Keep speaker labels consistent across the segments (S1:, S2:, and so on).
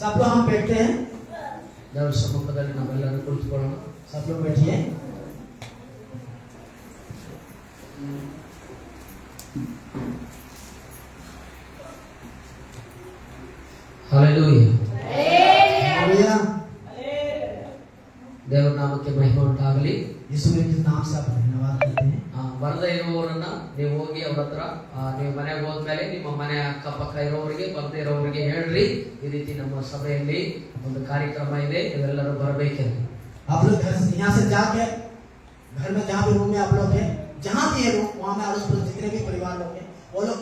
S1: सब लोग हम बैठते हैं,
S2: ದೇವರ ಸಮ್ಮುಖದಲ್ಲಿ ನಾವೆಲ್ಲರೂ ಕುಳಿತುಕೊಳ್ಳೋಣ.
S1: सब लोग बैठिए.
S2: ಹಾಲೆಲೂಯಾ.
S1: हालेलुया.
S2: ದೇವರ ನಾಮಕ್ಕೆ ಮಹಿಮೆ ಉಂಟಾಗಲಿ.
S1: यीशु के नाम से आप धन्यवाद करते हैं.
S2: ಬರದೇ ಇರುವವರನ್ನ ನೀವು ಹೋಗಿ ಅವ್ರ ಹತ್ರ ನೀವು ಮನೆಗೆ ಹೋದ್ಮೇಲೆ ನಿಮ್ಮ ಮನೆ ಅಕ್ಕಪಕ್ಕ ಇರೋವರಿಗೆ ಬರದೇ ಇರೋವರಿಗೆ ಹೇಳ್ರಿ, ಈ ರೀತಿ ನಮ್ಮ ಸಭೆಯಲ್ಲಿ ಒಂದು ಕಾರ್ಯಕ್ರಮ ಇದೆ, ನೀವೆಲ್ಲರೂ ಬರಬೇಕೆಂದು.
S1: आप लोग घर से यहाँ से जाके घर में जहाँ भी रूम में आप लोग हैं, जहाँ भी है रूम वहाँ में आस पास जितने भी परिवार लोग हैं वो लोग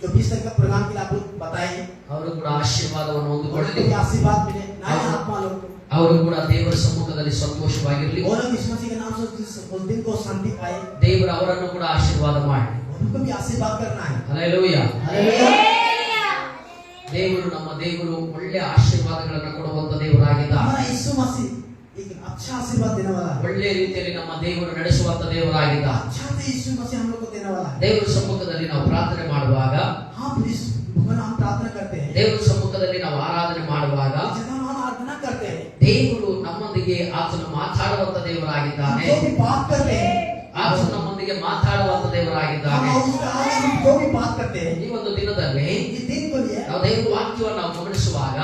S1: जो 20 तक का प्रोग्राम के लिए आप लोग बताइए,
S2: ಅವರು ಕೂಡ ಆಶೀರ್ವಾದವನ್ನು ಹೊಂದಿಕೊಳ್ಳಲಿ.
S1: आशीर्वाद मिले नए आत्मा लोग को,
S2: ಅವರು ಕೂಡ ದೇವರ ಸಮ್ಮುಖದಲ್ಲಿ ಸಂತೋಷವಾಗಿರಲಿ.
S1: वो लोग यीशु मसीह के नाम से उस दिन को शांति पाए.
S2: ದೇವರು ಅವರನ್ನು ಕೂಡ ಆಶೀರ್ವಾದ ಮಾಡಿ.
S1: उनको भी आशीर्वाद करना है.
S2: ಹಲ್ಲೆಲೂಯಾ.
S1: हालेलुया.
S2: ದೇವರು ನಮ್ಮ ದೇವರು ಒಳ್ಳೆ ಆಶೀರ್ವಾದಗಳನ್ನು ಕೊಡುವಂತ ದೇವರಾಗಿದ್ದ.
S1: हमारा यीशु मसीह एक अच्छा आशीर्वाद देने वाला है.
S2: ಒಳ್ಳೆ ರೀತಿಯಲ್ಲಿ ನಮ್ಮ ದೇವರು ನಡೆಸುವಂತ ದೇವರಾಗಿದ್ದ.
S1: अच्छा से यीशु मसीह हम लोग को देने वाला है.
S2: ದೇವರ ಸಮ್ಮುಖದಲ್ಲಿ ನಾವು ಪ್ರಾರ್ಥನೆ ಮಾಡುವಾಗ,
S1: हाँ प्लीज भगवान हम प्रार्थना करते हैं,
S2: ದೇವರ ಸಮ್ಮುಖದಲ್ಲಿ ನಾವು ಆರಾಧನೆ ಮಾಡುವಾಗ
S1: जब हम आराधना करते हैं
S2: ದೇವರು ನಮ್ಮೊಂದಿಗೆ ಆತನು ಮಾತಾಡುವಂತ ದೇವರಾಗಿದ್ದಾನೆ.
S1: जो भी बात करते हैं
S2: ಆತನು ನಮ್ಮೊಂದಿಗೆ ಮಾತಾಡುವಂತ ದೇವರಾಗಿದ್ದಾನೆ.
S1: हम उसके आगे हम जो भी बात करते हैं
S2: ಈ ಒಂದು ದಿನದಲ್ಲಿ
S1: इस दिन को लिए
S2: ನಾವು ದೇವರ ವಾಕ್ಯವನ್ನು ನಾವು ಗಮನಿಸುವಾಗ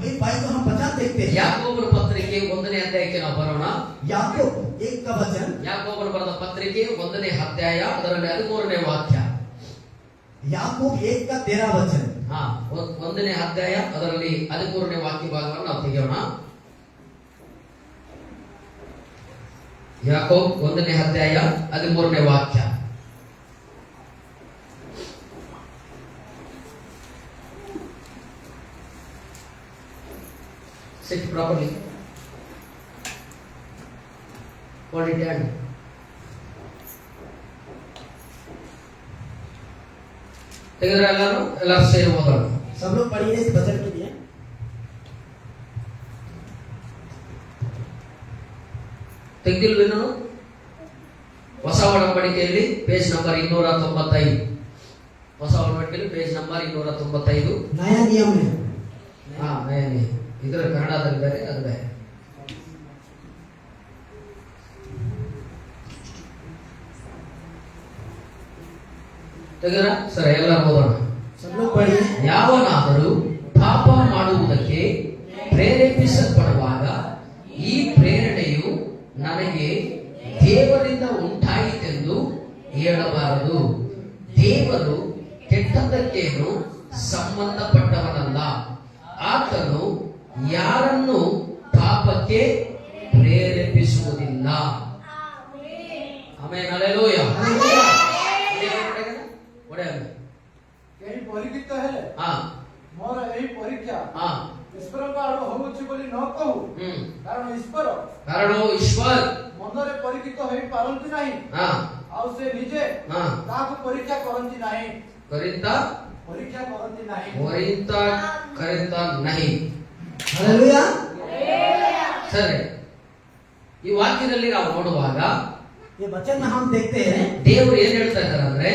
S1: ये भाई को हम वचन देखते हैं.
S2: ಯಾಕೋಬನ ಪತ್ರಿಕೆ 1ನೇ ಅಧ್ಯಾಯಕ್ಕೆ ನಾವು ಬರೋಣ.
S1: याकूब 1 का वचन,
S2: ಯಾಕೋಬನ ಬರೆದ ಪತ್ರಿಕೆ 1ನೇ ಅಧ್ಯಾಯ ಅದರಲ್ಲಿ 13ನೇ ವಾಕ್ಯ.
S1: याकूब 1 का 13 वचन.
S2: 1ನೇ ಅಧ್ಯಾಯ ಅದರಲ್ಲಿ 13ನೇ ವಾಕ್ಯ ಭಾಗವನ್ನು ನಾವು ತೆಗೆಯೋಣ. ಯಾಕೋಬ್ 1ನೇ ಅಧ್ಯಾಯ 13ನೇ ವಾಕ್ಯ. Sit properly. Hold it down. ತೆಗೆದ್ರೆ ಎಲ್ಲರೂ ಸೇರಿ ಓದೋಣ.
S1: सब लोग पढ़िए इस वचन के लिए.
S2: ತೆಗೆದಿಲ್ವೇನು? ಹೊಸ ಒಡಂಬಡಿಕೆಯಲ್ಲಿ ಪೇಜ್ ನಂಬರ್ 295. ಹೊಸ ಒಡಂಬಡಿಕೆಯಲ್ಲಿ ಪೇಜ್ ನಂಬರ್ 295.
S1: नया नियम में.
S2: ನಯ ನಿಯಮ. ಇದರ ಕನ್ನಡದಲ್ಲಿ ಬೇರೆ, ಅದು ಬೇರೆ. ತೆಗೆದ್ರ ಸರಿ, ಎಲ್ಲರೂ ಓದೋಣ.
S1: सब लोग पढ़िए.
S2: ಯಾವನಾದರೂ ಪಾಪ ಮಾಡುವುದಕ್ಕೆ ಪ್ರೇರೇಪಿಸಲ್ಪಡುವಾಗ ಈ ಪ್ರೇರಣೆಯು ನನಗೆ ದೇವರಿಂದ ಉಂಟಾಯಿತೆಂದು ಹೇಳಬಾರದು. ದೇವರು ಕೆಟ್ಟದ್ದಕ್ಕೇನು ಸಂಬಂಧಪಟ್ಟವನಲ್ಲ. ಆತನು ಯಾರನ್ನು ಪಾಪಕ್ಕೆ ಪ್ರೇರೇಪಿಸುವುದಿಲ್ಲ. ಆಮೆನ್. ಹಲ್ಲೆಲೂಯಾ.
S3: यही परिचित है मोर यही परीक्षा ईश्वर का आड़ होउछि बोली न कहू, कारण ईश्वर मनरे परिचित होई पारंती नाही, आ से निजे ताको परीक्षा करंती नाही. परीक्षा
S2: करिता नहीं.
S1: हालेलुया.
S2: ಸರಿ, ಈ ವಾಕ್ಯದಲ್ಲಿ ನಾವು ನೋಡುವಾಗ
S1: ये वचन में हम देखते हैं
S2: ದೇವರು ಏನ್ ಹೇಳ್ತಾ ಇದ್ದಾರೆ ಅಂದ್ರೆ,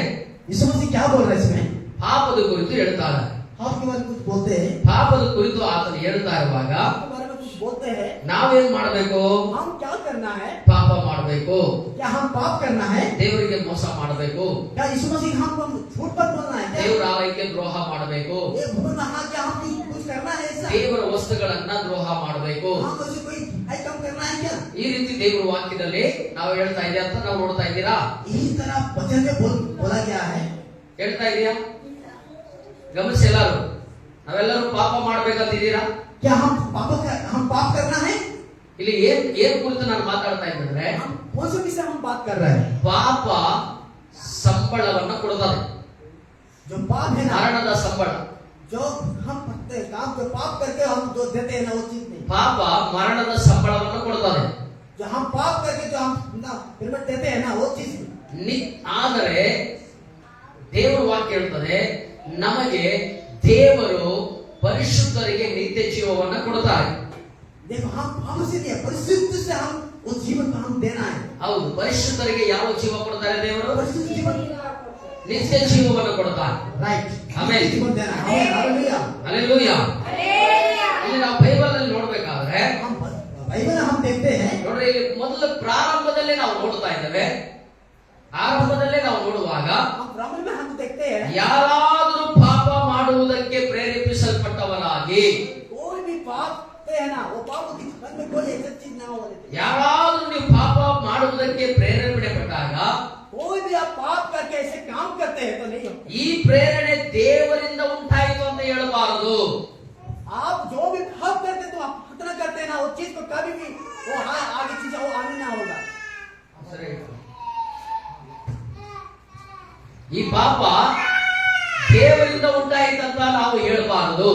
S1: यीशु मसीह क्या बोल रहे हैं इसमें.
S2: ಪಾಪದ ಕುರಿತು ಹೇಳ್ತಾರೆ.
S1: आप के बारे में कुछ बोलते हैं,
S2: ಪಾಪದ ಕುರಿತು ಆತನು ಹೇಳ್ತಾ ಇರುವಾಗ
S1: आपके बारे में कुछ बोलते हैं.
S2: ನಾವೇನ್ ಮಾಡಬೇಕು?
S1: हम क्या करना है?
S2: ಪಾಪ ಮಾಡಬೇಕು.
S1: क्या हम पाप करना है?
S2: ದೇವರಿಗೆ ಮೋಸ ಮಾಡಬೇಕು.
S1: क्या यीशु मसीह हमको झूठ पर बोलना है? क्या
S2: ದೇವರ ಆಲಯಕ್ಕೆ ದ್ರೋಹ ಮಾಡಬೇಕು.
S1: ये भूल रहा क्या हम कुछ करना है ऐसा?
S2: ದೇವರ ವಸ್ತುಗಳನ್ನ ದ್ರೋಹ ಮಾಡಬೇಕು.
S1: हम ऐसे कोई आई काम करना है क्या?
S2: ಈ ರೀತಿ ದೇವರ ವಾಕ್ಯದಲ್ಲಿ ನಾವು ಹೇಳ್ತಾ ಇದೆ ಅಂತ ನಾವು ನೋಡ್ತಾ ಇದ್ದೀರಾ?
S1: इसी तरह वचन में बोला गया है.
S2: ಹೇಳ್ತಾ ಇದೀಯಾ? ಗಮನಿಸಿ ಎಲ್ಲರೂ, ನಾವೆಲ್ಲರೂ ಪಾಪ ಮಾಡ್ಬೇಕಂತಿದ್ದೀರಾ?
S1: क्या हम पाप करना है?
S2: ಇಲ್ಲಿ ಏನ್ ಕುರಿತು ನಾನು ಮಾತಾಡ್ತಾ ಇದ್ದಂದ್ರೆ,
S1: हम कौन से विषय हम बात कर रहे हैं?
S2: ಪಾಪ ಸಂಬಳವನ್ನ ಕೊಡುತ್ತದೆ.
S1: जो पाप है ना,
S2: ಮರಣದ ಸಂಬಳ.
S1: जो हम करते हैं काम, जो पाप करके हम जो देते हैं ना वो चीज नहीं.
S2: ಪಾಪ ಮರಣದ ಸಂಬಳವನ್ನು ಕೊಡುತ್ತದೆ.
S1: जो हम पाप करके जो हम ना पेमेंट देते हैं ना वो चीज नहीं.
S2: ಆದರೆ ದೇವರ ವಾಕ್ಯ ಹೇಳ್ತದೆ, ನಮಗೆ ದೇವರು ಪರಿಶುದ್ಧರಿಗೆ ನಿತ್ಯ ಜೀವವನ್ನು ಕೊಡುತ್ತಾರೆ.
S1: देखो हम से नहीं, परिशुद्ध से हम उस जीवन को हम देना है.
S2: ಹೌದು, ಪರಿಶುದ್ಧರಿಗೆ ಯಾವ ಜೀವ ಕೊಡ್ತಾರೆ ದೇವರು?
S1: परिशुद्ध जीवन,
S2: ನಿತ್ಯ ಜೀವವನ್ನು ಕೊಡುತ್ತಾರೆ.
S1: राइट.
S2: ಆಮೆನ್.
S1: जीवन देना है. हालेलुया.
S2: ಹಲ್ಲೆಲೂಯಾ. ಇಲ್ಲಿ ನಾವು
S1: देखते हैं
S2: ನೋಡ್ರಿ ಇಲ್ಲಿ ಮೊದಲು ಪ್ರಾರಂಭದಲ್ಲೇ ನಾವು ನೋಡ್ತಾ ಇದ್ದೇವೆ. ಆರಂಭದಲ್ಲೇ ನಾವು ನೋಡುವಾಗ
S1: प्रारंभ में हम देखते हैं
S2: ಯಾರಾದರೂ ಪಾಪ ಮಾಡುವುದಕ್ಕೆ ಪ್ರೇರೇಪಿಸಲ್ಪಟ್ಟವರಾಗಿ
S1: कोई भी पाप है ना वो पाप के मन में कोई ऐसा चीज ना हो
S2: ಯಾರಾದರೂ ನೀವು ಪಾಪ ಮಾಡುವುದಕ್ಕೆ ಪ್ರೇರೇಪಣೆ ಪಟ್ಟಾಗ
S1: कोई भी आप पाप करके ऐसे काम करते हैं तो नहीं हो
S2: ಈ ಪ್ರೇರಣೆ ದೇವರಿಂದ ಉಂಟಾಯಿತು ಅಂತ ಹೇಳಬಾರದು.
S1: आप जो भी पाप करते तो आप इतना करते हैं ना वो चीज को कभी भी वो आगे चीज वो आने ना होगा.
S2: ಸರಿ. ಈ ಪಾಪ ದೇವರಿಂದ ಉಂಟಾಯಿತಂತ ನಾವು ಹೇಳಬಾರದು.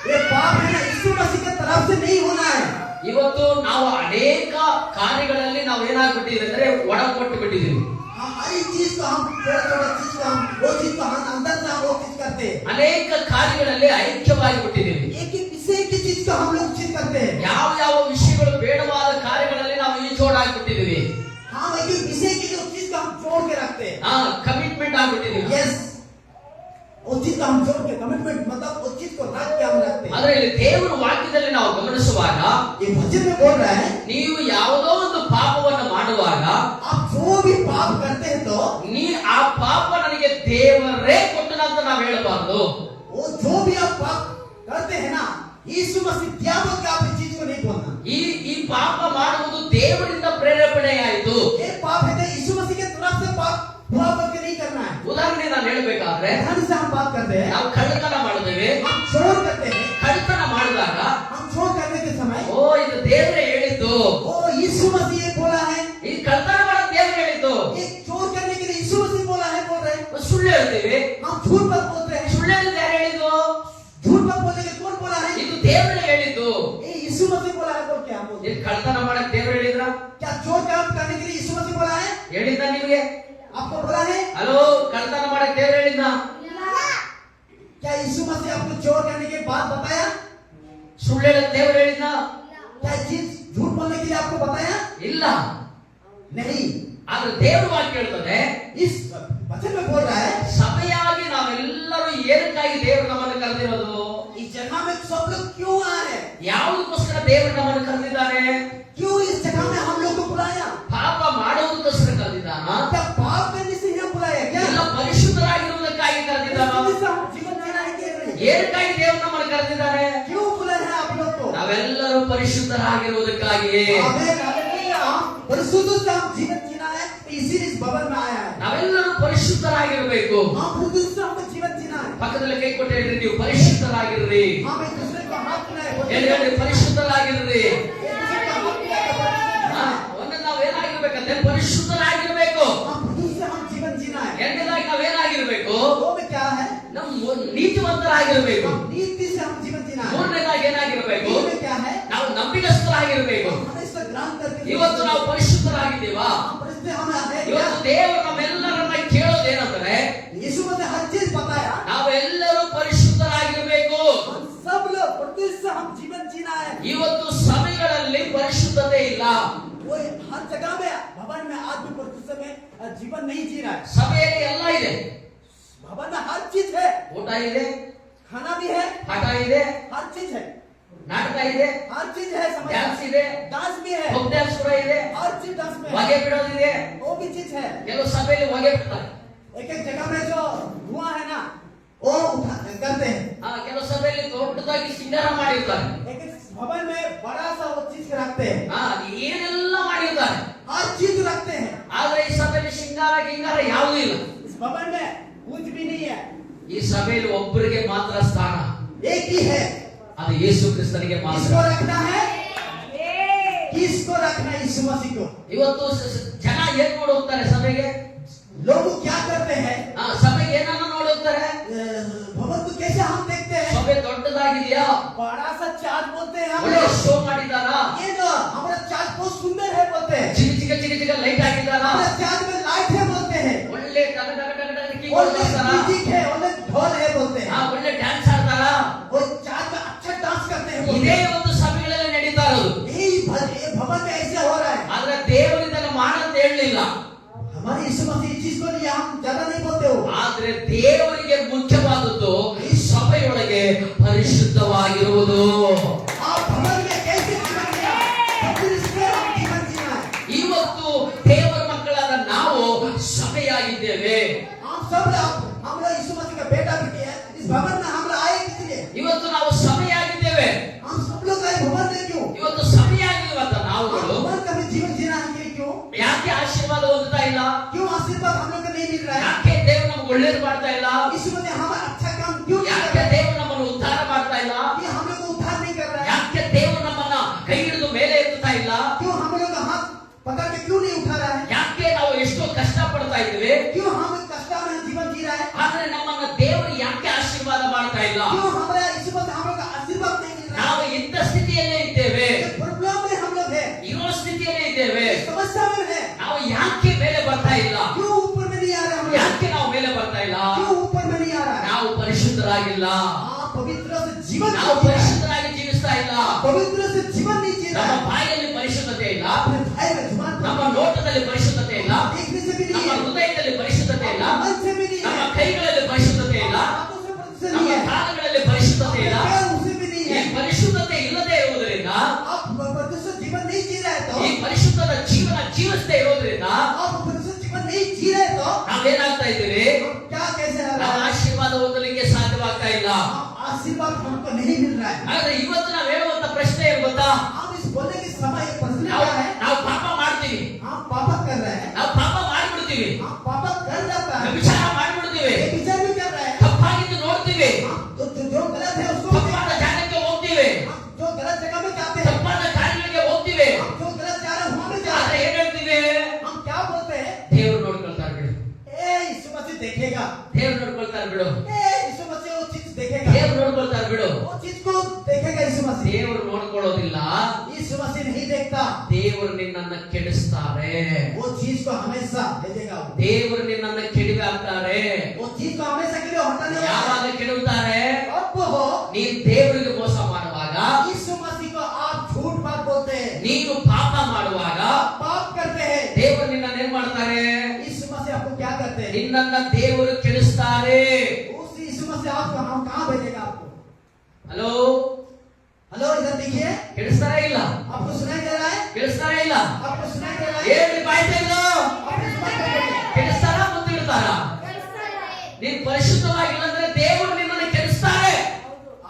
S1: ये पाप है ना यीशु मसीह की तरफ से नहीं होना है.
S2: ಇವತ್ತು ನಾವು ಅನೇಕ ಕಾರ್ಯಗಳಲ್ಲಿ ನಾವು ಏನಾಗ್ಬಿಟ್ಟಿದ್ದೀವಿ ಅಂದ್ರೆ ಒಳಪಟ್ಟು ಬಿಟ್ಟಿದ್ದೀವಿ.
S1: हर एक चीज को हम थोड़ा चीज को हम वो चीज को हम अंदर से हम वो चीज करते हैं.
S2: ಅನೇಕ ಕಾರ್ಯಗಳಲ್ಲಿ ಐಕ್ಯವಾಗಿ ಬಿಟ್ಟಿದ್ದೀವಿ.
S1: एक एक विषय की चीज को हम लोग चीज करते हैं.
S2: ಯಾವ ಯಾವ ವಿಷಯಗಳು ಬೇಡವಾದ ಕಾರ್ಯಗಳಲ್ಲಿ ನಾವು ಈಜೋಡಾಗಿ ಬಿಟ್ಟಿದ್ದೀವಿ.
S1: हाँ एक एक विषय की जो चीज को हम जोड़ के रखते हैं.
S2: ಕಮಿಟ್ಮೆಂಟ್ ಆಗ್ಬಿಟ್ಟಿದ್ದೀವಿ.
S1: यस वो चीज को हम जोड़ के कमिटमेंट मतलब वो चीज को रख के हम रखते हैं.
S2: ಆದ್ರೆ ಇಲ್ಲಿ ದೇವರ ವಾಕ್ಯದಲ್ಲಿ ನಾವು ಗಮನಿಸುವಾಗ
S1: ये वचन में बोल रहा है
S2: ನೀವು ಯಾವುದೋ ಒಂದು ಪಾಪವನ್ನು ಮಾಡುವಾಗ
S1: आप जो भी पाप करते हैं तो
S2: ನೀ ಆ ಪಾಪ ನನಗೆ ದೇವರೇ ಕೊಟ್ಟನಂತ ನಾವು ಹೇಳಬಾರದು.
S1: वो जो भी आप पाप करते हैं ना यीशु मसीह दियावल का आप इस चीज को नहीं बोलना.
S2: ಈ ಪಾಪ ಮಾಡುವುದು ದೇವರಿಂದ ಪ್ರೇರೇಪಣೆ ಆಯಿತು.
S1: ये पाप है तो यीशु मसीह के तरफ से पाप हुआ करके नहीं करना है.
S2: ಉದಾಹರಣೆ ನಾನು ಹೇಳಬೇಕಾದ್ರೆ
S1: ध्यान से हम बात करते हैं
S2: ನಾವು ಕಳ್ಳತನ ಮಾಡಿದ್ದೇವೆ.
S1: हम चोर करते हैं
S2: ಕಳ್ಳತನ ಮಾಡಿದಾಗ
S1: हम चोर करने के समय
S2: ಓ ಇದು ದೇವರೇ ಹೇಳಿದ್ದು,
S1: ओ यीशु मसीह ये बोला है
S2: ಈ ಕಳ್ಳತನ ಮಾಡೋದು ದೇವರು ಹೇಳಿದ್ದು.
S1: ये चोर करने के लिए यीशु मसीह बोला है बोल रहे हैं.
S2: ಸುಳ್ಳು ಹೇಳ್ತೀವಿ.
S1: हम झूठ मत बोलते हैं.
S2: ಸುಳ್ಳು ಹೇಳಿದ್ದು ಯಾರು ಹೇಳಿದ್ದು?
S1: झूठ मत बोलने के कौन बोला है?
S2: ಇದು ದೇವರೇ ಹೇಳಿದ್ದು.
S1: ये यीशु मसीह बोला है बोल के हम बोलते
S2: ಇದು कಳ್ಳತನ ಮಾಡಕ್ಕೆ ದೇವರು ಹೇಳಿದ್ರ?
S1: क्या चोर काम करने के लिए यीशु मसीह बोला है?
S2: ಹೇಳಿದ್ದ ನಿಮಗೆ?
S1: आपको बोला है?
S2: ಹಲೋ, ಕಳ್ಳತನ ಮಾಡಕ್ಕೆ ದೇವರು ಹೇಳಿದ್ದ?
S1: क्या यीशु मसीह आपको चोर करने के बाद बताया?
S2: ಸುಳ್ಳು ಹೇಳಕ್ಕೆ ದೇವರು ಹೇಳಿದ್ದ?
S1: क्या चीज झूठ बोलने के लिए आपको बताया?
S2: ಇಲ್ಲ.
S1: नहीं.
S2: ಆದ್ರೆ ದೇವರು ವಾಕ್ಯ ಹೇಳ್ತದೆ,
S1: इस वचन में बोल रहा है
S2: ಸಭೆಯಾಗಿ ನಾವೆಲ್ಲರೂ ಏನಕ್ಕಾಗಿ ದೇವರು ನಮ್ಮನ್ನು ಕರೆದಿರೋದು?
S1: इस जगह में सब लोग क्यों आए हैं?
S2: ಯಾವುದಕ್ಕೋಸ್ಕರ ದೇವರು ನಮ್ಮನ್ನು ಕರೆದಿದ್ದಾನೆ?
S1: क्यों इस जगह में हम लोग को बुलाया?
S2: ಪಾಪ ಮಾಡುವುದಕ್ಕೋಸ್ಕರ ಕರೆದಿದ್ದಾನ?
S1: क्या पाप करने से ही बुलाया क्या?
S2: ಇಲ್ಲ ಪರಿಶುದ್ಧರಾಗಿರುವುದಕ್ಕಾಗಿ ಕರೆದಿದ್ದಾನ?
S1: इससे हम जीवन जीना है क्या नहीं?
S2: ಏನಕ್ಕಾಗಿ ದೇವರು ನಮ್ಮನ್ನು ಕರೆದಿದ್ದಾನೆ?
S1: क्यों बुलाया है आप लोग को?
S2: ನಾವೆಲ್ಲರೂ ಪರಿಶುದ್ಧರಾಗಿರುವುದಕ್ಕಾಗಿಯೇ.
S1: आमीन हालेलुया. परिशुद्ध से हम जीवन जीना है इसीलिए इस भवन में आया है.
S2: ನಾವೆಲ್ಲರೂ ಪರಿಶುದ್ಧರಾಗಿರಬೇಕು.
S1: हम परिशुद्ध से हमको जीवन जीना है.
S2: ಪಕ್ಕದಲ್ಲಿ ಕೈ ಕೊಟ್ಟು ಹೇಳ್ರಿ, ನೀವು ಪರಿಶುದ್ಧರಾಗಿರ್ರಿ.
S1: हम एक दूसरे को हाथ मिलाए
S2: ಹೇಳಿ, ಪರಿಶುದ್ಧರಾಗಿರ್ರಿ.
S1: एक दूसरे को हाथ मिलाए
S2: ಒಂದು ನಾವೇನಾಗಿರ್ಬೇಕಂದ್ರೆ ಪರಿಶುದ್ಧರಾಗಿರ್ಬೇಕು.
S1: हम परिशुद्ध से हम जीवन जीना है.
S2: ಎರಡನೇದಾಗಿ ನಾವೇನಾಗಿರ್ಬೇಕು?
S1: वो में क्या है?
S2: ನಮ್ಮ ನೀತಿವಂತರಾಗಿರ್ಬೇಕು.
S1: हम नीति से हम जीवन जीना है.
S2: ಮೂರನೇದಾಗಿ ಏನಾಗಿರ್ಬೇಕು?
S1: वो में क्या है?
S2: ನಾವು ನಂಬಿಗಸ್ತರಾಗಿರ್ಬೇಕು.
S1: हम इसका ग्रहण करके
S2: ಇವತ್ತು ನಾವು ಪರಿಶುದ್ಧರಾಗಿದ್ದೀವಾ?
S1: हम परिशुद्ध हम है
S2: ಇವತ್ತು ದೇವರು ನಮ್ಮೆಲ್ಲರನ್ನ ಕೇಳೋದೇನಂದ್ರೆ
S1: यीशु मसीह हर चीज बताया.
S2: ನಾವೆಲ್ಲರೂ ಪರಿಶುದ್ಧರಾಗಿರ್ಬೇಕು.
S1: हम सब लोग परिशुद्ध से हम जीवन जीना है.
S2: ಇವತ್ತು ಸಭೆಗಳಲ್ಲಿ ಪರಿಶುದ್ಧತೆ ಇಲ್ಲ.
S1: वो हर जगह में भवन में आदमी परिशुद्ध में जीवन नहीं जी रहा है.
S2: ಸಭೆಯಲ್ಲಿ ಎಲ್ಲ ಇದೆ.
S1: भवन में हर चीज है.
S2: ಊಟ ಇದೆ,
S1: खाना भी है,
S2: ಪಾಠ ಇದೆ,
S1: हर चीज है,
S2: ನಾಟಕ ಇದೆ,
S1: हर चीज है. समझ
S2: ಡ್ಯಾನ್ಸ್ ಇದೆ,
S1: डांस भी है,
S2: ಫೋಕ್ ಡ್ಯಾನ್ಸ್ ಕೂಡ ಇದೆ,
S1: हर चीज डांस में है.
S2: ಹೊಗೆ ಬಿಡೋದಿದೆ.
S1: वो भी चीज है.
S2: ಕೆಲವು ಸಭೆಯಲ್ಲಿ ಹೊಗೆ ಬಿಡ್ತಾರೆ.
S1: एक एक जगह में जो धुआं है ना वो उठा करते हैं.
S2: ಕೆಲವು ಸಭೆಯಲ್ಲಿ ದೊಡ್ಡದಾಗಿ ಸಿಂಗಾರ ಮಾಡಿರ್ತಾರೆ.
S1: एक एक भवन में बड़ा सा वो चीज रखते हैं.
S2: ಏನೆಲ್ಲ ಮಾಡಿರ್ತಾರೆ.
S1: हर चीज रखते हैं.
S2: ಆದ್ರೆ ಈ ಸಭೆಯಲ್ಲಿ ಸಿಂಗಾರ ಗಿಂಗಾರ ಯಾವುದೂ ಇಲ್ಲ.
S1: इस भवन में कुछ भी नहीं है.
S2: ಈ ಸಭೆಯಲ್ಲಿ ಒಬ್ಬರಿಗೆ ಮಾತ್ರ ಸ್ಥಾನ,
S1: एक ही है.
S2: ಅದು ಯೇಸು ಕ್ರಿಸ್ತನಿಗೆ ಮಾತ್ರ.
S1: किसको रखना है? किसको रखना है? यीशु मसीह को.
S2: ಇವತ್ತು ಜನ ಏನ್ ನೋಡಿ ಹೋಗ್ತಾರೆ ಸಭೆಗೆ?
S1: लोग क्या करते हैं?
S2: ಸಭೆಗೆ ಏನನ್ನ ನೋಡಿ ಹೋಗ್ತಾರೆ?
S1: भवन को कैसे हम देखते हैं?
S2: ಸಭೆ ದೊಡ್ಡದಾಗಿದೆಯಾ?
S1: बड़ा सा चार्ट बोलते हैं हम
S2: ಒಳ್ಳೆ
S1: लोग.
S2: ಶೋ ಮಾಡಿದಾರಾ?
S1: ये जो हमारा चार्ट बहुत सुंदर है बोलते हैं.
S2: ಚಿಕ್ಕ ಲೈಟ್ ಹಾಕಿದಾರಾ?
S1: हमारा चार्ट में लाइट है बोलते हैं.
S2: ಒಳ್ಳೆ ಟಕ ಟಕ ಟಕ ಟಕ ಕೀಬೋರ್ಡ್
S1: ओले
S2: ಮಾಡ್ತಾರಾ?
S1: म्यूजिक है, ओले ढोल है बोलते हैं.
S2: ಒಳ್ಳೆ ಡ್ಯಾನ್ಸ್ ಆಡ್ತಾರಾ?
S1: वो चार्ट में अच्छा डांस करते हैं बोलते
S2: ಇದೇ
S1: हैं.
S2: ಒಂದು ಸಭೆಗಳಲ್ಲಿ ನಡೀತಾ ಇರೋದು.
S1: ये भवन में ऐसे हो रहा है.
S2: ಆದ್ರೆ ದೇವರು ಇದನ್ನು ಮಾಡಂತ ಹೇಳಲಿಲ್ಲ.
S1: हमारे यीशु मसीह इस चीज को लिए हम ज्यादा नहीं बोलते हो.
S2: ಆದ್ರೆ ದೇವರಿಗೆ ಮುಖ್ಯವಾದದ್ದು ಈ ಸಭೆಯೊಳಗೆ ಪರಿಶುದ್ಧವಾಗಿರುವುದು.
S1: आप भवन में कैसे जीवन जिया? भवन में हम लोग आए किस लिए?
S2: ಇವತ್ತು ನಾವು ಸಭೆಯಾಗಿದ್ದೇವೆ.
S1: हम सब लोग आए भवन में क्यों?
S2: ಇವತ್ತು ಸಭೆಯಾಗಿರುವಂತ ನಾವುಗಳು
S1: भवन का भी जीवन जीना है कि क्यों?
S2: ಯಾಕೆ ಆಶೀರ್ವಾದ ಹೊಂದುತ್ತಾ ಇಲ್ಲ?
S1: क्यों आशीर्वाद हम लोग को नहीं मिल रहा है?
S2: ಯಾಕೆ ದೇವರು ನಮ್ಗೆ ಒಳ್ಳೇದು ಮಾಡ್ತಾ ಇಲ್ಲ?
S1: इस वजह हम अच्छा काम क्यों नहीं
S2: ಯಾಕೆ
S1: कर रहे?
S2: ದೇವರು ನಮ್ಮನ್ನು ಉದ್ಧಾರ ಮಾಡ್ತಾ ಇಲ್ಲ?
S1: कि हम लोग को उद्धार नहीं कर रहा है?
S2: ಯಾಕೆ ದೇವರು ನಮ್ಮನ್ನ ಕೈ ಹಿಡಿದು ಮೇಲೆ ಎತ್ತುತ್ತಾ ಇಲ್ಲ?
S1: क्यों हम लोग का हाथ पकड़ के क्यों नहीं उठा रहा है?
S2: ಯಾಕೆ ನಾವು ಎಷ್ಟೋ ಕಷ್ಟ ಪಡ್ತಾ ಇದ್ದೇವೆ?
S1: क्यों हम कष्ट में जीवन जी रहा है?
S2: ಆದ್ರೆ ನಮ್ಮನ್ನ ದೇವರು ಯಾಕೆ ಆಶೀರ್ವಾದ ಮಾಡ್ತಾ ಇಲ್ಲ?
S1: क्यों हमारा इस वक्त हम लोग का आशीर्वाद नहीं मिल रहा
S2: ನಾವು
S1: है?
S2: ಇದ್ದ ಸ್ಥಿತಿಯಲ್ಲೇ ಇದ್ದೇವೆ,
S1: प्रॉब्लम में हम लोग है,
S2: ಇರೋ ಸ್ಥಿತಿಯಲ್ಲೇ ಇದ್ದೇವೆ.
S1: समस्या में है.
S2: ನಾವು ಯಾಕೆ ಮೇಲೆ ಬರ್ತಾ ಇಲ್ಲ?
S1: क्यों ऊपर में नहीं आ रहे हम लोग?
S2: ಯಾಕೆ ನಾವು ಮೇಲೆ ಬರ್ತಾ ಇಲ್ಲ?
S1: क्यों ऊपर में नहीं आ रहा है?
S2: ನಾವು ಪರಿಶುದ್ಧರಾಗಿಲ್ಲ,
S1: आप पवित्र से जीवन
S2: ನಾವು
S1: नहीं जी रहे हैं.
S2: ಪರಿಶುದ್ಧರಾಗಿ ಜೀವಿಸ್ತಾ ಇಲ್ಲ.
S1: पवित्र से जीवन नहीं जी रहा
S2: ನಮ್ಮ
S1: है.
S2: ಬಾಯಲ್ಲಿ ಪರಿಶುದ್ಧತೆ ಇಲ್ಲ,
S1: अपने भाई में जुबान पर
S2: ನಮ್ಮ ನೋಟದಲ್ಲಿ ಪರಿಶುದ್ಧತೆ ಇಲ್ಲ,
S1: देखने से भी नहीं
S2: ನಮ್ಮ
S1: है,
S2: ಹೃದಯದಲ್ಲಿ ಪರಿಶುದ್ಧತೆ ಇಲ್ಲ,
S1: मन से भी नहीं
S2: ನಮ್ಮ
S1: है,
S2: ಕೈಗಳಲ್ಲಿ ಪರಿಶುದ್ಧತೆ ಇಲ್ಲ,
S1: हाथों से परिशुद्ध
S2: ನಮ್ಮ
S1: नहीं है,
S2: ಕಾಲುಗಳಲ್ಲಿ ಪರಿಶುದ್ಧತೆ ಇಲ್ಲ.
S1: पैर उसे भी नहीं
S2: ಈ
S1: है.
S2: ಪರಿಶುದ್ಧತೆ ಇಲ್ಲದೆ ಇರುವುದರಿಂದ,
S1: आप परिशुद्ध जीवन नहीं जी रहे तो,
S2: ಈ ಪರಿಶುದ್ಧದ ಜೀವನ ಜೀವಿಸದೇ ಇರೋದ್ರಿಂದ
S1: आप परिशुद्ध जीवन नहीं जी रहे तो
S2: ನಾವೇನಾಗ್ತಾ ಇದ್ದೀವಿ?
S1: हम क्या कैसे आ
S2: ನಾವು
S1: रहा है?
S2: ಆಶೀರ್ವಾದ ಹೊಂದಲಿಕ್ಕೆ ಸಾಧ್ಯವಾಗ್ತಾ ಇಲ್ಲ.
S1: आशीर्वाद हमको नहीं मिल रहा है.
S2: ಆದ್ರೆ ಇವತ್ತು ನಾವು ಹೇಳುವಂತ ಪ್ರಶ್ನೆ ಏನು ಗೊತ್ತಾ?
S1: हम इस बोलने की समय प्रश्न
S2: ನಾವು
S1: क्या है?
S2: ನಾವು ಪಾಪ ಮಾಡ್ತೀವಿ,
S1: हम पाप कर रहे हैं,
S2: ನಾವು ಪಾಪ ಮಾಡಿಬಿಡ್ತೀವಿ,
S1: हम पाप कर जाता है,
S2: ವಿಚಾರ ಮಾಡಿಬಿಡ್ತೀವಿ,
S1: ये विचार भी कर रहे हैं,
S2: ತಪ್ಪಾಗಿದ್ದು ನೋಡ್ತೀವಿ,
S1: हम जो गलत है उसको
S2: ತಪ್ಪಾದ ಜಾಗಕ್ಕೆ ಹೋಗ್ತೀವಿ,
S1: हम जो गलत जगह में जाते हैं,
S2: ತಪ್ಪಾದ ಕಾರ್ಯಗಳಿಗೆ ಹೋಗ್ತೀವಿ.
S1: हम जो गलत जा रहे हैं वहाँ में जा
S2: ಆದ್ರೆ
S1: रहे हैं.
S2: ಏನ್ ಹೇಳ್ತೀವಿ?
S1: हम क्या बोलते हैं?
S2: ದೇವರು ನೋಡ್ಕೊಳ್ತಾರೆ ಬಿಡು,
S1: ए यीशु मसीह देखेगा,
S2: ದೇವರು ನೋಡ್ಕೊಳ್ತಾರೆ बिಡು,
S1: ए यीशु मसीह वो चीज देखेगा,
S2: ದೇವರು ನೋಡ್ಕೊಳ್ತಾರೆ ಬಿಡು.
S1: वो चीज को देखेगा यीशु मसीह.
S2: ದೇವರು ನೋಡ್ಕೊಳ್ಳೋದಿಲ್ಲ,
S1: यीशु मसीह नहीं देखता,
S2: ದೇವರು ನಿನ್ನನ್ನ ಕೆಡಿಸ್ತಾರೆ,
S1: वो चीज को हमेशा भेजेगा वो.
S2: ದೇವರು ನಿನ್ನನ್ನ ಕೆಡವಿ ಹಾಕ್ತಾರೆ.
S1: वो चीज को हमेशा के लिए हटाने वाला
S2: ಯಾವಾಗ
S1: है.
S2: ಕೆಡವುತ್ತಾರೆ?
S1: अब हो
S2: ನೀನು ದೇವರಿಗೆ ಮೋಸ ಮಾಡುವಾಗ,
S1: यीशु मसीह को आप झूठ बात बोलते हैं,
S2: ನೀನು ಪಾಪ ಮಾಡುವಾಗ
S1: आप पाप करते हैं,
S2: ದೇವರು ನಿನ್ನನ್ನ ಏನ್ ಮಾಡ್ತಾರೆ?
S1: यीशु मसीह आपको क्या करते हैं?
S2: ನಿನ್ನನ್ನ ದೇವರು ಕೆಡಿಸ್ತಾರೆ.
S1: उस यीशु मसीह आपको हम कहाँ भेजेगा आपको?
S2: ಹಲೋ,
S1: हेलो इधर देखिए,
S2: ಕೆಡಿಸ್ತಾರಾ ಇಲ್ಲ?
S1: आपको सुनाई दे रहा है?
S2: ಕೆಡಿಸ್ತಾರಾ ಇಲ್ಲ?
S1: आपको सुनाई दे रहा है?
S2: ಹೇಳ್ರಿ ಬಾಯಿ ತೆಗೆದು.
S1: आपको सुनाई दे रहा है?
S2: ಕೆಡಿಸ್ತಾರಾ ಮುತ್ತಿಡ್ತಾರಾ? ನೀನು ಪರಿಶುದ್ಧವಾಗಿಲ್ಲ ಅಂದ್ರೆ ದೇವರು ನಿನ್ನನ್ನು ಕೆಡಿಸ್ತಾರೆ,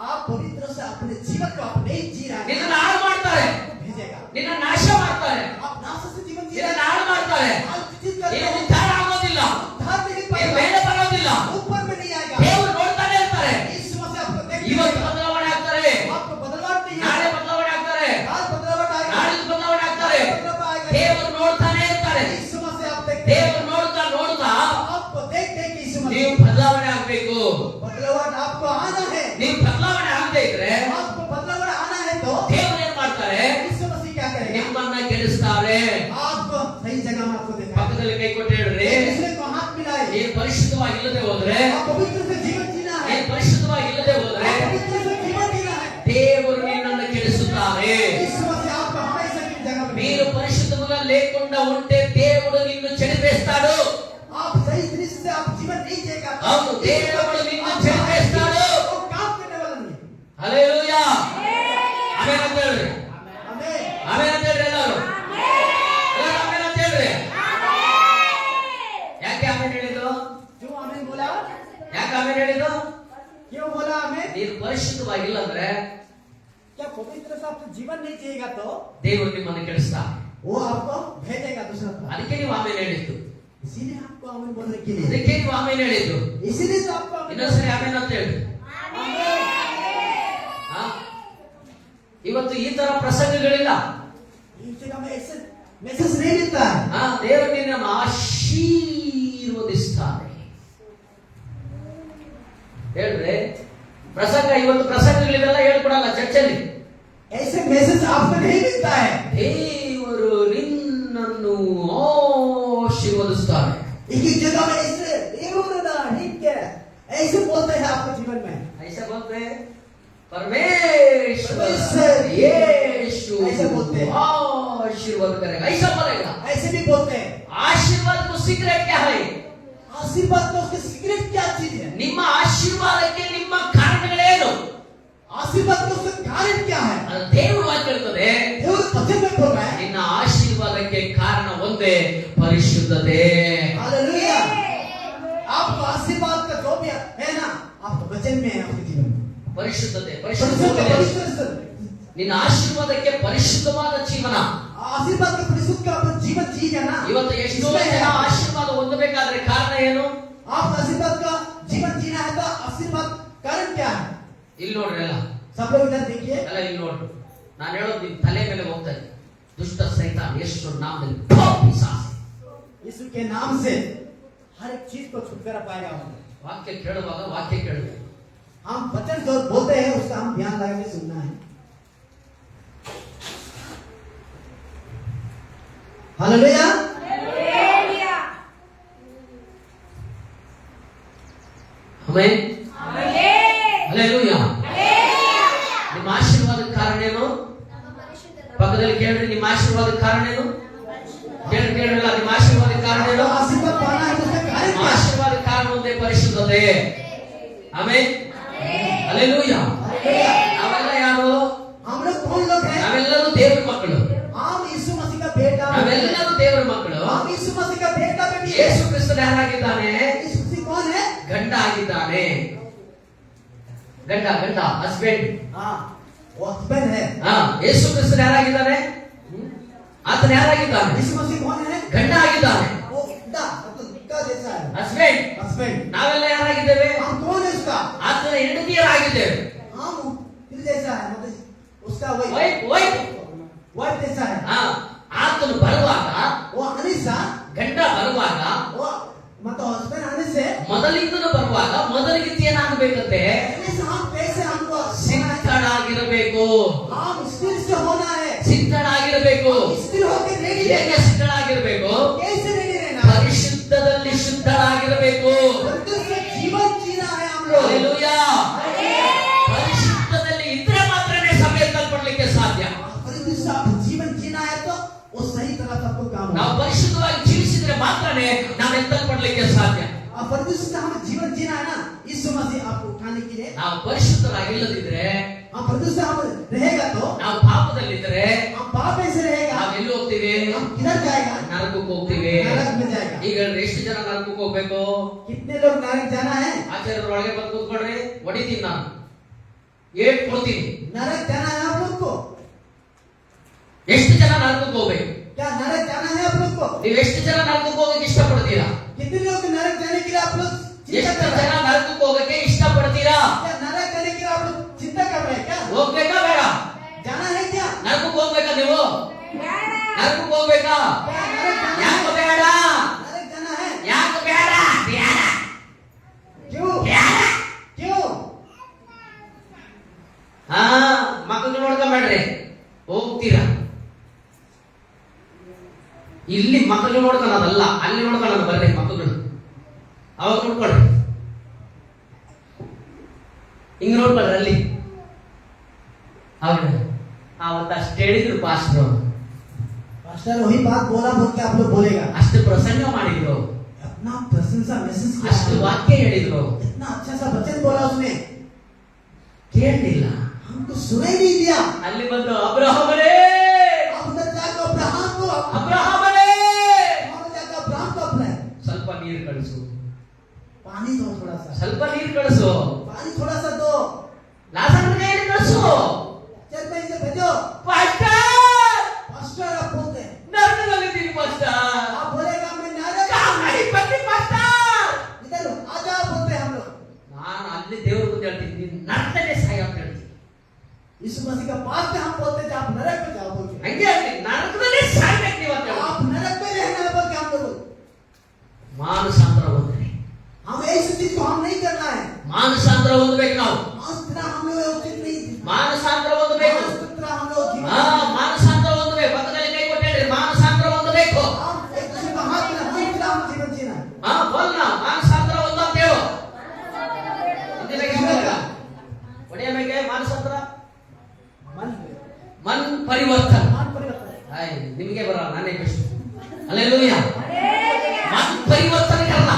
S1: आप पवित्र से अपने जीवन को आप नहीं जी रहे हैं,
S2: ನಿನ್ನನ್ನು ಹಾಳು ಮಾಡ್ತಾರೆ,
S1: आपको भेजेगा.
S2: ನಿನ್ನ ನಾಶ ಮಾಡ್ತಾರೆ,
S1: आप नाश से जीवन जी रहे
S2: ನಿನ್ನನ್ನು
S1: हैं,
S2: ಹಾಳು ಮಾಡ್ತಾರೆ.
S1: आप चीज करते
S2: ನೀನು
S1: हैं,
S2: ಉದ್ಧಾರ ಆಗೋದಿಲ್ಲ,
S1: उद्धार नहीं
S2: ನೀನು
S1: पाएगा,
S2: ಮೇಲೆ ಬರೋದಿಲ್ಲ.
S1: ऊपर में नहीं आएगा.
S2: ದೇವರು ನೋಡ್ತಾನೆ ಇರ್ತಾರೆ.
S1: यीशु मसीह आपको
S2: ಇವತ್ತು
S1: देखते हैं,
S2: ಬದಲಾವಣೆ ಆಗ್ತಾರೆ,
S1: आपको बदलाव नहीं
S2: ನಾಳೆ
S1: आएगा,
S2: ಬದಲಾವಣೆ ಆಗ್ತಾರೆ,
S1: काल बदलाव आएगा,
S2: ನಾಡಿದ್ದು ಬದಲಾವಣೆ ಆಗ್ತಾರೆ.
S1: बदलाव आएगा.
S2: ದೇವರು ನೋಡ್ತಾನೆ ಇರ್ತಾರೆ.
S1: यीशु मसीह आप देखते हैं,
S2: ದೇವರು ನೋಡ್ತಾ ನೋಡ್ತಾ
S1: आपको देख देख के यीशु
S2: ನೀವು
S1: मसीह
S2: ಬದಲಾವಣೆ ಆಗ್ಬೇಕು.
S1: बदलाव आपको आना है,
S2: ನೀವು ಬದಲಾವಣೆ ಆಗದೆ ಇದ್ರೆ
S1: आपको बदलाव आना है तो
S2: ದೇವರು ಏನ್ ಮಾಡ್ತಾರೆ?
S1: यीशु मसीह क्या करेगा?
S2: ನಿಮ್ಮನ್ನ ಕೆಡಿಸ್ತಾರೆ.
S1: आपको सही जगह में आपको देखा,
S2: ಪಕ್ಕದಲ್ಲಿ ಕೈ ಕೊಟ್ಟು ಹೇಳ್ರಿ,
S1: दूसरे को हाथ मिलाए,
S2: ನೀನು ಪರಿಶುದ್ಧವಾಗಿಲ್ಲದೆ ಹೋದ್ರೆ,
S1: आप पवित्र से जीवन जीना है,
S2: ನೀನು ಪರಿಶುದ್ಧವಾಗಿಲ್ಲದೆ ಹೋದ್ರೆ
S1: आप पवित्र से जीवन जीना है.
S2: ದೇವರು ನಿನ್ನನ್ನು ಕೆಡಿಸುತ್ತಾರೆ.
S1: यीशु मसीह आपको हमेशा की जगह में
S2: మీరు పరిశుద్ధముగా లేకుండా ఉంటే దేవుడు నిన్ను చెడిపేస్తాడు.
S1: आप सही दृष्टि से आप जीवन नहीं जिएगा,
S2: అవును, దేవుడు నిన్ను చెడిపేస్తాడు.
S1: वो काम करने वाला नहीं.
S2: హల్లెలూయా. ಆಮೆನ್ ಅಂತ ಹೇಳ್ರಿ,
S1: आमीन.
S2: ಆಮೆನ್ ಅಂತ ಹೇಳ್ರಿ ಎಲ್ಲರೂ. ಎಲ್ಲರೂ ಆಮೆನ್ ಅಂತ ಹೇಳ್ರಿ. ಯಾಕೆ ಆಮೆನ್ ಹೇಳಿದ್ರು?
S1: क्यों आमीन बोला?
S2: ಯಾಕೆ ಆಮೆನ್ ಹೇಳಿದ್ರು?
S1: क्यों बोला आमीन?
S2: ನೀನು ಪರಿಶುದ್ಧವಾಗಿಲ್ಲ ಅಂದ್ರೆ
S1: क्या पवित्र से आप जीवन नहीं जिएगा तो
S2: ದೇವರು ನಿಮ್ಮನ್ನು ಕೆಡಿಸ್ತಾನೆ.
S1: वो आपको भेजेगा दूसरा तरफ.
S2: ಅದಕ್ಕೆ ನೀವು ಆಮೆನ್ ಹೇಳಿದ್ದು,
S1: इसीलिए आपको आमीन बोलने के लिए,
S2: ಅದಕ್ಕೆ ನೀವು ಆಮೆನ್ ಹೇಳಿದ್ದು.
S1: इसीलिए तो आपको आमीन
S2: ಇನ್ನೊಂದ್ಸರಿ ಆಮೆನ್ ಅಂತ ಹೇಳ್ರಿ. ಹಾ? ಇವತ್ತು ಈ ತರ ಪ್ರಸಂಗಗಳಿಲ್ಲ.
S1: इस जगह में ऐसे मैसेज नहीं मिलता है.
S2: ಹಾ, ದೇವರು ನಿನ್ನನ್ನು ಆಶೀರ್ವದಿಸ್ತಾರೆ. ಹೇಳ್ರಿ, ಪ್ರಸಂಗ ಇವತ್ತು ಪ್ರಸಂಗಗಳಿವೆಲ್ಲ ಹೇಳ್ಕೊಡಲ್ಲ ಚರ್ಚಲ್ಲಿ.
S1: ऐसे मैसेज आपको नहीं मिलता है.
S2: ದೇವರು ನಿನ್ನನ್ನು ಆಶೀರ್ವದಿಸ್ತಾರೆ.
S1: एक एक जगह में ऐसे देवरना ठीक है ऐसे बोलते हैं आपके जीवन में.
S2: ऐसा बोलते हैं परमेश्वर यीशु
S1: ऐसे बोलते हैं.
S2: आशीर्वाद करेगा, ऐसा बोलेगा.
S1: ऐसे भी बोलते हैं.
S2: आशीर्वाद को सीक्रेट क्या है?
S1: आशीर्वाद का उसका सीक्रेट क्या चीज है?
S2: ನಿಮ್ಮ ಆಶೀರ್ವಾದಕ್ಕೆ ನಿಮ್ಮ ಕಾರಣಗಳೇನು?
S1: आशीर्वाद का उसका कारण क्या है?
S2: ಅದು ದೇವರು ವಾಕ್ಯ ಹೇಳ್ತದೆ.
S1: देवर वचन में बोल रहा है.
S2: ನಿನ್ನ ಆಶೀರ್ವಾದಕ್ಕೆ ಕಾರಣ ಒಂದೇ, ಪರಿಶುದ್ಧತೆ.
S1: हालेलुया. आपको आशीर्वाद का जो भी है ना, आप वचन में है आपके जीवन में
S2: ಪರಿಶುದ್ಧತೆ
S1: परिशुद्ध
S2: ನಿನ್ನ ಆಶೀರ್ವಾದಕ್ಕೆ ಪರಿಶುದ್ಧವಾದ ಜೀವನ
S1: आशीर्वाद का परिशुद्ध का अपना जीवन जीना ना
S2: ಇವತ್ತು ಎಷ್ಟೋ ಜನ ಆಶೀರ್ವಾದ ಹೊಂದಬೇಕಾದ್ರೆ ಕಾರಣ ಏನು
S1: आप आशीर्वाद का जीवन जीना है तो आशीर्वाद कारण क्या है
S2: ಇಲ್ಲಿ ನೋಡ್ರಿ ಎಲ್ಲ
S1: सब लोग इधर देखिए
S2: ಎಲ್ಲ ಇಲ್ಲಿ ನೋಡ್ರಿ ನಾನು ಹೇಳೋದು ನಿಮ್ ತಲೆ ಮೇಲೆ ಹೋಗ್ತಾ ಇದೆ ದುಷ್ಟ ಸೈತಾನ್ ಯೇಸು ನಾಮದಲ್ಲಿ
S1: यीशु के नाम से हर एक चीज को छुटकारा पाएगा
S2: ವಾಕ್ಯ ಕೇಳುವಾಗ ವಾಕ್ಯ ಕೇಳಬೇಕು
S1: हम वचन जो बोलते हैं उसका हम ध्यान लगा के सुनना है हालेलुया
S4: हालेलुया
S2: ಆಮೆನ್
S4: आमेन
S2: ಹಾಲೆಲೂಯಾ ನಿಮ್ಮ ಆಶೀರ್ವಾದದ ಕಾರಣ ಏನು ಪಕ್ಕದಲ್ಲಿ ಕೇಳ್ರಿ ನಿಮ್ಮ ಆಶೀರ್ವಾದದ ಕಾರಣ ಏನು ಕೇಳಿಲ್ಲ ನಿಮ್ಮ ಆಶೀರ್ವಾದದ ಕಾರಣ ಏನು
S1: आशीर्वाद पाना है तो उसका कारण
S2: ನಿಮ್ಮ
S1: क्या है
S2: ಆಶೀರ್ವಾದದ ಕಾರಣ ಒಂದೇ ಪರಿಶುದ್ಧತೆ ಆಮೆನ್ ಹಾಲೆಲೂಯಾ ನಾವೆಲ್ಲ ಯಾರು
S1: हम लोग कौन लोग हैं
S2: ನಾವೆಲ್ಲರೂ ದೇವರ ಮಕ್ಕಳು
S1: हम यीशु मसीह का बेटा
S2: ನಾವೆಲ್ಲರೂ ದೇವರ ಮಕ್ಕಳು
S1: हम यीशु मसीह का बेटा बेटी है
S2: ಯೇಸು ಕ್ರಿಸ್ತನು ಯಾರಾಗಿದ್ದಾನೆ
S1: यीशु मसीह कौन है
S2: ಗಂಡ ಆಗಿದ್ದಾನೆ ಗಂಡ ಹಸ್ಬೆಂಡ್
S1: हाँ वो हस्बैंड है
S2: ಯೇಸು ಕ್ರಿಸ್ತನು ಯಾರಾಗಿದ್ದಾನೆ ಆತನ ಯಾರಾಗಿದ್ದಾನೆ
S1: यीशु मसीह कौन है
S2: ಗಂಡ ಆಗಿದ್ದಾನೆ
S1: वो गड्ढा मतलब गड्ढा जैसा है
S2: ಹಸ್ಬೆಂಡ್
S1: हस्बैंड
S2: ನಾವೆಲ್ಲ ಯಾರಾಗಿದ್ದೇವೆ
S1: हम कौन है उसका
S2: ಆತನ ಹೆಂಡತಿಯರಾಗಿದ್ದೇವೆ
S1: हम दिल जैसा है मतलब उसका
S2: ವೈಫ್
S1: वाइफ जैसा है
S2: ಆತನು ಬರುವಾಗ
S1: वो अनिसा
S2: ಗಂಡ ಬರುವಾಗ
S1: वो मतलब हस्बैंड आने से
S2: ಮೊದಲಿಂದನು ಬರುವಾಗ ಮೊದಲಿಗಿಂತ ಏನಾಗಬೇಕಂತೆ
S1: अनिसा हम कैसे हमको
S2: ಸಿದ್ಧಳಾಗಿರಬೇಕು
S1: हम स्थिर से होना है
S2: ಸಿದ್ಧಳಾಗಿರಬೇಕು
S1: स्थिर होकर रेडी
S2: ಹೇಗೆ
S1: रहना
S2: ಸಿದ್ಧಳಾಗಿರಬೇಕು
S1: कैसे रेडी रहना
S2: ಪರಿಶುದ್ಧದಲ್ಲಿ ಶುದ್ಧಳಾಗಿರಬೇಕು
S1: पवित्र से जीवन जीना है हम लोग
S2: ಹಾಲೆಲೂಯಾ ಪರಿಶುದ್ಧದಲ್ಲಿ ಇದ್ರೆ ಮಾತ್ರನೇ ಸಭೆ ಎತ್ತಲ್ಪಡಲಿಕ್ಕೆ ಸಾಧ್ಯ
S1: पवित्र से आप जीवन जीना है तो वो सही तरह सबको काम
S2: ನಾವು
S1: होगा
S2: ಪರಿಶುದ್ಧವಾಗಿ ಜೀವಿಸಿದ್ರೆ ಮಾತ್ರನೇ ನಾವು ಎತ್ತಲ್ಪಡಲಿಕ್ಕೆ ಸಾಧ್ಯ
S1: और पवित्र से हमें जीवन जीना है ना यीशु मसीह आपको उठाने के लिए
S2: ನಾವು ಪರಿಶುದ್ಧರಾಗಿಲ್ಲದಿದ್ರೆ
S1: हम पवित्र से हम रहेगा तो
S2: ನಾವು ಪಾಪದಲ್ಲಿದ್ರೆ
S1: हम पाप ऐसे रहेगा
S2: ನಾವು ಎಲ್ಲಿ ಹೋಗ್ತೀವಿ
S1: हम किधर जाएगा
S2: ನರಕಕ್ಕೆ ಹೋಗ್ತೀವಿ
S1: नरक में जाएगा
S2: ಈಗ ಹೇಳ್ರಿ, ಎಷ್ಟು ಜನ ನರಕಕ್ಕೆ ಹೋಗ್ಬೇಕು
S1: कितने लोग नरक जाना है
S2: ಆಚಾರ್ಯರ ಒಳಗೆ ಬಂದು ಕೂತ್ಕೊಳ್ರಿ ಹೊಡಿತೀನಿ ನಾನು ಏಟ್ ಕೊಡ್ತೀನಿ
S1: नरक जाना है आप लोग को
S2: ಎಷ್ಟು ಜನ ನರಕಕ್ಕೆ ಹೋಗ್ಬೇಕು
S1: क्या नरक जाना है आप लोग को
S2: ನೀವು ಎಷ್ಟು ಜನ ನರಕಕ್ಕೆ ಹೋಗಕ್ಕೆ ಇಷ್ಟಪಡ್ತೀರಾ
S1: कितने लोग नरक जाने के लिए आप लोग चिंता
S2: ಎಷ್ಟು
S1: कर रहे
S2: ಜನ
S1: हैं
S2: ನರಕಕ್ಕೆ ಹೋಗಕ್ಕೆ ಇಷ್ಟಪಡ್ತೀರಾ
S1: क्या नरक जाने के लिए आप लोग चिंता कर रहे हैं क्या
S2: ಹೋಗ್ಬೇಕಾ ಬೇಡ
S1: जाना है क्या
S2: ನರಕಕ್ಕೆ ಹೋಗ್ಬೇಕಾ ನೀವು ನರಕಕ್ಕೆ ಹೋಗ್ಬೇಕಾ
S1: क्या नरक जाना
S2: ಯಾಕೆ
S1: है
S2: ಬೇಡ
S1: नरक जाना है
S2: ಯಾಕೆ ಬೇಡ ಬೇಡ
S1: क्यों
S2: ಬೇಡ
S1: क्यों
S2: ಮಕ್ಕಳು ನೋಡ್ಕೊಂಬೇಡ್ರಿ ಹೋಗ್ತೀರಾ ಇಲ್ಲಿ ಮಕ್ಕಳು ನೋಡ್ಕೊಳ್ಳೋದಲ್ಲ ಅಲ್ಲಿ ನೋಡ್ಕೊಳ್ಳೋದು ಬರ್ರಿ ಮಕ್ಕಳು ಅವಾಗ ನೋಡ್ಕೊಳ್ರಿ ಹಿಂಗ್ ನೋಡ್ಕೊಳ್ರಿ ಅಲ್ಲಿ ಹೌದು ಅವತ್ತು ಅಷ್ಟು ಹೇಳಿದ್ರು ಪಾಸ್ಟ್ರು
S1: पास्टर वही बात बोला बोल के आप लोग बोलेगा
S2: ಅಷ್ಟು ಪ್ರಸಂಗ ಮಾಡಿದ್ರು
S1: इतना प्रशंसा मैसेज
S2: ಅಷ್ಟು
S1: किया
S2: ವಾಕ್ಯ ಹೇಳಿದ್ರು
S1: इतना अच्छा सा वचन बोला उसने
S2: ಕೇಳಲಿಲ್ಲ
S1: हमको सुनाई नहीं दिया
S2: ಅಲ್ಲಿ ಬಂದು ಅಬ್ರಹಾಮನೇ
S1: आप उधर जाकर अब्राहम को
S2: ಅಬ್ರಹಾಮನೇ
S1: वहां जाकर अब्राहम को अपने
S2: ಸ್ವಲ್ಪ ನೀರು ಕಳಿಸು
S1: पानी दो थोड़ा सा
S2: ಸ್ವಲ್ಪ ನೀರು ಕಳಿಸು
S1: पानी थोड़ा सा दो
S2: ಲಾಜರನ ಕೈಯಲ್ಲಿ ಕಳಿಸು
S1: चल मैं इसे भेजो
S2: ಪಾಸ್ಟರ್
S1: पास्टर आप बोलते हैं
S2: ನರಕದಲ್ಲಿದ್ದೀನಿ ಪಾಸ್ಟರ್
S1: आप बोलेगा मैं नरक
S2: ಕಾಮಡಿ ಬನ್ನಿ ಪಾಸ್ಟರ್
S1: इधर आ जाओ बोलते हैं हम लोग
S2: ನಾನು ಅಲ್ಲಿ ದೇವ್ರ ಮುಂದೆ ಹೇಳ್ತೀನಿ ನೀನು ನರಕದಲ್ಲೇ ಸಾಯ ಅಂತ ಹೇಳ್ತೀನಿ
S1: यीशु मसीह का पास में हम बोलते हैं आप नरक में जाओ बोलते
S2: ಹಂಗೆ ಹೇಳ್ತೀನಿ ನರಕದಲ್ಲೇ ಸಾಯ್ಬೇಕು ನೀವು ಅಂತ
S1: हैं
S2: ಹೇಳ್ತೀನಿ
S1: आप नरक में रहना है बोल के हम लोग
S2: ಮಾನಸಾಂತರ ಹೊಂದ್ರಿ
S1: हम ऐसी चीज को हम नहीं करना है
S2: ಮಾನಸಾಂತರ ಹೊಂದ್ಬೇಕು ನಾವು
S1: मानसिकता हम लोग उचित नहीं
S2: ಮಾನಸಾಂತರ ಹೊಂದಬೇಕು
S1: मानसिकता हम लोग जीवन
S2: ಮಾನಸಾಂತರ ಹೊಂದಬೇಕು ಪಕ್ಕದಲ್ಲಿ ಕೈ ಕೊಟ್ಟು ಹೇಳ್ರಿ ಮಾನಸಾಂತರ ಹೊಂದಬೇಕು
S1: हम एक दूसरे का हाथ में मानसिकता हम जीवन जीना है
S2: ಬೋಲ್ನ ಮಾನಸಾಂತರ ಹೊಂದ ಅಂತ ಹೇಳು ಹೊಡೆಯಬೇಕೆ ಮಾನಸಾಂತರ
S1: मन
S2: ಮನ್ ಪರಿವರ್ತನ
S1: मन परिवर्तन
S2: ನಿಮಗೆ ಬರಲ್ಲ ನಾನೇ ಬೆಸ್ಟ್ ಅಲ್ಲೇಲೂಯ मन परिवर्तन करना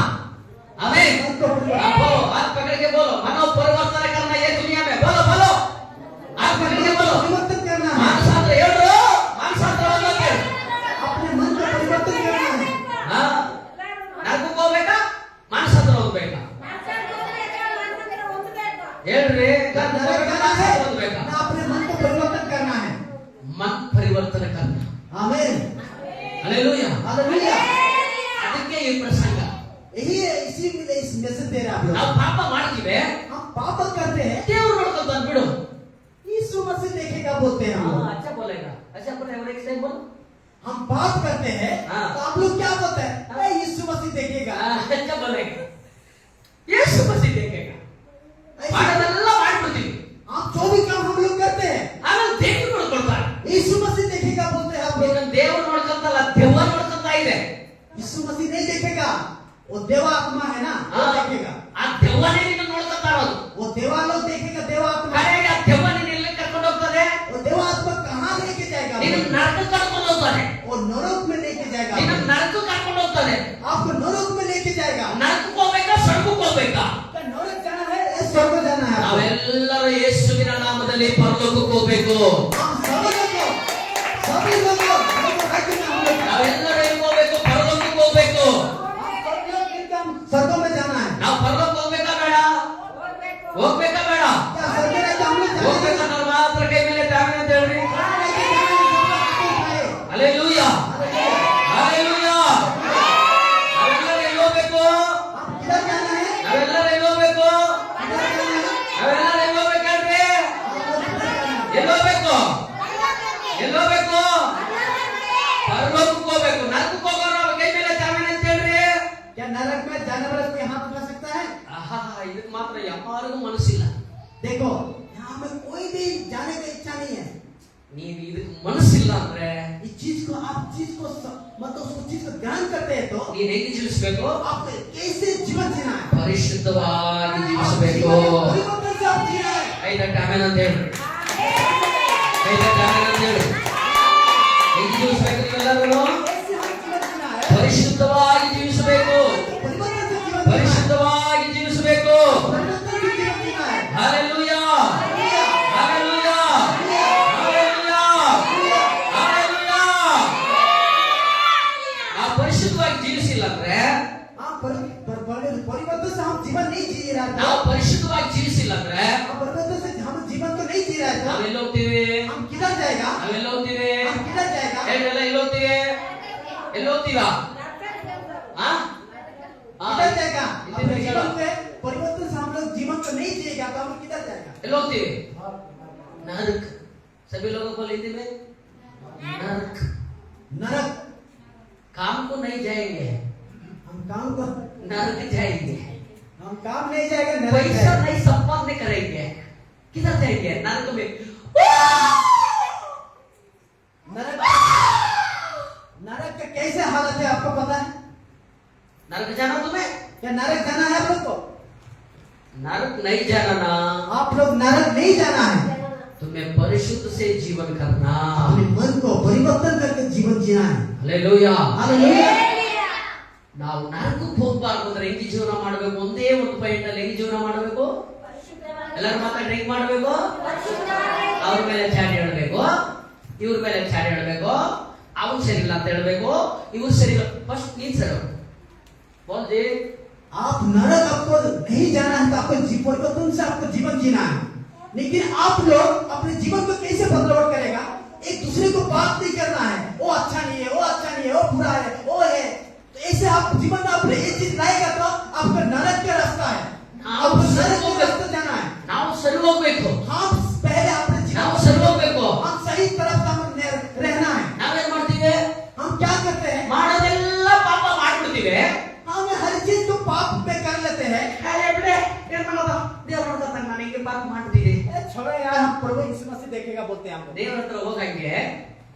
S2: आमीन बोलो हाथ पकड़ के बोलो मनो परिवर्तन करना ये दुनिया में बोलो बोलो हाथ पकड़ के बोलो
S1: परिवर्तन करना है
S2: ಮಾನಸಾಂತರ ಹೇಳ್ರು ಮಾನಸಾಂತರ ಹೊಂದಕ್ಕೆ
S1: अपने मन को परिवर्तन करना है
S2: ನರಕಕ್ಕೆ ಹೋಗ್ಬೇಕಾ ಮಾನಸಾಂತರ ಹೊಂದಬೇಕಾ ಹೇಳ್ರಿ
S1: क्या नरक जाना है
S2: ಓದ್ಬೇಕಾ?
S1: ना अपने मन को परिवर्तन करना है
S2: मन ಪರಿವರ್ತನೆ करना
S1: आमीन
S2: हालेलुया
S1: हालेलुया
S2: ಅದಕ್ಕೆ ಈ ಪ್ರಸಂಗ
S1: यही है इसी में इस मैसेज दे रहे हैं आप लोग
S2: ನಾವು ಪಾಪ ಮಾಡ್ತೀವಿ
S1: हम पाप करते हैं
S2: ದೇವರು ನೋಡ್ಕೊಂತಾನೆ ಬಿಡು
S1: यीशु मसीह देखेगा बोलते हैं हम लोग
S2: अच्छा बोलेगा अच्छा बोलेगा एक सेकंड बोलो
S1: हम पाप करते हैं
S2: हाँ।
S1: तो आप लोग क्या बोलते हैं अरे यीशु मसीह देखेगा
S2: अच्छा बोलेगा ಯೇಸು ಮಸೀಹ ದೇखेगा
S1: ऐसे-
S2: ಮಾಡೋದೆಲ್ಲ ಮಾಡ್ಬಿಡ್ತೀವಿ
S1: आप जो भी काम हम लोग करते हैं
S2: ಆಮೇಲೆ ದೇವರು ನೋಡ್ಕೊಳ್ತಾರೆ
S1: यीशु मसीह देखेगा बोलते हैं आप लोग
S2: ಈಗ ದೇವರು ನೋಡ್ಕೊಂತಲ್ಲ ದೆವ್ವ ನೋಡ್ಕೊಂತಾ ಇದೆ
S1: यीशु मसीह नहीं देखेगा वो देवा आत्मा है ना वो देखेगा
S2: ಆ ದೆವ್ವನೇ ನಿನ್ನ ನೋಡ್ಕೊಂತಾ ಇರೋದು
S1: वो देवा लोग देखेगा देवा आत्मा
S2: ಕಡೆಗೆ ಆ ದೆವ್ವ ನಿನ್ನ ಎಲ್ಲಿ ಕರ್ಕೊಂಡು ಹೋಗ್ತದೆ
S1: वो देवा आत्मा कहाँ लेके जाएगा
S2: ನಿನ್ನ ನರಕ ಕರ್ಕೊಂಡು ಹೋಗ್ತಾನೆ
S1: वो नरक में लेके जाएगा
S2: ನಿನ್ನ ನರಕ ಕರ್ಕೊಂಡು ಹೋಗ್ತಾನೆ
S1: आपको नरक में लेके जाएगा
S2: ನರಕಕ್ಕೆ ಹೋಗ್ಬೇಕಾ ಸ್ವರ್ಗಕ್ಕೆ ಹೋಗ್ಬೇಕಾ
S1: क्या नरक जाना है या स्वर्ग जाना है आपको?
S2: ನಾವೆಲ್ಲರೂ ಯೇಸುವಿನ ನಾಮದಲ್ಲಿ ಪರಲೋಕಕ್ಕೆ ಹೋಗ್ಬೇಕು
S1: हम सभी लोग राज्य में हम लोग
S2: ನಾವೆಲ್ಲರೂ ಎಲ್ಲಿ ಹೋಗ್ಬೇಕು ಪರಲೋಕಕ್ಕೆ ಹೋಗ್ಬೇಕು
S1: स्वर्ग में जाना है
S2: ನಾವು ಪರಲೋಕ ಹೋಗ್ಬೇಕಾ ಬೇಡ ಹೋಗ್ಬೇಕಾ ಬೇಡ
S1: क्या स्वर्ग में हम लोग जाना
S2: ಹೋಗ್ಬೇಕಾ ನಾವು ಮಾತ್ರ ಕೈ ಮೇಲೆ ತಾವೇ ಅಂತ ಹೇಳ್ರಿ ಹಲ್ಲೆಲೂಯಾ ಹಲ್ಲೆಲೂಯಾ ನಾವೆಲ್ಲರೂ ಎಲ್ಲಿ ಹೋಗ್ಬೇಕು
S1: किधर जाना है
S2: ನಾವೆಲ್ಲರೂ ಎಲ್ಲಿ ಹೋಗ್ಬೇಕು
S1: किधर जाना है
S2: ನಾವೆಲ್ಲರೂ ಎಲ್ಲಿ ಹೋಗ್ಬೇಕಂದ್ರೆ ಎಲ್ಲಿ ಹೋಗ್ಬೇಕು ಎಲ್ಲಿ ಹೋಗ್ಬೇಕು ಪರಲೋಕಕ್ಕೆ ಹೋಗ್ಬೇಕು ನರಕಕ್ಕೆ ಹೋಗೋರು ಕೈ ಮೇಲೆ ತಾವೇ ಅಂತ ಹೇಳ್ರಿ
S1: क्या नरक में जाने वाला कोई हाथ उठा सकता है
S2: ಆಹಾ ಇದಕ್ಕೆ ಮಾತ್ರ ಯಾರಿಗೂ ಮನಸ್ಸಿಲ್ಲ
S1: देखो यहाँ में कोई भी जाने का इच्छा नहीं है
S2: ನೀನು ಇದಕ್ಕೆ ಮನಸ್ಸಿಲ್ಲ ಅಂದ್ರೆ
S1: इस चीज को आप चीज को मतलब उस चीज को ध्यान करते हैं तो
S2: ನೀನ್ ಹೇಗೆ ಜೀವಿಸಬೇಕು
S1: आप कैसे जीवन जीना है
S2: ಪರಿಶುದ್ಧವಾಗಿ ಜೀವಿಸಬೇಕು
S1: परिवर्तन से आप जीना है
S2: ಐದಟ್ಟ ಆಮೇಲೆ ಅಂತ ಹೇಳ್ರಿ ಐದಟ್ಟ ಆಮೇಲೆ ಅಂತ ಹೇಳ್ರಿ ಹೇಗೆ ಜೀವಿಸಬೇಕು ನೀವೆಲ್ಲರೂ
S1: कैसे हम जीवन जीना है
S2: ಪರಿಶುದ್ಧವಾಗಿ ಜೀವಿಸಬೇಕು
S1: परिवर्तन से जीवन जीना है
S2: ಪರಿಶುದ್ಧವಾಗಿ ಜೀವಿಸಬೇಕು
S1: परिवर्तन से जीवन जीना है
S2: ಹಲ್ಲೆಲೂಯಾ ಹಲ್ಲೆಲೂಯಾ ಹಲ್ಲೆಲೂಯಾ ಹಲ್ಲೆಲೂಯಾ ಆ ಪರಿಶುದ್ಧವಾಗಿ ಜೀವಿಸಿಲ್ಲ ಅಂದ್ರೆ
S1: हाँ परिवर्तन से हम जीवन नहीं जी रहा
S2: ನಾವು
S1: था
S2: ಪರಿಶುದ್ಧವಾಗಿ ಜೀವಿಸಿಲ್ಲ ಅಂದ್ರೆ
S1: परिवर्तन से हम जीवन को नहीं जी रहा था
S2: ನಾವೆಲ್ಲ ಹೋಗ್ತೀವಿ
S1: हम किधर जाएगा
S2: ನಾವೆಲ್ಲ ಹೋಗ್ತೀವಿ
S1: हम किधर जाएगा
S2: ಹೇಳ್ರಲ್ಲ ಎಲ್ಲಿ ಹೋಗ್ತೀವಿ ಎಲ್ಲಿ ಹೋಗ್ತೀವಾ ಆ ಆ,
S1: किधर जाएगा
S2: इधर
S1: अपने
S2: जाएगा।
S1: जीवन पे परिवर्तन से हम लोग जीवन को नहीं जिएगा तो हम किधर जाएगा
S2: ಎಲ್ಲಿ ಹೋಗ್ತೀವಿ ನರक सभी लोगों को लेते हुए नरक
S1: नरक
S2: काम को नहीं जाएंगे
S1: हम काम को
S2: नरक जाएंगे
S1: हम काम नहीं जाएगा नरक
S2: पैसा
S1: जाएगा
S2: नहीं संपादन करेंगे किधर जाएंगे नरक में
S1: नरक नरक का कैसे हालत है आपको पता है
S2: नरक जाना तुम्हें
S1: क्या नरक जाना है आप लोग को
S2: नरक नहीं जाना ना
S1: आप लोग नरक नहीं जाना है
S2: तुम्हें परिशुद्ध से जीवन करना
S1: अपने मन को परिवर्तन करके जीवन जीना है
S2: हालेलूया
S1: हालेलुया
S2: ನಾವು ನರಕಕ್ಕೆ ಹೋಗ್ಬಾರ್ದು ಅಂದ್ರೆ ಹೆಂಗೆ ಜೀವನ ಮಾಡಬೇಕು ಒಂದೇ ಒಂದು ಪಾಯಿಂಟ್ ಅಲ್ಲಿ ಹೆಂಗೆ ಜೀವನ ಮಾಡಬೇಕು ಎಲ್ಲರೂ ಮಾತಾಡಿ ಹೆಂಗ್ ಮಾಡಬೇಕು ಅವ್ರ ಮೇಲೆ ಚಾಡಿ ಹೇಳ್ಬೇಕು ಇವ್ರ ಮೇಲೆ ಚಾಡಿ ಹೇಳ್ಬೇಕು ಅವ್ನು ಸರಿ ಇಲ್ಲ ಅಂತ ಹೇಳ್ಬೇಕು ಇವ್ರು ಸರಿ ಇಲ್ಲ ಫಸ್ಟ್ ನೀನ್ ಸರಿ बोलते
S1: आप नरक आपको नहीं जाना है तो आपको परिवर्तन से आपको जीवन जीना है लेकिन आप लोग अपने जीवन को कैसे बदलाव करेगा एक दूसरे को बात नहीं करना है वो अच्छा नहीं है वो अच्छा नहीं है वो बुरा है वो है तो ऐसे आप जीवन में अपने ये चीज लाएगा तो आपका नरक का रास्ता है आपको नरक का रास्ता जाना है
S2: ನಾವು ಸರಿ ಹೋಗ್ಬೇಕು
S1: हम पहले अपने
S2: ನಾವು
S1: जीवन
S2: ಸರಿ ಹೋಗ್ಬೇಕು
S1: हम सही तरफ हम रहना है
S2: ನಾವೇನ್ ಮಾಡ್ತೀವಿ
S1: हम क्या करते हैं
S2: ಮಾಡೋದೆಲ್ಲ ಪಾಪ ಮಾಡ್ಬಿಡ್ತೀವಿ
S1: हम हर चीज को पाप में कर लेते हैं
S2: ಬಿಡೆ ಏನ್ ಮಾಡೋದು ದೇವ್ರ ನೋಡ್ತಾನೆ ನಾನು ಹಿಂಗೆ ಪಾಪ ಮಾಡ್ಬಿಟ್ಟಿದೆ
S1: छोड़ो यार हम प्रभु यीशु मसीह देखेगा बोलते हैं हम लोग
S2: ದೇವ್ರ ಹತ್ರ ಹೋಗಂಗೆ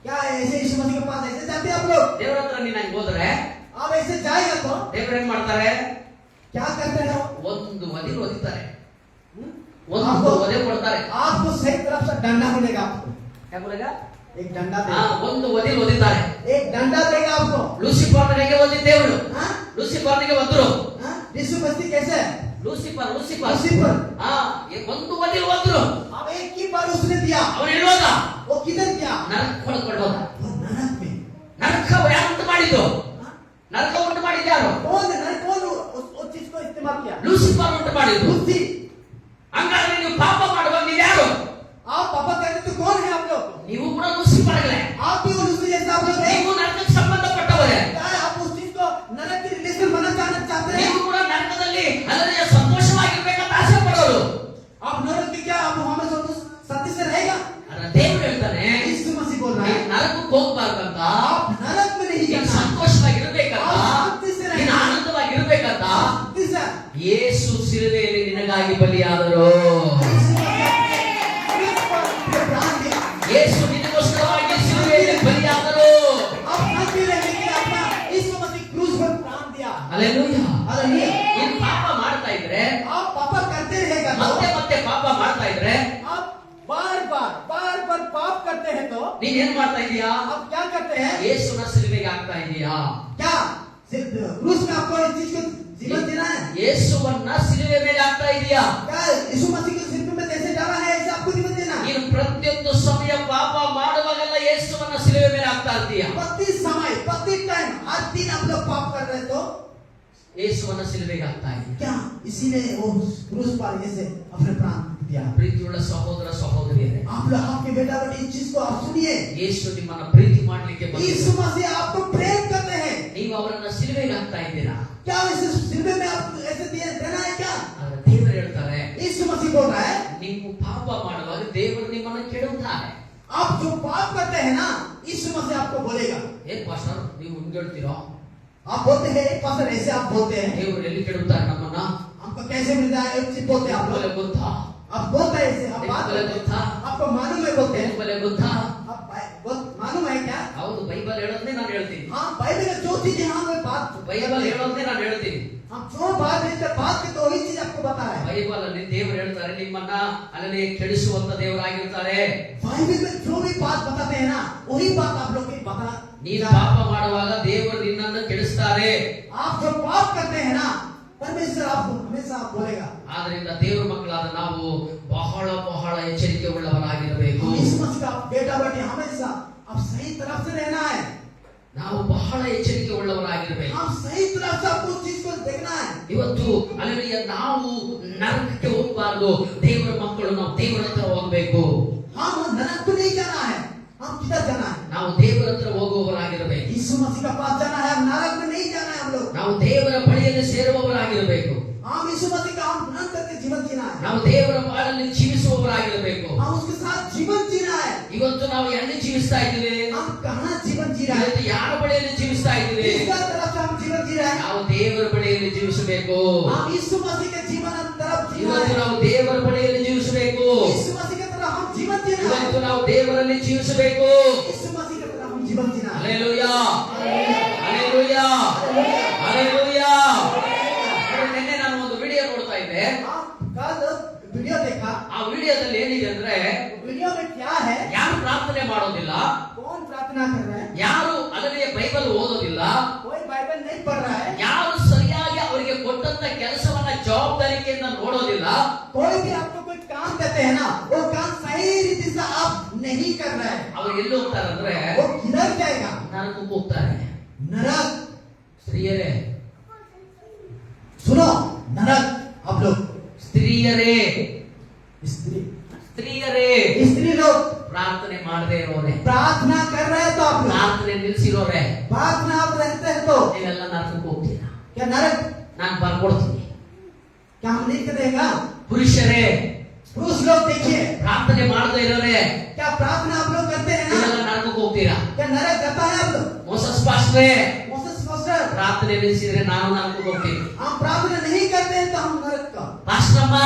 S1: क्या ऐसे यीशु मसीह के पास ऐसे जाते हैं आप लोग
S2: ದೇವ್ರ ಹತ್ರ ನೀನ್ ಹಂಗೆ ಹೋದ್ರೆ
S1: आप ऐसे जाएगा तो
S2: ದೇವ್ರ ಏನ್ ಮಾಡ್ತಾರೆ
S1: क्या करते हैं
S2: ಒಂದು ಒದಿ ಒದಿತಾರೆ
S1: हम्म?
S2: ಒಂದು ಒದೆ ಕೊಡ್ತಾರೆ
S1: आपको सही तरफ से डंडा मिलेगा आपको
S2: ಯಾಕೆ
S1: एक डंडा
S2: ಹಾ
S1: देगा
S2: ಒಂದು ಒದಿ ಒದಿತಾರೆ
S1: एक डंडा देगा आपको
S2: ಲೂಸಿಫರ್ನಿಗೆ ಒದಿ ದೇವರು
S1: हाँ?
S2: ಲೂಸಿಫರ್ನಿಗೆ ಒದ್ರು
S1: हाँ? यीशु मसीह कैसे है?
S2: Lucifer
S1: Lucifer.
S2: ಹಾ ಒಂದು ಒದಿ ಒದ್ರು
S1: अब एक ही बार उसने दिया
S2: ಅವನು ಹೇಳೋದ
S1: वो किधर गया
S2: ನರಕ ಕೊಡ್ಕೊಂಡೋದ
S1: वो नरक में
S2: ನರಕ ಯಾರು ಉಂಟು ಮಾಡಿದ್ದು
S1: हाँ?
S2: ನರಕ ಉಂಟು ಮಾಡಿದ್ದು ಯಾರು
S1: कौन उस चीज को इस्तेमाल किया
S2: ಲೂಸಿಫರ್ ಉಂಟು ಮಾಡಿದ್ದು
S1: लूसी
S2: ಹಂಗಾದ್ರೆ ಅವಶ್ಯಪಡಲೇ
S1: आप भी उसी जैसा आप लोग हैं
S2: ನೀವು ನರಕಕ್ಕೆ ಸಂಬಂಧಪಟ್ಟವರೇ
S1: क्या आप उस चीज को नरक के रिलेशन बना चाहते हैं
S2: ನೀವು ಕೂಡ ನರಕದಲ್ಲಿ ಅಲ್ಲದೆ ಸಂತೋಷವಾಗಿರ್ಬೇಕಂತ ಆಸೆ ಪಡೋರು
S1: आप नरक के क्या आप हमें सत्य से रहेगा
S2: ಅದನ್ನ ದೇವರು ಹೇಳ್ತಾನೆ
S1: यीशु मसीह बोल रहा है
S2: ನರಕಕ್ಕೆ ಹೋಗ್ಬಾರ್ದಂತ
S1: आप नरक में नहीं
S2: ನೀನು
S1: जाना
S2: ಸಂತೋಷವಾಗಿರ್ಬೇಕಂತ ನೀನು ಆನಂದವಾಗಿರ್ಬೇಕಂತ
S1: सत्य से
S2: ಯೇಸು ಶಿಲುಬೆಯಲ್ಲಿ ನಿನಗಾಗಿ ಬಲಿಯಾದರು
S1: प्राण दिया
S2: ಯೇಸು ನಿನಗೋಸ್ಕರವಾಗಿ ಶಿಲುಬೆಯಲ್ಲಿ ಬಲಿಯಾದರು
S1: आप न भी रहने के लिए अपना यीशु मसीह क्रूस पर प्राण दिया
S2: ಹಲ್ಲೆಲೂಯಾ
S1: हालेलुया
S2: ನೀನು ಪಾಪ ಮಾಡ್ತಾ ಇದ್ರೆ
S1: आप पापा करते रहेगा
S2: ಮತ್ತೆ ಮತ್ತೆ ಪಾಪ ಮಾಡ್ತಾ ಇದ್ರೆ
S1: आप बार बार पाप करते हैं तो
S2: ನೀನ್ ಏನ್ ಮಾಡ್ತಾ ಇದೀಯಾ
S1: आप क्या करते हैं
S2: ಯೇಸುನ ಶಿಲುಬೆಗೆ ಹಾಕ್ತಾ ಇದೀಯಾ
S1: क्या सिर्फ क्रूस में आपको इस चीज को जीवन देना है
S2: ಯೇಸುವನ್ನ ಶಿಲುಬೆ ಮೇಲೆ ಹಾಕ್ತಾ ಇದೀಯಾ
S1: क्या यीशु मसीह को सिर में जैसे डाला है ऐसे आपको जीवन देना है
S2: ನೀನು ಪ್ರತಿಯೊಂದು ಸಮಯ ಪಾಪ ಮಾಡುವಾಗೆಲ್ಲ ಯೇಸುವನ್ನ ಶಿಲುಬೆ ಮೇಲೆ ಹಾಕ್ತಾ ಇರ್ತೀಯ
S1: प्रति समय प्रति टाइम हर दिन आप लोग पाप कर रहे हैं तो
S2: ಯೇಸುವನ್ನ ಶಿಲುಬೆಗೆ ಹಾಕ್ತಾ ಇದೀಯ
S1: क्या इसीलिए वो क्रूस पर ऐसे अपने प्राण दिया
S2: ಪ್ರೀತಿಯುಳ್ಳ ಸಹೋದರ ಸಹೋದರಿಯರೇ
S1: आप लोग आपके बेटा बेटी इस चीज को आप सुनिए
S2: ಯೇಸು ನಿಮ್ಮನ್ನ ಪ್ರೀತಿ ಮಾಡ್ಲಿಕ್ಕೆ
S1: यीशु
S2: ಬಂದಿದ್ದಾರೆ
S1: मसीह आपको प्रेम करते हैं
S2: ನೀವು ಅವರನ್ನ ಶಿಲುಬೆಗೆ ಹಾಕ್ತಾ ಇದ್ದೀರಾ
S1: क्या इस सिलवे में आप ऐसे दिए देना है क्या
S2: ಆದ್ರೆ ದೇವರು ಹೇಳ್ತಾರೆ
S1: यीशु मसीह बोल रहा है
S2: ನೀವು ಪಾಪ ಮಾಡುವಾಗ ದೇವರು ನಿಮ್ಮನ್ನ ಕೆಡುತ್ತಾರೆ
S1: आप जो पाप करते हैं ना यीशु मसीह आपको बोलेगा
S2: ಏನ್ ಪಾಸ್ಟರ್ ನೀವು ಹಿಂಗ್ ಹೇಳ್ತೀರೋ
S1: आप बोलते हैं पास्टर ऐसे आप बोलते हैं
S2: ದೇವರು ಎಲ್ಲಿ ಕೆಡುತ್ತಾರೆ ನಮ್ಮನ್ನ
S1: हमको कैसे मिलता है एक चीज बोलते हैं आप
S2: ಬಲೆ
S1: लोग
S2: ಗೊತ್ತಾ
S1: आप बोलते हैं ऐसे आप बात
S2: बोले
S1: करते
S2: तो था।
S1: हैं आपको मालूम है बोलते हैं
S2: ಬಲೆ ಗೊತ್ತಾ
S1: आप मालूम है क्या
S2: ಹೌದು ಬೈಬಲ್ ಹೇಳೋದನ್ನೇ ನಾನು ಹೇಳ್ತೀನಿ
S1: हाँ बाइबल में जो चीज यहाँ में बात
S2: ಬೈಬಲ್ ಹೇಳೋದನ್ನೇ ನಾನು ಹೇಳ್ತೀನಿ
S1: हम जो बात है बात के तो वही चीज आपको बता रहा है
S2: ಬೈಬಲ್ ಅಲ್ಲಿ ದೇವರು ಹೇಳ್ತಾರೆ ನಿಮ್ಮನ್ನ ಅಲ್ಲಿ ಕೆಡಿಸುವಂತ ದೇವರಾಗಿರ್ತಾರೆ
S1: बाइबल में जो भी बात बताते हैं ना वही बात आप लोग की बता
S2: ನೀನು ಪಾಪ ಮಾಡುವಾಗ ದೇವರು ನಿನ್ನನ್ನು ಕೆಡಿಸ್ತಾರೆ
S1: आप जो पाप करते हैं ना परमेश्वर आपको हमेशा आप बोलेगा
S2: ಆದ್ರಿಂದ ದೇವರ ಮಕ್ಕಳಾದ ನಾವು ಬಹಳ ಬಹಳ ಎಚ್ಚರಿಕೆ ಉಳ್ಳವರಾಗಿರಬೇಕು
S1: यीशु मसीह का बेटा बेटी हमेशा आप सही तरफ से रहना है
S2: ನಾವು ಬಹಳ ಎಚ್ಚರಿಕೆ ಉಳ್ಳವರಾಗಿರಬೇಕು
S1: हम सही तरफ से आपको चीज को देखना है
S2: ಇವತ್ತು ಅಲ್ಲಿ ನಾವು ನರಕಕ್ಕೆ ಹೋಗಬಾರ್ದು ದೇವರ ಮಕ್ಕಳು ನಾವು ದೇವರ ಹತ್ರ ಹೋಗ್ಬೇಕು
S1: हम नरक को नहीं जाना है हम किधर जाना है
S2: ನಾವು ದೇವರ ಹತ್ರ ಹೋಗುವವರಾಗಿರಬೇಕು
S1: यीशु मसीह का पास जाना है हम नरक में नहीं जाना है हम लोग
S2: ನಾವು ದೇವರ ಬಳಿಯಲ್ಲಿ ಸೇರುವವರಾಗಿರಬೇಕು
S1: हम यीशु मसीह का हम ग्रहण करके जीवन जीना है
S2: ನಾವು ದೇವರ ಬಾಳಲ್ಲಿ ಜೀವಿಸುವವರಾಗಿರಬೇಕು
S1: हम उसके साथ जीवन जीना है
S2: ಇವತ್ತು ನಾವು ಎಲ್ಲಿ ಜೀವಿಸ್ತಾ ಇದ್ದೀವಿ
S1: हम कहाँ जीवन जी रहे
S2: ಇವತ್ತು ಯಾರ ಬಳಿಯಲ್ಲಿ ಜೀವಿಸ್ತಾ ಇದ್ದೀವಿ
S1: किसका तरफ से हम जीवन जी रहे हैं
S2: ನಾವು ದೇವರ ಬಳಿಯಲ್ಲಿ ಜೀವಿಸಬೇಕು
S1: हम यीशु मसीह के जीवन हम तरफ जीना
S2: ಇವತ್ತು
S1: है
S2: ನಾವು ದೇವರ ಬಳಿಯಲ್ಲಿ ಜೀವಿಸಬೇಕು
S1: यीशु मसीह के तरफ हम जीवन जीना है
S2: ಇವತ್ತು ನಾವು ದೇವರಲ್ಲಿ ಜೀವಿಸಬೇಕು
S1: यीशु मसीह के तरफ हम जीवन जीना है
S2: ಹಲ್ಲೆಲೂಯಾ ಹಲ್ಲೆಲೂಯಾ ಹಲ್ಲೆಲೂಯಾ ನಿನ್ನೆ ನಾನು ಒಂದು ವಿಡಿಯೋ ನೋಡ್ತಾ ಇದ್ದೆ
S1: कल वीडियो देखा
S2: ಆ ವಿಡಿಯೋದಲ್ಲಿ ಏನಿದೆ ಅಂದ್ರೆ
S1: वीडियो में क्या है
S2: ಯಾರು ಪ್ರಾರ್ಥನೆ ಮಾಡೋದಿಲ್ಲ
S1: कौन प्रार्थना कर रहा है
S2: ಯಾರು ಅದರಲ್ಲಿ ಬೈಬಲ್ ಓದೋದಿಲ್ಲ
S1: कोई बाइबल नहीं पढ़ रहा है
S2: ಯಾರು ಸರಿಯಾಗಿ ಅವರಿಗೆ ಕೊಟ್ಟಂತ ಕೆಲಸವನ್ನ ಜವಾಬ್ದಾರಿಕೆಯಿಂದ ನೋಡೋದಿಲ್ಲ
S1: कोई भी आपको कोई काम देते हैं ना वो काम सही रीति से आप नहीं कर रहे हैं
S2: ಅವ್ರು ಎಲ್ಲಿ ಹೋಗ್ತಾರೆ ಅಂದ್ರೆ
S1: वो किधर जाएगा
S2: ನರಕಕ್ಕೆ ಹೋಗ್ತಾರೆ
S1: नरक
S2: ಸ್ತ್ರೀಯರೇ
S1: सुनो नरक आप लोग
S2: ಸ್ತ್ರೀಯರೇ
S1: स्त्री
S2: ಸ್ತ್ರೀಯರೇ
S1: स्त्री लोग
S2: ಪ್ರಾರ್ಥನೆ ಮಾಡದೇ ಇರೋರೆ
S1: प्रार्थना कर रहे हैं तो आप लोग
S2: ಪ್ರಾರ್ಥನೆ ನಿಲ್ಸಿರೋರೆ
S1: प्रार्थना आप रहते हैं तो
S2: ನೀವೆಲ್ಲ ನರಕಕ್ಕೆ ಹೋಗ್ತೀರಾ
S1: क्या नरक
S2: ನಾನು ಬರ್ಕೊಡ್ತೀನಿ
S1: क्या हम लिख देगा
S2: ಪುರುಷರೇ
S1: पुरुष लोग देखिए
S2: ಪ್ರಾರ್ಥನೆ ಮಾಡದೇ ಇರೋರೆ
S1: क्या प्रार्थना आप लोग करते हैं
S2: ನೀವೆಲ್ಲ
S1: ना
S2: ನರಕಕ್ಕೆ ಹೋಗ್ತೀರಾ
S1: क्या नरक जाता है आप लोग
S2: ಮೋಸಸ್ ಪಾಸ್ಟ್ರೇ
S1: मोसेस पास्टर
S2: ಪ್ರಾರ್ಥನೆ ನಿಲ್ಸಿದ್ರೆ ನಾನು ನರಕಕ್ಕೆ ಹೋಗ್ತೀನಿ
S1: हम प्रार्थना नहीं करते हैं तो हम नरक का
S2: ಪಾಸ್ಟ್ರಮ್ಮ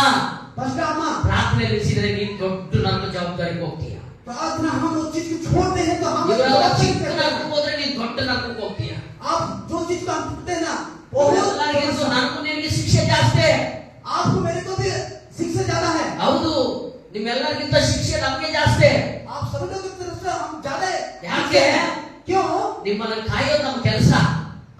S1: पास्टर अम्मा
S2: ಪ್ರಾರ್ಥನೆ ನಿಲ್ಸಿದ್ರೆ ನೀನ್ ದೊಡ್ಡ ನರಕ ಜವಾಬ್ದಾರಿಗೆ ಹೋಗ್ತೀಯ
S1: प्रार्थना हम उस चीज को छोड़ते हैं तो हम
S2: ಇವರೆಲ್ಲ
S1: गलत चीज
S2: ಚಿಕ್ಕ
S1: करते हैं।
S2: ನರಕಕ್ಕೆ ಹೋದ್ರೆ ನೀನ್ ದೊಡ್ಡ ನರಕಕ್ಕೆ ಹೋಗ್ತೀಯ
S1: आप जो चीज को हम करते हैं ना वो
S2: ಎಲ್ಲರಿಗಿಂತ ನನಗೂ ನಿನಗೆ ಶಿಕ್ಷೆ ಜಾಸ್ತಿ
S1: आपको मेरे को भी शिक्षा ज्यादा है
S2: ಹೌದು ನಿಮ್ಮೆಲ್ಲರಿಗಿಂತ ಶಿಕ್ಷೆ ನಮಗೆ ಜಾಸ್ತಿ
S1: आप सभी लोग की तरफ से हम ज्यादा
S2: ಯಾಕೆ
S1: क्यों
S2: ನಿಮ್ಮನ್ನ ಕಾಯೋದು ನಮ್ಮ ಕೆಲಸ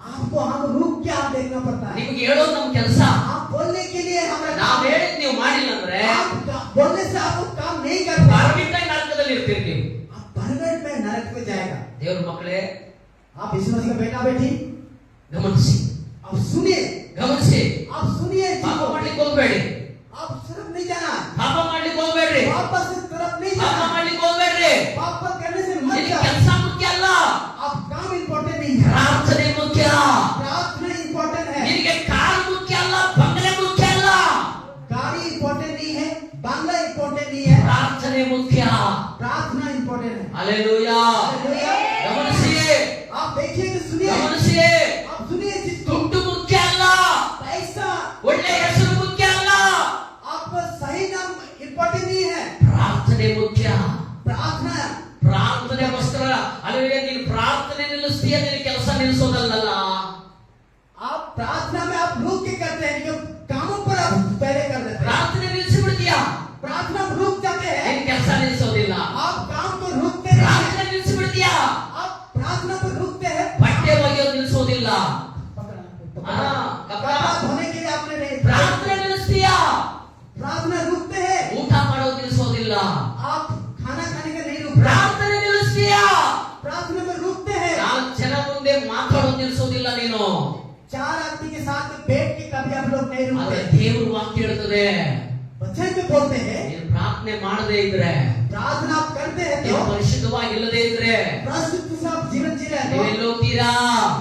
S1: आपको हम रूप क्या आप देखना पड़ता है
S2: ನಿಮ್ಗೆ ಹೇಳೋದು ನಮ್ಮ ಕೆಲಸ
S1: आप बोलने के लिए हमारा
S2: ನಾವ್ ಹೇಳಿದ್ ನೀವು ಮಾಡಿಲ್ಲ ಅಂದ್ರೆ
S1: आप बोलने से आप काम नहीं कर पाए
S2: ಪರ್ಮಿಟ್ ನರಕದಲ್ಲಿ ಇರ್ತೀರಿ ನೀವು
S1: आप परमानेंट में नरक में जाएगा
S2: ದೇವ್ರ ಮಕ್ಕಳೇ
S1: आप यीशु मसीह का बेटा बेटी
S2: ಗಮನಿಸಿ
S1: आप सुनिए
S2: ಗಮನಿಸಿ
S1: आप सुनिए
S2: ಪಾಪ ಮಾಡ್ಲಿಕ್ಕೆ ಹೋಗ್ಬೇಡಿ
S1: आप सिर्फ नहीं जाना
S2: ಪಾಪ ಮಾಡ್ಲಿಕ್ಕೆ ಹೋಗ್ಬೇಡ್ರಿ
S1: वापस इस तरफ नहीं
S2: ಪಾಪ
S1: जाना
S2: ಮಾಡ್ಲಿಕ್ಕೆ ಹೋಗ್ಬೇಡ್ರಿ
S1: पाप करने से मत
S2: ಪ್ರಾರ್ಥನೆ ಮುಖ್ಯ.
S1: प्रार्थना इंपॉर्टेंट है।
S2: हालेलुया.
S1: हालेलुया।
S2: ಗಮನಿಸಿಯೇ,
S1: आप देखिए तो सुनिए,
S2: ಗಮನಿಸಿಯೇ,
S1: आप सुनिए जिसको
S2: ದುಡ್ಡು ಮುಖ್ಯ ಅಲ್ಲ,
S1: पैसा,
S2: ಒಳ್ಳೆ ಹೆಸರು ಮುಖ್ಯ ಅಲ್ಲ,
S1: आपका सही नाम इंपॉर्टेंट नहीं है,
S2: ಪ್ರಾರ್ಥನೆ ಮುಖ್ಯ.
S1: प्रार्थना।
S2: ಪ್ರಾರ್ಥನೆಗೋಸ್ಕರ ಅಲ್ಲವೇ ನೀನು ಪ್ರಾರ್ಥನೆ ನಿಲ್ಲಿಸ್ತೀಯ, ನಿನ್ನ ಕೆಲಸ ನಿಲ್ಲಿಸೋದಲ್ಲ.
S1: आप प्रार्थना में आप रुक के करते हैं, जो कामों पर आप पहले कर देते हैं।
S2: ಪ್ರಾರ್ಥನೆ ನಿಲ್ಲಿಸಿ ಬಿಡ್ತೀಯ,
S1: प्रार्थना में रुक जाते हैं,
S2: ನಿನ್ನ ಕೆಲಸ ನಿಲ್ಲಿಸೋದಿಲ್ಲ.
S1: आप काम को रुकते नहीं हैं।
S2: ಪ್ರಾರ್ಥನೆ ನಿಲ್ಲಿಸಿ ಬಿಡ್ತೀಯ,
S1: आप प्रार्थना पर रुकते हैं,
S2: ಬಟ್ಟೆ ಒಗೆಯೋದು ನಿಲ್ಲಿಸೋದಿಲ್ಲ.
S1: कपड़ा धोने के लिए आपने नहीं,
S2: ಪ್ರಾರ್ಥನೆ ನಿಲ್ಲಿಸ್ತೀಯ,
S1: प्रार्थना रुकते हैं,
S2: ಊಟ ಮಾಡೋದು ನಿಲ್ಲಿಸೋದಿಲ್ಲ.
S1: आप खाना खाने का नहीं रुकते,
S2: ಪ್ರಾರ್ಥನೆ ನಿಲ್ಲಿಸ್ತೀಯ,
S1: प्रार्थना में रुकते हैं,
S2: 4 ಜನ ಮುಂದೆ ಮಾತಾಡೋದು ನಿಲ್ಲಿಸೋದಿಲ್ಲ ನೀನು.
S1: 4 आदमी के साथ बैठ के कभी आप लोग नहीं
S2: ಆದ್ರೆ
S1: रुकते।
S2: ದೇವರು ವಾಕ್ಯ ಹೇಳ್ತದೆ,
S1: वचन में बोलते हैं,
S2: ನೀನು ಪ್ರಾರ್ಥನೆ ಮಾಡದೇ ಇದ್ರೆ,
S1: प्रार्थना आप करते हैं
S2: ನೀವು
S1: तो
S2: ಪರಿಶುದ್ಧವಾಗಿಲ್ಲದೆ ಇದ್ರೆ
S1: प्रस्तुत से आप जीवन जी रहे हैं तो
S2: ನೀವೆಲ್ಲಿ ಹೋಗ್ತೀರಾ?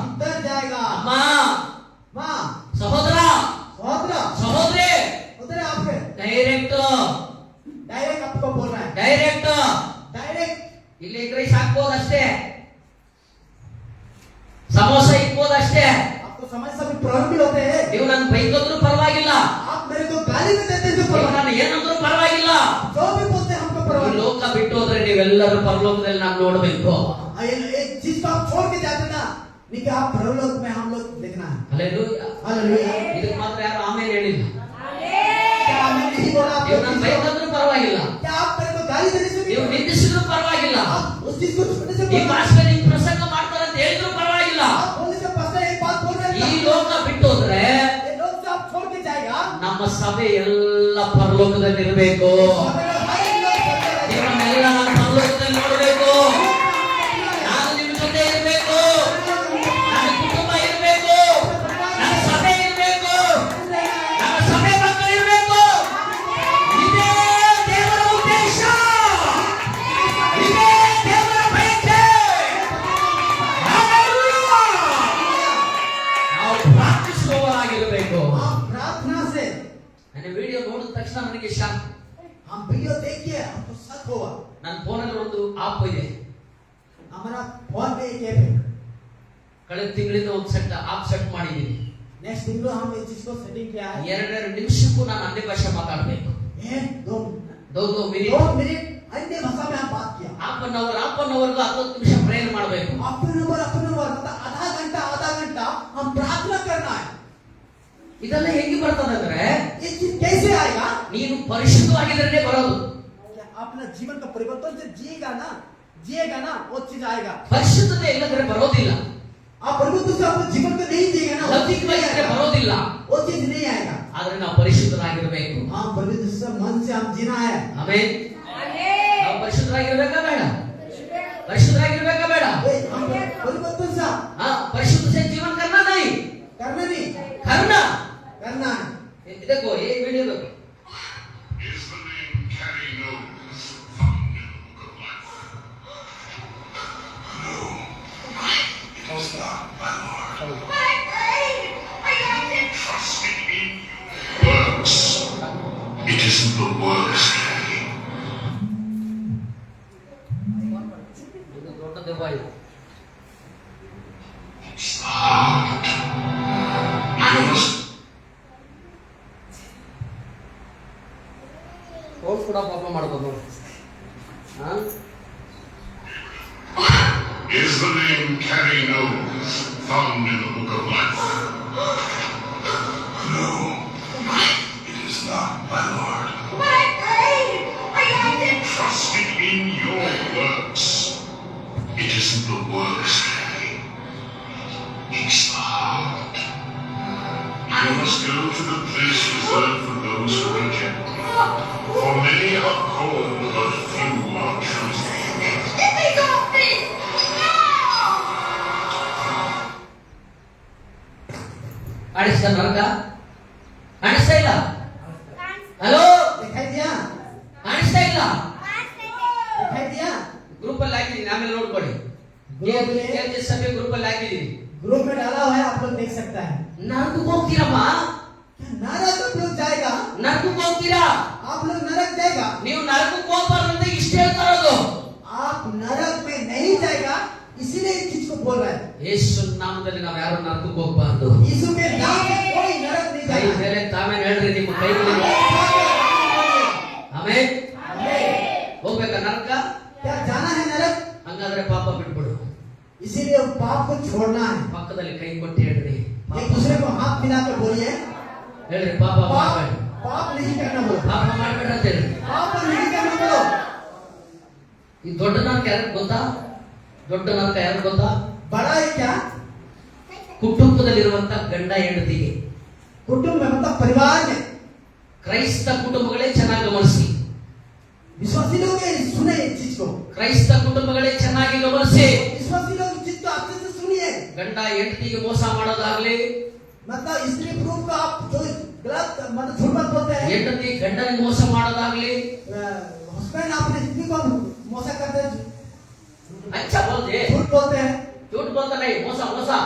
S1: किधर जाएगा?
S2: ಅಮ್ಮ,
S1: माँ,
S2: ಸಹೋದರ,
S1: सहोदरा,
S2: ಸಹೋದರಿ,
S1: उधर आप है,
S2: ಡೈರೆಕ್ಟ್
S1: डायरेक्ट आपको बोल रहा है,
S2: ಡೈರೆಕ್ಟ್
S1: डायरेक्ट।
S2: ಇಲ್ಲಿ ಗ್ರೈಸ್ ಹಾಕ್ಬೋದಷ್ಟೇ, ಸಮೋಸ ಇಕ್ಬೋದಷ್ಟೇ.
S1: आपको समझ सभी प्रॉब्लम भी होते हैं,
S2: ನೀವು ನನ್ನ ಬೈಕಂದ್ರೂ ಪರವಾಗಿಲ್ಲ,
S1: आप मेरे को गाली में देते हैं तो
S2: ನೀವು
S1: प्रॉब्लम,
S2: ನನ್ನ ಏನಂದ್ರೂ ಪರವಾಗಿಲ್ಲ.
S1: जो भी बोलते हैं हमको
S2: ಈ
S1: प्रॉब्लम।
S2: ಲೋಕ ಬಿಟ್ಟು ಹೋದ್ರೆ ನೀವೆಲ್ಲರೂ ಪರಲೋಕದಲ್ಲಿ ನಾನು ನೋಡ್ಬೇಕು.
S1: एक चीज को आप छोड़ के जाते ना, नहीं कि आप परलोक में हम लोग देखना है।
S2: ಹಲ್ಲೆಲೂಯಾ.
S1: हालेलुया।
S2: ಇದಕ್ಕೆ ಮಾತ್ರ ಯಾರು ಆಮೇಲೆ ಹೇಳಿಲ್ಲ.
S1: क्या आपने नहीं बोला? आप
S2: ನೀವು ನನ್ನ ಬೈಕಂದ್ರೂ ಪರವಾಗಿಲ್ಲ,
S1: क्या आप मेरे को गाली देने से
S2: ನೀವು
S1: नहीं,
S2: ನಿಂದಿಸಿದ್ರು ಪರವಾಗಿಲ್ಲ,
S1: आप उस चीज को छोड़ने से
S2: ಈ
S1: बोल रहे हैं।
S2: ಭಾಷೆ ನಿಮ್ ಪ್ರಸಂಗ ಮಾಡ್ತಾರೆ ಅಂತ ಹೇಳಿದ್ರು ಪರವಾಗಿಲ್ಲ.
S1: आप बोलने से पहले एक बात बोल रहे
S2: ಈ
S1: हैं,
S2: ಲೋಕ ಬಿಟ್ಟು ಹೋದ್ರೆ
S1: ये लोग जो आप छोड़ के जाएगा,
S2: ನಮ್ಮ ಸಭೆ ಎಲ್ಲ ಪರಲೋಕದಲ್ಲಿ ಇರಬೇಕು. ನೀವು ನಮ್ಮೆಲ್ಲ ನಾನು ಪರಲೋಕದಲ್ಲಿ ನೋಡಬೇಕು. ನಾನು ನಿಮ್ಮ ಜೊತೆ ಇರಬೇಕು, ನನ್ನ ಕುಟುಂಬ ಇರಬೇಕು, ನನ್ನ ಸಭೆ ಇರಬೇಕು, ನನ್ನ ಸಭೆ ಮಕ್ಕಳು ಇರಬೇಕು. ಇದೇ ದೇವರ ಉದ್ದೇಶ, ಇದೇ ದೇವರ ಬಯಕೆ. ಹಲ್ಲೆಲೂಯಾ. ನಾವು ಪ್ರಾರ್ಥಿಸುವವರಾಗಿರಬೇಕು.
S1: आप प्रार्थना से,
S2: ನನ್ನ ವಿಡಿಯೋ ನೋಡಿದ ತಕ್ಷಣ ನನಗೆ ಶಾಕ್.
S1: हम वीडियो देखिए आपको शक होगा।
S2: ನನ್ನ ಫೋನಲ್ಲಿ ಒಂದು ಆಪ್ ಇದೆ,
S1: हमारा फोन पे एक ऐप है,
S2: ಕಳೆದ ತಿಂಗಳಿಂದ ಒಂದು ಆಪ್ ಸೆಟ್ ಮಾಡಿದ್ದೀನಿ.
S1: नेक्स्ट दिन को हम इस चीज को सेटिंग किया है।
S2: 2 ನಿಮಿಷಕ್ಕೂ ನಾನು अन्य ಭಾಷೆ ಮಾತಾಡಬೇಕು.
S1: 2
S2: ಮಿನಿಟ್
S1: मिनट अन्य भाषा में हम बात किया।
S2: ಹಾಫ್ ಅನ್ ಅವರ್ಗೂ 10 ನಿಮಿಷ ಪ್ರೇಯರ್ ಮಾಡಬೇಕು.
S1: अपन नंबर मतलब आधा घंटा हम प्रार्थना करना है।
S2: ಇದೆಲ್ಲ ಹೆಂಗೆ ಬರ್ತದೆ ಅಂದ್ರೆ,
S1: ये चीज कैसे आएगा?
S2: ನೀನು ಪರಿಶುದ್ಧವಾಗಿದ್ರೆ ಬರೋದು.
S1: क्या अपना जीवन का परिवर्तन से जिएगा ना वो चीज आएगा।
S2: ಪರಿಶುದ್ಧತೆ ಇಲ್ಲದ್ರೆ ಬರೋದಿಲ್ಲ.
S1: आप परिवर्तन से अपने जीवन को नहीं जिएगा ना, वो चीज नहीं
S2: ಲೌಕಿಕವಾಗಿದ್ರೆ
S1: आएगा।
S2: ಬರೋದಿಲ್ಲ.
S1: वो चीज नहीं आएगा।
S2: ಆದ್ರೆ ನಾವು ಪರಿಶುದ್ಧರಾಗಿರಬೇಕು.
S1: हाँ, पवित्र से मन से हम जीना है।
S2: ಆಮೆನ್. ನಾವು ಪರಿಶುದ್ಧರಾಗಿರ್ಬೇಕಾ ಬೇಡ? ಪರಿಶುದ್ಧರಾಗಿರ್ಬೇಕಾ ಬೇಡ?
S1: हम परिवर्तन से
S2: परिशुद्ध से जीवन करना नहीं,
S1: करना नहीं,
S2: करना
S1: करना है।
S2: देखो ये वीडियो देखो.
S5: Is the name Carrie Knowles found in the book of life? No, it is not, my Lord. Trusting in your works. It isn't the works, Carrie.
S2: ಇದು ದೊಡ್ಡ ದೆವ್ವ ಇದು.
S5: It's the heart. You must
S2: phone ಕೂಡ ಪಾಪ ಮಾಡ್ಬೋದು.
S5: Is the name Carrie Knowles found in the book of life? No, it is not, my Lord. Trusting in your works. It isn't the works, Carrie. It's the heart. You must go to the place reserved for those who reject me. For many are called, but few are chosen.
S2: ಕಾಣಿಸ್ತಾ ನರಕ? ಕಾಣಿಸ್ತಾ ಇಲ್ಲ? Hello,
S1: दिखाई दिया?
S2: ಕಾಣಿಸ್ತಾ ಇಲ್ಲ?
S1: दिखाई दिया?
S2: Group ಅಲ್ಲಿ ಹಾಕಿದೀನಿ, ಆಮೇಲೆ ನೋಡ್ಕೊಳ್ಳಿ.
S1: ಗ್ರೂಪ್ ಅಲ್ಲಿ?
S2: ಸಭೆ ಗ್ರೂಪ್ ಅಲ್ಲಿ ಹಾಕಿದೀನಿ.
S1: ग्रुप में डाला हुआ है, आप लोग देख सकता है।
S2: ನರಕಕ್ಕೆ ಹೋಗ್ತೀರಮ್ಮ?
S1: नरक आप लोग जाएगा,
S2: ನರಕಕ್ಕೆ ಹೋಗ್ತೀರಾ?
S1: आप लोग नरक जाएगा।
S2: ನೀವು ನರಕಕ್ಕೆ ಹೋಗ್ಬಾರ್ದಂತ ನಾಮದಲ್ಲಿ ನಾವು ಯಾರು ನರಕಕ್ಕೆ ಹೋಗಬಾರ್ದು.
S1: यीशु के नाम से कोई नरक नहीं
S2: ಕೈ
S1: जाना है।
S2: ಮೇಲೆ ತಾವೇನು ಹೇಳ್ರಿ ನಿಮ್ಮ ಕೈಗಳಿಗೆ ಆಮೇಲೆ ಹೋಗ್ಬೇಕಾ ನರಕ?
S1: क्या जाना है नरक?
S2: ಹಂಗಾದ್ರೆ ಪಾಪ ಬಿಟ್ಬಿಡು.
S1: इसीलिए पाप को छोड़ना है।
S2: ಪಕ್ಕದಲ್ಲಿ ಕೈ ಕೊಟ್ಟು ಹೇಳ್ರಿ,
S1: एक दूसरे को हाथ मिलाकर बोलिए
S2: ಹೇಳ್ರಿ ಪಾಪ
S1: पाप
S2: ಮಾಡಬೇಡ,
S1: पाप नहीं करना बोलो,
S2: ಪಾಪ ಮಾಡಬೇಡ ಅಂತ ಹೇಳ್ರಿ.
S1: पाप नहीं करना बोलो।
S2: ಈ ದೊಡ್ಡ ನರಕ ಯಾರು ಗೊತ್ತಾ? ದೊಡ್ಡ ನರಕ ಯಾರು ಗೊತ್ತಾ?
S1: बड़ा है क्या?
S2: ಕುಟುಂಬದಲ್ಲಿರುವಂತ ಗಂಡ ಹೆಂಡತಿಗೆ.
S1: कुटुंब में मतलब परिवार में
S2: ಕ್ರೈಸ್ತ ಕುಟುಂಬಗಳೇ ಚೆನ್ನಾಗಿ ಗಮನಿಸಿ.
S1: विश्वासी लोग ये सुने इस चीज को,
S2: ಕ್ರೈಸ್ತ ಕುಟುಂಬಗಳೇ ಚೆನ್ನಾಗಿ ಗಮನಿಸಿ.
S1: विश्वासी लोग इस चीज को अच्छे से सुनिए।
S2: ಗಂಡ ಹೆಂಡತಿಗೆ ಮೋಸ ಮಾಡೋದಾಗ್ಲಿ,
S1: मतलब स्त्री पुरुष को आप जो गलत मतलब झूठ मत बोलते हैं,
S2: ಹೆಂಡತಿ ಗಂಡನಿಗೆ ಮೋಸ ಮಾಡೋದಾಗ್ಲಿ,
S1: हस्बैंड अपने स्त्री को मोसा करते हैं,
S2: अच्छा बोलते
S1: झूठ बोलते हैं,
S2: झूठ बोलता नहीं, मोसा मोसा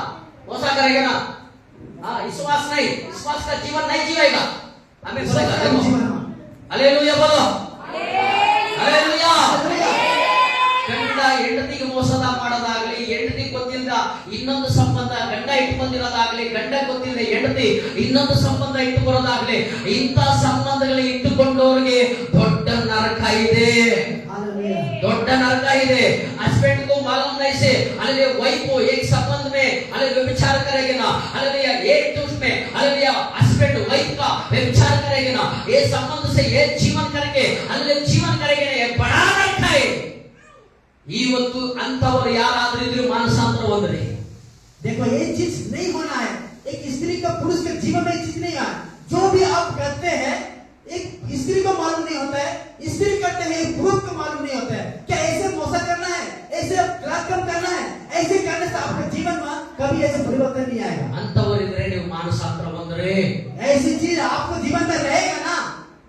S2: मोसा करेगा ना, हाँ विश्वास नहीं, विश्वास का जीवन नहीं जिएगा, हमें बोलेगा देखो, हालेलुया बोलो, हालेलुया। ಗಂಡ ಹೆಂಡತಿಗೆ ಮೋಸದ ಮಾಡೋದಾಗ್ಲಿ, ಹೆಂಡತಿ ಗೊತ್ತಿಲ್ಲದ ಇನ್ನೊಂದು ಸಂಬಂಧ ಗಂಡ ಇಟ್ಕೊಂಡಿರೋದಾಗ್ಲಿ, ಗಂಡ ಗೊತ್ತಿಲ್ಲದೆ ಹೆಂಡತಿ ಇನ್ನೊಂದು ಸಂಬಂಧ ಇಟ್ಟುಕೊಳ್ಳೋದಾಗ್ಲಿ, ಇಂಥ ಸಂಬಂಧಗಳು ಇಟ್ಟುಕೊಂಡವ್ರಿಗೆ ದೊಡ್ಡ ನರಕ ಇದೆ, ದೊಡ್ಡ नरक है। हस्बैंड को मालूम नहीं से हालेलुया वाइफ को एक संबंध में हालेलुया विचार करेगी ना, हालेलुया एक दुष्ट में हालेलुया हस्बैंड वाइफ का विचार करेगी ना, ये संबंध से ये जीवन करके हालेलुया जीवन करेगी ना, ये बड़ा नरक है। ಇವತ್ತು ಅಂತವರು ಯಾರಾದರೂ ಇದ್ರೂ ಮಾನಸಾಂತರ ಹೊಂದಲಿ।
S1: देखो ये चीज नहीं होना है, एक स्त्री का पुरुष के जीवन में चीज नहीं आए। जो भी आप करते हैं एक स्त्री को मालूम नहीं होता है, स्त्री करते हैं एक पुरुष को मालूम नहीं होता है। क्या ऐसे मोसा करना है, ऐसे गलत काम करना है, ऐसे करने से आपके जीवन में कभी ऐसे परिवर्तन नहीं आएगा।
S2: ಅಂತವರಿದ್ರೆ ನೀವು ಮಾನಸಾಂತರ ಹೊಂದ್ರೆ
S1: ऐसी चीज आपको जीवन में रहेगा ना,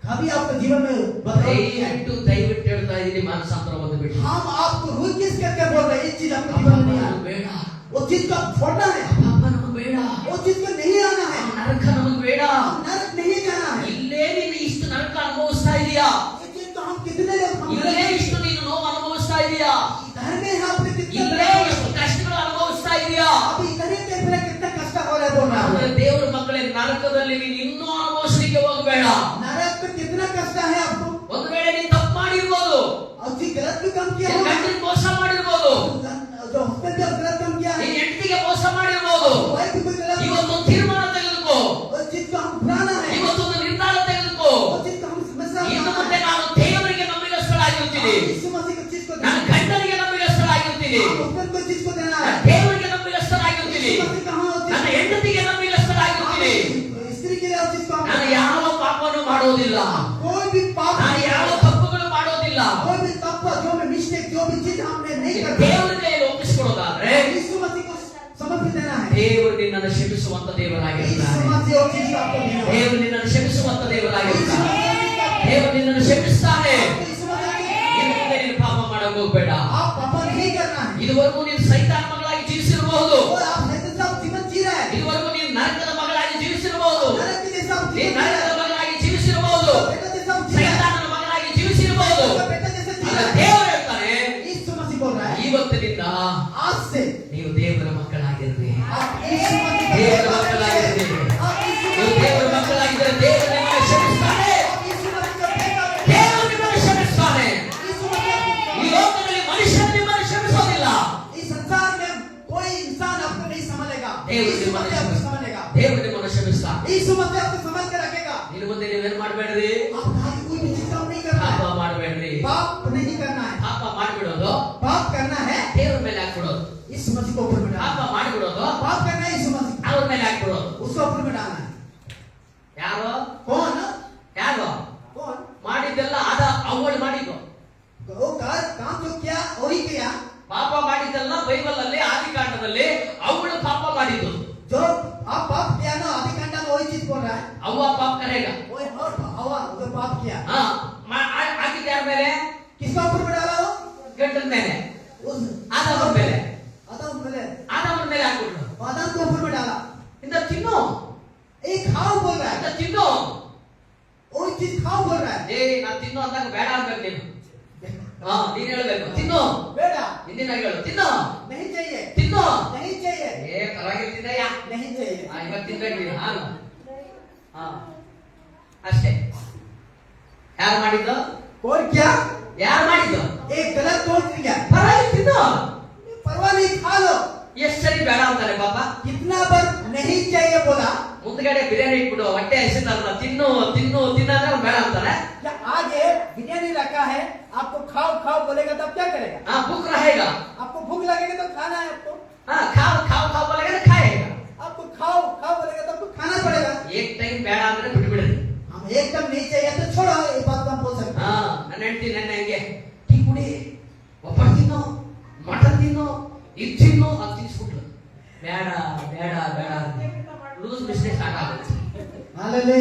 S1: कभी आपके जीवन में बदलाव नहीं आएगा।
S2: ದಯವಿಟ್ಟು ಹೇಳ್ತಾ ಇದೀನಿ, ಮಾನಸಾಂತರ ಹೊಂದಬೇಕು।
S1: हम आपको रोज किस करके बोल रहे हैं, ये चीज आपके जीवन में नहीं आएगा।
S2: ಬೇಡ,
S1: वो चीज को आप छोड़ना है,
S2: ಪಾಪ ನಮಗೆ ಬೇಡ,
S1: वो चीज को नहीं आना है,
S2: ನರಕ ನಮಗೆ ಬೇಡ।
S1: नरक नहीं जाना है।
S2: ಇಲ್ಲೇ ನೀನು ಇಷ್ಟು ನರಕ ಅನುಭವಿಸ್ತಾ ಇದೀಯಾ,
S1: ये चीज तो हम कितने लोग हम
S2: ಇಲ್ಲೇ ಇಷ್ಟು ನೀನು ನೋವು ಅನುಭವಿಸ್ತಾ ಇದೀಯಾ,
S1: घर में है आपने कितने
S2: ಇಲ್ಲೇ ಇಷ್ಟು ಕಷ್ಟಗಳು ಅನುಭವಿಸ್ತಾ ಇದೀಯಾ।
S1: अभी इतने देख रहे कितना कष्ट हो रहा है बोल रहा
S2: ಆದ್ರೆ
S1: है।
S2: ದೇವರ ಮಕ್ಕಳೇ, ನರಕದಲ್ಲಿ ನೀನು ಇನ್ನೂ ಅನುಭವಿಸಲಿಕ್ಕೆ ಹೋಗಬೇಡ।
S1: नरक में कितना कष्ट है आपको,
S2: ಒಂದು ವೇಳೆ ನೀನು ತಪ್ಪು ಮಾಡಿರ್ಬೋದು,
S1: और जी गलत भी काम किया
S2: ನಿನ್ನ
S1: होगा,
S2: ಗಂಡನಿಗೆ ಮೋಸ ಮಾಡಿರ್ಬೋದು,
S1: जो हस्बैंड भी गलत काम किया है,
S2: ನಿನ್ನ ಹೆಂಡತಿಗೆ ಮೋಸ ಮಾಡಿರ್ಬೋದು।
S1: वाइफ भी गलत,
S2: ಇವತ್ತೊಂದು ತೀರ್ಮಾನ ತೆಗೆದುಕೋ,
S1: वो चीज को हम भुलाना है,
S2: ಇವತ್ತೊಂದು ನಿರ್ಧಾರ ತೆಗೆದುಕೋ,
S1: वो चीज को हम समझना
S2: ಇನ್ನು
S1: है।
S2: ಮುಂದೆ ನಾನು ದೇವರಿಗೆ ನಂಬಿಗಸ್ತಳಾಗಿರ್ತೀನಿ,
S1: यीशु मसीह को चीज को
S2: ನನ್ನ
S1: देना है,
S2: ಗಂಡನಿಗೆ ನಂಬಿಗಸ್ತಳಾಗಿರ್ತೀನಿ,
S1: हस्बैंड को चीज को देना
S2: ನನ್ನ
S1: है,
S2: ದೇವರಿಗೆ ನಂಬಿಗಸ್ತಳಾಗಿರ್ತೀನಿ,
S1: यीशु मसीह कहाँ हो
S2: ನನ್ನ
S1: चीज,
S2: ಹೆಂಡತಿಗೆ ನಂಬಿಗಸ್ತಳಾಗಿರ್ತೀನಿ।
S1: स्त्री के लिए वो चीज को हम
S2: ನಾನು ಯಾವ ಪಾಪವನ್ನು ಮಾಡೋದಿಲ್ಲ,
S1: कोई भी पाप
S2: ನಾನು ಯಾವ ತಪ್ಪುಗಳು ಮಾಡೋದಿಲ್ಲ।
S1: कोई भी तप जो भी मिस्टेक जो भी चीज हमने नहीं करना,
S2: ದೇವರ ಕೈಯಲ್ಲಿ ಒಪ್ಪಿಸಿಕೊಡೋದಾದ್ರೆ
S1: यीशु मसीह को समर्पित देना है।
S2: ದೇವರು ನಿನ್ನನ್ನು ಕ್ಷಮಿಸುವಂತ
S1: यीशु
S2: ದೇವರಾಗಿರ್ತಾನೆ,
S1: मसीह वो चीज को आपको देना है।
S2: ದೇವರು ನಿನ್ನನ್ನು ಕ್ಷಮಿಸುವಂತ
S1: यीशु
S2: ದೇವರಾಗಿರ್ತಾನೆ,
S1: मसीह
S2: ದೇವರು ನಿನ್ನನ್ನು ಕ್ಷಮಿಸ್ತಾನೆ।
S1: यीशु मसीह
S2: ಇನ್ನು ಮುಂದೆ ನೀನು ಪಾಪ ಮಾಡಕ್ ಹೋಗ್ಬೇಡ।
S1: आप पापा नहीं करना है,
S2: ಇದುವರೆಗೂ ನೀನು ಸೈತಾನ್ ಮಗಳಾಗಿ ಜೀವಿಸಿರಬಹುದು,
S1: और आप शैतान साहब जीवन जी रहे हैं,
S2: ಇದುವರೆಗೂ ನೀನು ನರಕದ ಮಗಳಾಗಿ ಜೀವಿಸಿರಬಹುದು,
S1: नरक के जैसा आप
S2: ನೀನು
S1: जीवन जी रहे
S2: ನರಕದ
S1: हैं,
S2: ಮಗಳಾಗಿ ಜೀವಿಸಿರಬಹುದು,
S1: बेटा जैसा आप जी रहे हैं,
S2: ಸೈತಾನನ ಮಗಳಾಗಿ ಜೀವಿಸಿರಬಹುದು।
S1: बेटा जैसे जी
S2: ಆದ್ರೆ
S1: रहे हैं।
S2: ದೇವರು ಹೇಳ್ತಾನೆ,
S1: यीशु मसीह बोल रहा है
S2: ಇವತ್ತಿನಿಂದ
S1: आज से
S2: ನೀವು ದೇವರ ಮಕ್ಕಳಾಗಿರ್ರಿ,
S1: आप यीशु मसीह का
S2: ದೇವರ
S1: बेटा
S2: ಮಕ್ಕಳಾಗಿರ್ರಿ।
S1: बन आप यीशु
S2: ನೀವು
S1: मसीह
S2: ದೇವರ ಮಕ್ಕಳಾಗಿದ್ದರೆ ದೇವರು ನಿಮ್ಮನ್ನು ಕ್ಷಮಿಸ್ತಾನೆ,
S1: आप यीशु मसीह का बेटा बन
S2: ದೇವರು ನಿಮ್ಮನ್ನು ಕ್ಷಮಿಸ್ತಾನೆ।
S1: यीशु मसीह
S2: ಈ ಲೋಕದಲ್ಲಿ ಮನುಷ್ಯರು ನಿಮ್ಮನ್ನು ಕ್ಷಮಿಸೋದಿಲ್ಲ,
S1: इस संसार में कोई इंसान आपको नहीं समझेगा,
S2: देव
S1: यीशु
S2: से
S1: मसीह आपको समझेगा,
S2: ದೇವರು ನಿಮ್ಮನ್ನು ಕ್ಷಮಿಸ್ತಾನೆ।
S1: यीशु मसीह आपको समझ के रखेगा।
S2: ಇನ್ನು ಮುಂದೆ ನೀವೇನ್ ಮಾಡಬೇಡ್ರಿ,
S1: आप आगे कोई भी चीज काम नहीं करना
S2: ಪಾಪ
S1: है,
S2: ಮಾಡಬೇಡ್ರಿ।
S1: पाप नहीं करना है,
S2: ಪಾಪ ಮಾಡಿಬಿಡೋದು
S1: पाप करना है
S2: ದೇವರ ಮೇಲೆ ಹಾಕ್ಬಿಡೋದು,
S1: यीशु मसीह को ऊपर में
S2: ಪಾಪ
S1: डालना,
S2: ಮಾಡಿಬಿಡೋದು
S1: पाप करना है यीशु मसीह
S2: ಅವ್ರ ಮೇಲೆ हाಕ್ಬಿಡೋದು।
S1: उसको ऊपर में डालना है।
S2: ಯಾರು
S1: कौन
S2: ಯಾರು
S1: कौन
S2: ಮಾಡಿದ್ದೆಲ್ಲ ಅದ ಅವಳು ಮಾಡಿದ್ದು,
S1: वो काम जो किया वही किया,
S2: ಪಾಪ ಮಾಡಿದ್ದೆಲ್ಲ ಬೈಬಲ್ ಅಲ್ಲಿ ಆದಿಕಾಂಡದಲ್ಲಿ ಅವಳು ಪಾಪ ಮಾಡಿದ್ದು।
S1: जो आप पाप किया ना आदि कांडा में वही चीज बोल रहा है,
S2: ಅವ್ವ ಪಾಪ ಕರೆಗ
S1: वही और हवा जो पाप किया
S2: ಆಗಿದ್ದ ಯಾರ ಮೇಲೆ,
S1: किसका ऊपर में डाला वो,
S2: ಗಂಡನ ಮೇಲೆ,
S1: उस
S2: ಆದಮನ ಮೇಲೆ,
S1: आदम पहले
S2: ಆದಮನ ಮೇಲೆ ಹಾಕ್ಬಿಟ್ರು।
S1: आदम को ऊपर में डाला,
S2: ಇಂದ ತಿನ್ನು,
S1: एक खाओ बोल रहा
S2: ಇಂದ
S1: है,
S2: ತಿನ್ನು,
S1: वही चीज खाओ बोल रहा है,
S2: ಏ ನಾ ತಿನ್ನು ಅಂದಾಗ ಬೇಡ ಅನ್ಬೇಕು ನೀನು, ಹಾ ನೀನ್ ಹೇಳ್ಬೇಕು ತಿನ್ನು
S1: बेटा
S2: ಹಿಂದಿನ ಹೇಳು ತಿನ್ನು
S1: नहीं चाहिए
S2: ತಿನ್ನು
S1: नहीं चाहिए
S2: ಏ ಪರವಾಗಿಲ್ಲ ತಿನ್ನಯ್ಯ
S1: नहीं चाहिए
S2: ಇವತ್ತು ತಿನ್ಬೇಕು ನೀನು ಹಾಲು ಹಾ ಅಷ್ಟೇ ಯಾರು ಮಾಡಿದ್ದು
S1: और क्या
S2: ಯಾರು ಮಾಡಿದ್ದು
S1: एक गलत सोच लिया
S2: ಪರವಾಗಿಲ್ಲ ತಿನ್ನು
S1: परवाह नहीं खा लो
S2: ಎಷ್ಟು ಸರಿ ಬೇಡ ಅಂತಾರೆ ಪಾಪ
S1: कितना बार नहीं चाहिए बोला
S2: ಮುಂದ್ಗಡೆ ಬಿರಿಯಾನಿ ಇಟ್ಬಿಡು ಹೊಟ್ಟೆ ಹಸಿತಾರಲ್ಲ ತಿನ್ನು ತಿನ್ನು ತಿನ್ನಂದ್ರೆ ಬೇಡ ಅಂತಾರೆ
S1: या आगे बिरयानी रखा है आपको खाओ खाओ बोलेगा तब क्या करेगा
S2: ಹಾ ಭೂಕ್ रहेगा
S1: आपको भूख लगेगा तो खाना है आपको
S2: ಹಾ खाओ खाओ खाओ बोलेगा ना खाएगा
S1: आपको खाओ खाओ बोलेगा तो आपको खाना पड़ेगा
S2: एक टाइम ಬೇಡ ಅಂದ್ರೆ ಬಿಟ್ಬಿಡ್ರಿ
S1: हम एकदम नहीं चाहिए तो छोड़ो ये बात को हम बोल सकते
S2: ಹಾ ನನ್ನ ಹೆಂಡತಿ ನನ್ನ ಹೆಂಗೆ ಟೀ ಕುಡಿ ಒಬ್ಬಟ್ಟು ತಿನ್ನು ಮಟನ್ ತಿನ್ನು ಇದು ತಿನ್ನು ಅದು ತಿನ್ಸ್ಬಿಟ್ಲು ಬೇಡ ಬೇಡ ಬೇಡ ಲೂಸ್ ಬಿಸ್ನೆಸ್ ಸ್ಟಾರ್ಟ್ ಆಗುತ್ತೆ
S1: हालेलुया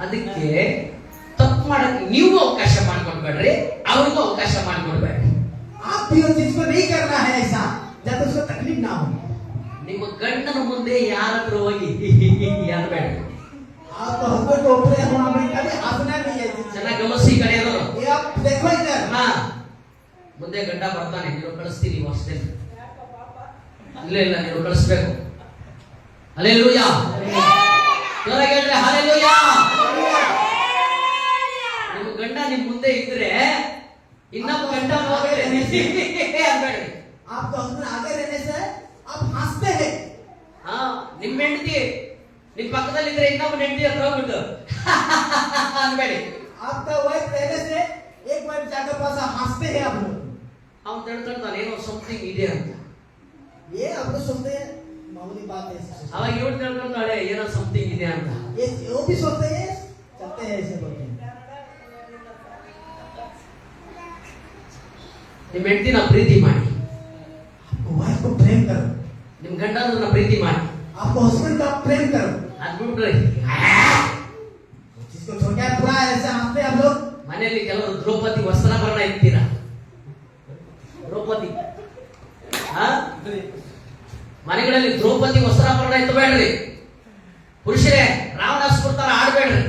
S2: ಅದಕ್ಕೆ ತಪ್ಪು ಮಾಡಕ್ಕೆ ನೀವು ಅವಕಾಶ ಮಾಡ್ಕೊಡ್ಬೇಡ್ರಿ ಅವ್ರಿಗೂ ಅವಕಾಶ ಮಾಡ್ಕೊಡ್ಬೇಡ್ರಿ
S1: आप भी उस चीज को नहीं करना है ऐसा जब उसको तकलीफ ना हो
S2: ನಿಮ್ಮ ಗಂಡನ ಮುಂದೆ ಯಾರ ಹತ್ರ ಹೋಗಿ ಅನ್ಬೇಡ್ರಿ
S1: आपको हस्बैंड को ऊपर होना में कभी हंसना नहीं है
S2: ಚೆನ್ನಾಗಿ ಗಮನಿಸಿ ಈ ಕಡೆ ಇರೋರು
S1: ये आप देखो इधर
S2: ಹಾ ಮುಂದೆ ಗಂಡ ಬರ್ತಾನೆ ನೀವು ಕಳಿಸ್ತೀರಿ ವರ್ಷದಲ್ಲಿ ಇಲ್ಲ ಇಲ್ಲ ನೀವು ಕಳಿಸ್ಬೇಕು ಹಲ್ಲೆಲೂಯಾ ಜೋರಾಗಿ ಹೇಳ್ರಿ ಹಲ್ಲೆಲೂಯಾ ನಿಮ್ಮ ಗಂಡ ನಿಮ್ ಮುಂದೆ ಇದ್ರೆ ಇನ್ನೊಬ್ಬ ಗಂಡ ಹೋಗ್ತಾರೆ ಅನ್ಬೇಡ್ರಿ
S1: आपका हस्बैंड आगे रहने से आप हंसते हैं
S2: ಹಾ ನಿಮ್ ಹೆಂಡತಿ ನಿಮ್ ಪಕ್ಕದಲ್ಲಿ ಇದ್ರೆ ಇನ್ನೊಬ್ಬ ಹೆಂಡತಿ ಹತ್ರ ಹೋಗ್ಬಿಟ್ಟು ಅನ್ಬೇಡಿ
S1: आपका वाइफ रहने से एक वाइफ जाकर पास हंसते हैं आप लोग
S2: ಅವ್ನು ತಿಳ್ಕೊಳ್ತಾನೆ ಏನೋ ಸಮಥಿಂಗ್ ಇದೆ ಅಂತ
S1: ये आप लोग सोचते हैं मामूली बात है
S2: ಅವಾಗ ಇವಳು ತಿಳ್ಕೊಂಡಾಳೆ ಏನೋ ಸಮಥಿಂಗ್ ಇದೆ ಅಂತ
S1: ये वो भी सोचते हैं चलते हैं ऐसे बोलते हैं
S2: ನಿಮ್ ಹೆಂಡತಿನ ಪ್ರೀತಿ ಮಾಡಿ
S1: वाइफ को प्रेम करो
S2: ನಿಮ್ ಗಂಡನ ಪ್ರೀತಿ ಮಾಡಿ
S1: आपको हस्बैंड का प्रेम करो
S2: ಅದ್ ಬಿಟ್ರಿ
S1: जिसको छोड़ के पूरा ऐसे हंसते हैं आप लोग
S2: ಮನೆಯಲ್ಲಿ ಕೆಲವರು ದ್ರೌಪದಿ ವಸ್ತ್ರಾಭರಣ ಇರ್ತೀರಾ ದ್ರೌಪದಿ ಮನೆಗಳಲ್ಲಿ ದ್ರೌಪದಿ ವಸ್ತ್ರಾಭರಣ ಎತ್ತಬೇಡ್ರಿ ಪುರುಷರೇ ರಾವಣಾಸುರ ತರ ಆಡ್ಬೇಡ್ರಿ